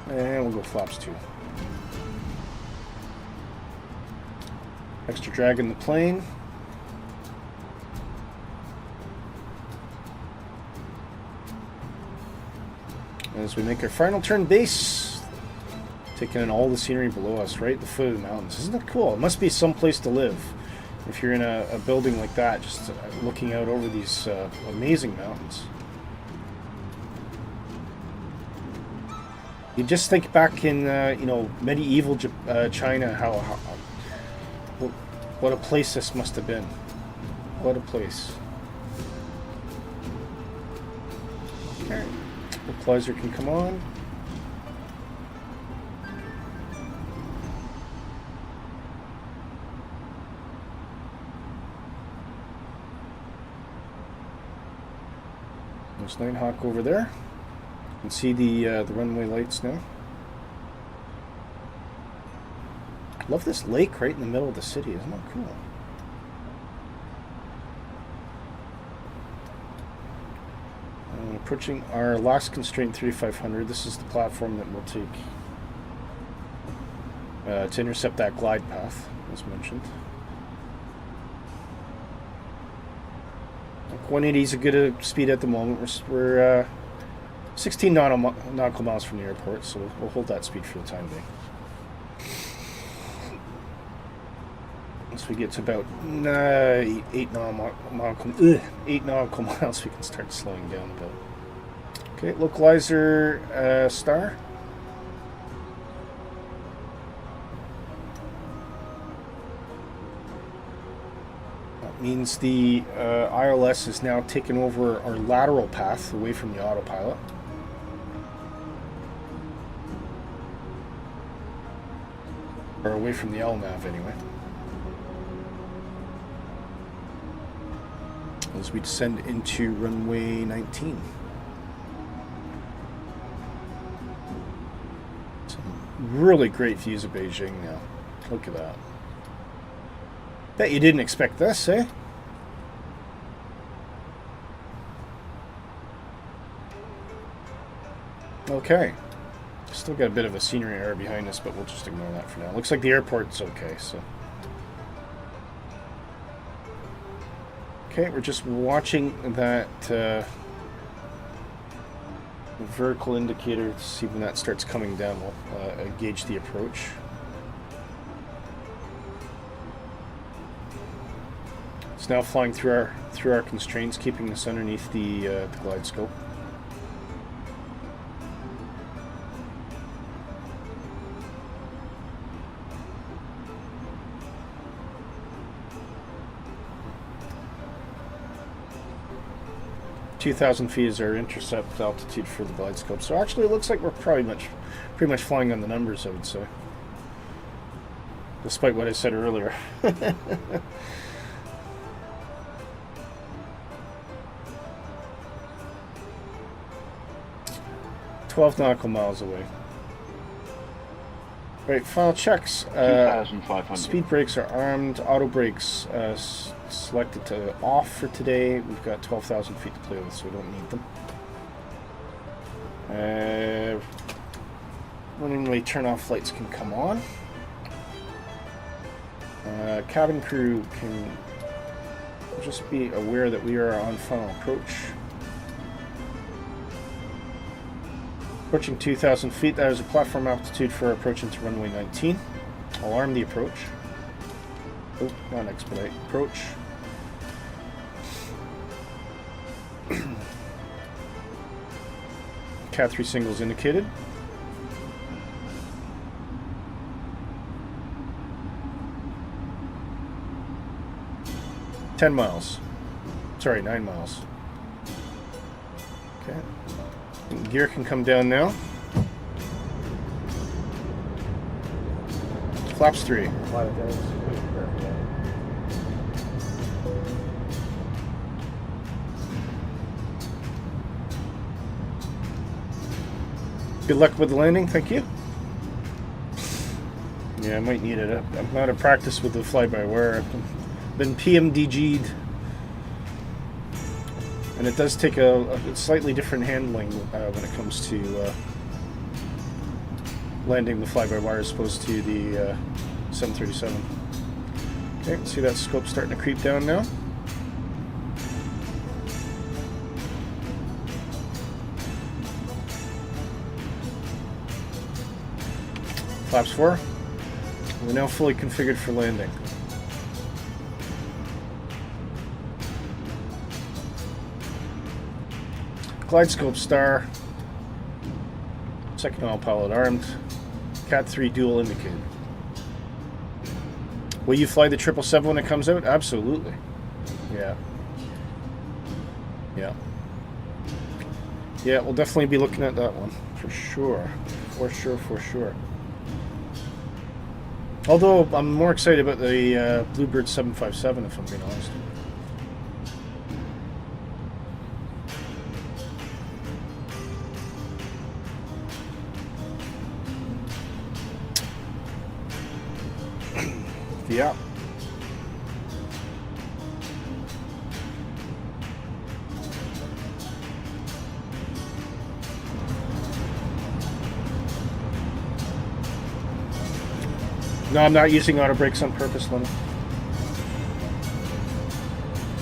And we'll go flaps 2. Extra drag in the plane. As we make our final turn base, taking in all the scenery below us, right at the foot of the mountains. Isn't that cool? It must be some place to live if you're in a building like that, just looking out over these amazing mountains. You just think back in medieval China, how what a place this must have been. What a place. Okay. Equalizer can come on. There's Nighthawk over there. You can see the runway lights now. Love this lake right in the middle of the city. Isn't that cool? Approaching our last constraint 3500. This is the platform that we'll take to intercept that glide path, as mentioned. 180 is a good speed at the moment. We're 16 nautical miles from the airport, so we'll hold that speed for the time being. Once we get to about 8 nautical miles, we can start slowing down a bit. Okay, localizer star. That means the ILS is now taken over our lateral path away from the autopilot. Or away from the LNAV anyway. As we descend into runway 19. Really great views of Beijing now. Look at that. Bet you didn't expect this, eh? Okay. Still got a bit of a scenery error behind us, but we'll just ignore that for now. Looks like the airport's okay, so. Okay, we're just watching that vertical indicator to see when that starts coming down. We'll gauge the approach. It's now flying through our constraints, keeping us underneath the glide scope. (2,000 feet is our intercept altitude for the glide scope. So actually, it looks like we're pretty much flying on the numbers, I would say, despite what I said earlier. 12 nautical miles away. Right, final checks. 2,500. Speed brakes are armed. Auto brakes selected to off for today. We've got 12,000 feet to play with, so we don't need them. Runway turn-off lights can come on. Cabin crew can just be aware that we are on final approach. Approaching 2,000 feet, that is a platform altitude for approach into runway 19. I'll arm the approach. Oh, not expedite. Approach. Cat 3 singles indicated. $10 miles. Sorry, 9 miles. Okay. Gear can come down now. Flaps 3. Good luck with the landing. Thank you. Yeah, I might need it. I'm out of practice with the fly-by-wire. I've been PMDG'd. And it does take a slightly different handling when it comes to landing the fly-by-wire as opposed to the 737. Okay, see that scope starting to creep down now. Flaps 4. We're now fully configured for landing. Glide scope star. Second autopilot armed. Cat 3 dual indicator. Will you fly the 777 when it comes out? Absolutely. Yeah. Yeah. Yeah, we'll definitely be looking at that one. For sure. For sure, for sure. Although, I'm more excited about the Bluebird 757, if I'm being honest. Yeah. No, I'm not using auto brakes on purpose, Lenny.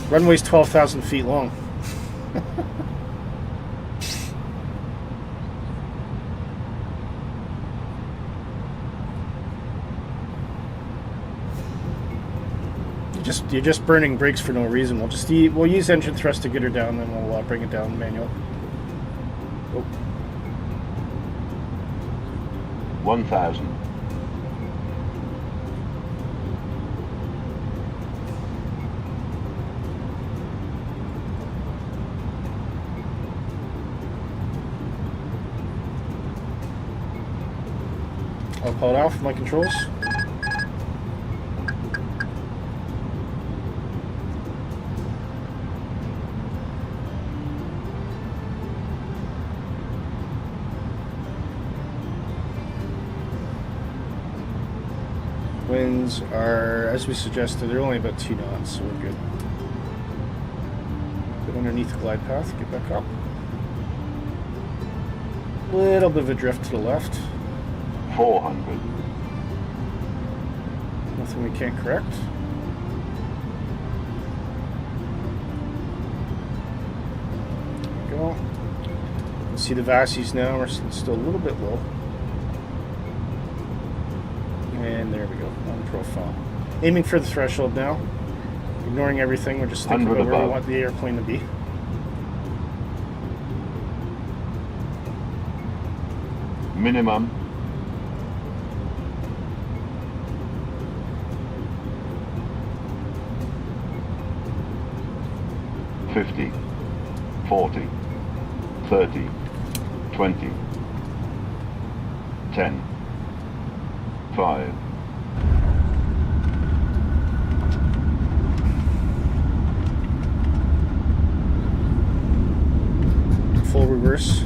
Runway's 12,000 feet long. You're just burning brakes for no reason. We'll use engine thrust to get her down, then we'll bring it down manual. Oh. 1,000. I'll pull it off my controls. Winds are, as we suggested, they're only about 2 knots, so we're good. Get underneath the glide path, get back up. Little bit of a drift to the left. 400. Nothing we can't correct. There we go. You can see the Vassies now, we're still a little bit low. And there we go, on profile. Aiming for the threshold now. Ignoring everything, we're just thinking about where we want the airplane to be. Minimum. $50, 40, 30, 20, 10, 5. Full reverse.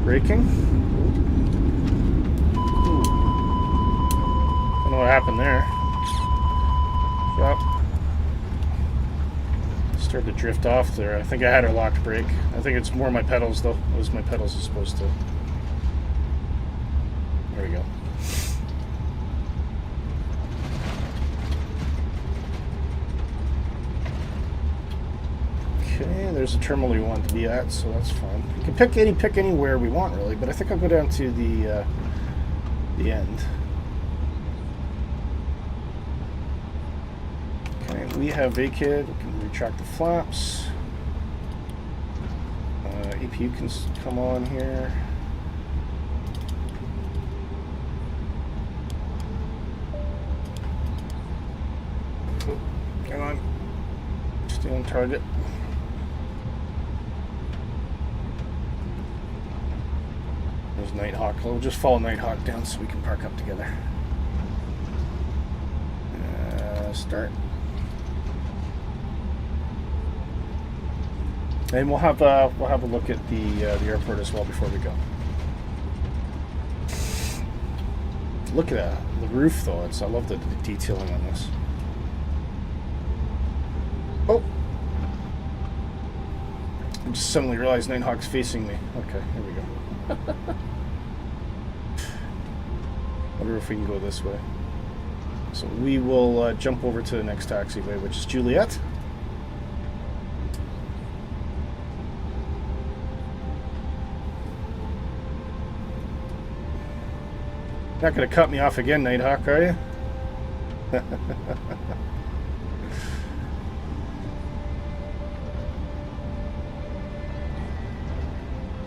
Braking. Don't know what happened there. Yep. Started to drift off there. I think I had her locked brake. I think it's more my pedals though. It was my pedals as supposed to. There we go. Okay, there's a terminal we want to be at, so that's fine. We can pick anywhere we want really, but I think I'll go down to the end. Okay, we have vacated. We can retract the flaps. APU can come on here. Come on. Stay on target. There's Nighthawk. We'll just follow Nighthawk down so we can park up together. start. And we'll have a look at the airport as well before we go. Look at that, the roof though. I love the detailing on this. Oh, I just suddenly realized Nighthawk's facing me. Okay, here we go. Wonder if we can go this way. So we will jump over to the next taxiway, which is Juliet. Not going to cut me off again, Nighthawk, are you?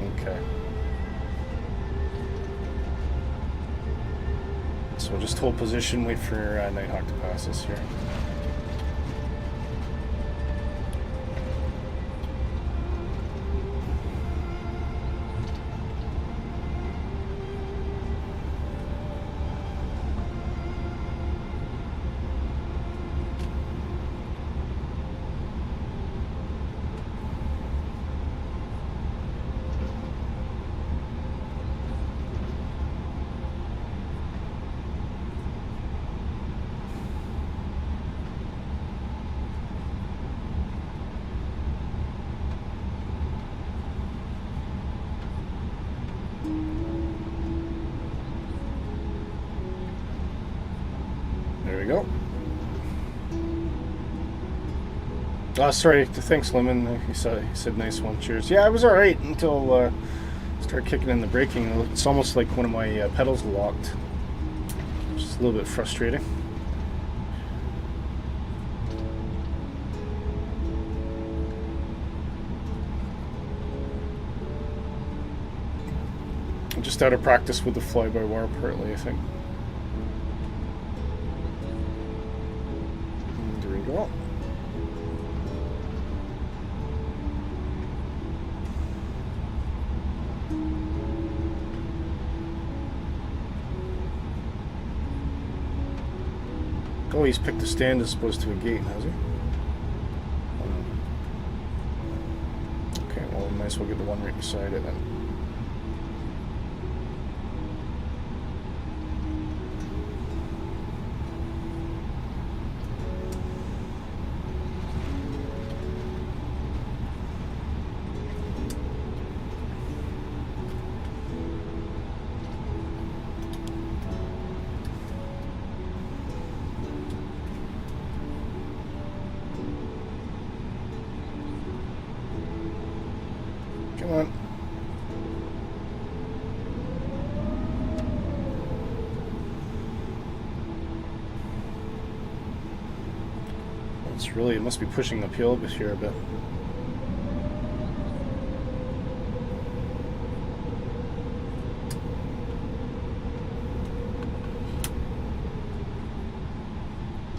Okay. So we'll just hold position, wait for Nighthawk to pass us here. There we go. Oh, sorry. Thanks, Lemon. He said nice one. Cheers. Yeah, it was all right until I started kicking in the braking. It's almost like one of my pedals locked. Just a little bit frustrating. I'm just out of practice with the fly-by-wire partly, I think. There we go. Oh, he's picked a stand as opposed to a gate, has he? Okay, well, might as well get the one right beside it then. Come on. It's really, it must be pushing uphill this here a bit.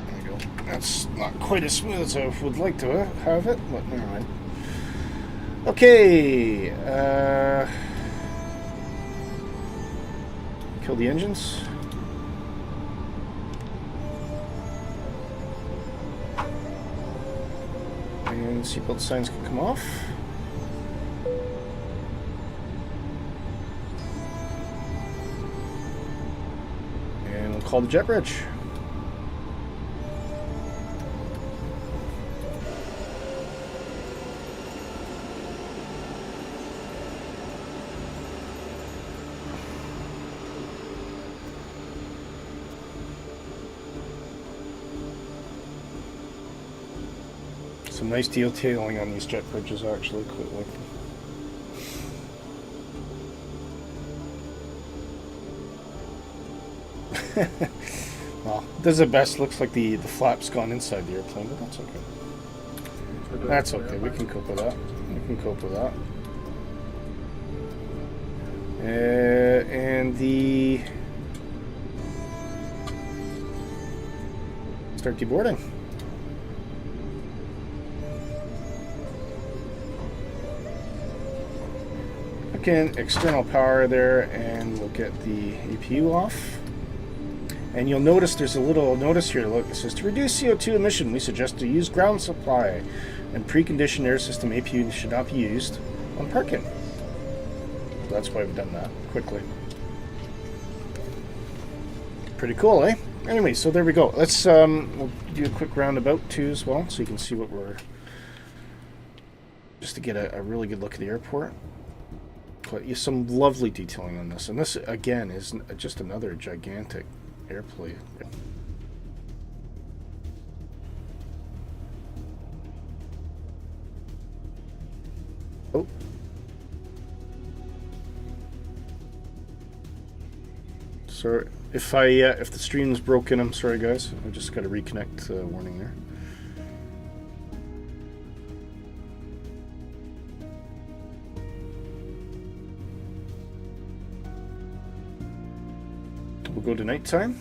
There we go. That's not quite as smooth as I would like to have it, but never mind. Okay, kill the engines. And seatbelt signs can come off. And we'll call the jet bridge. Some nice detailing on these jet bridges, actually, quite like them. Well, this is the best. Looks like the flap's gone inside the airplane, but that's okay. That's okay. We can cope with that. We can cope with that. And the start deboarding. In external power there, and we'll get the APU off, And you'll notice there's a little notice here. Look, it says to reduce CO2 emission, we suggest to use ground supply, and preconditioned air system APU should not be used on parking. So that's why we've done that quickly. Pretty cool, eh? Anyway, so there we go. Let's we'll do a quick roundabout too as well, so you can see what we're, just to get a really good look at the airport. But some lovely detailing on this, and this again is just another gigantic airplane. Oh. Sorry if the stream's broken. I'm sorry, guys. I just got to reconnect. Warning there. We'll go to nighttime.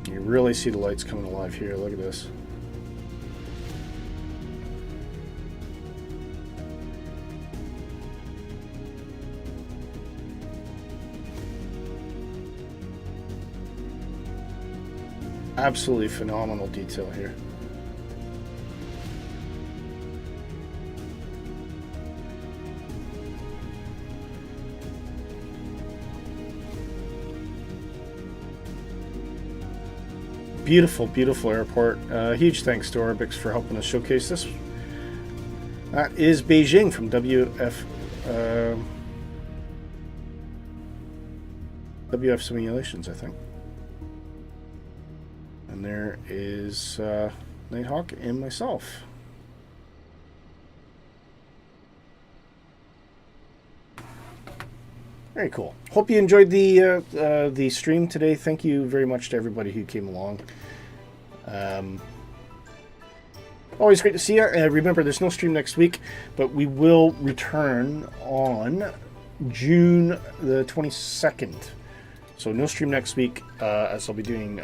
You really see the lights coming alive here. Look at this. Absolutely phenomenal detail here. Beautiful, beautiful airport. Huge thanks to Orbix for helping us showcase this. That is Beijing from WF Simulations, I think. And there is Nighthawk and myself. Very cool. Hope you enjoyed the stream today. Thank you very much to everybody who came along. Always great to see you. Remember, there's no stream next week, but we will return on June the 22nd. So no stream next week, as I'll be doing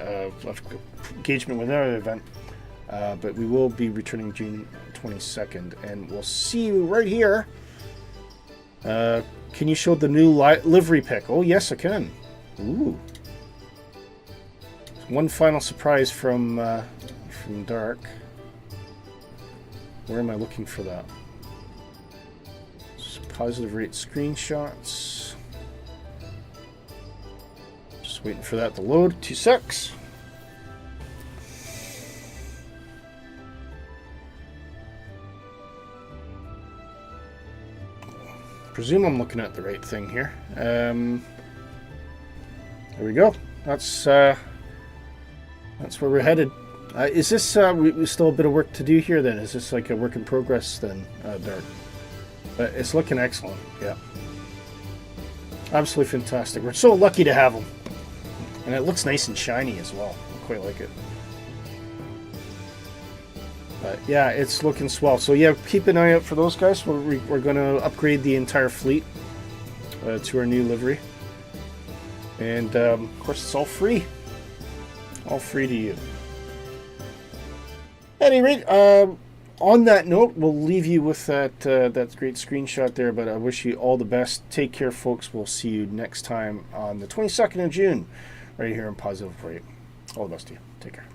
engagement with another event. But we will be returning June 22nd, and we'll see you right here. Can you show the new livery pick? Oh, yes, I can. Ooh. One final surprise from Dark. Where am I looking for that? Positive rate screenshots. Just waiting for that to load. 2 secs. Presume I'm looking at the right thing here. There we go. That's where we're headed. Is this we still a bit of work to do here then? Is this like a work in progress then, Dart? But it's looking excellent. Yeah, absolutely fantastic. We're so lucky to have them, and it looks nice and shiny as well. I quite like it. But yeah, it's looking swell. So yeah, keep an eye out for those guys. We're going to upgrade the entire fleet to our new livery. And of course, it's all free. All free to you. At any rate, on that note, we'll leave you with that great screenshot there. But I wish you all the best. Take care, folks. We'll see you next time on the 22nd of June, right here in Positive Rate. All the best to you. Take care.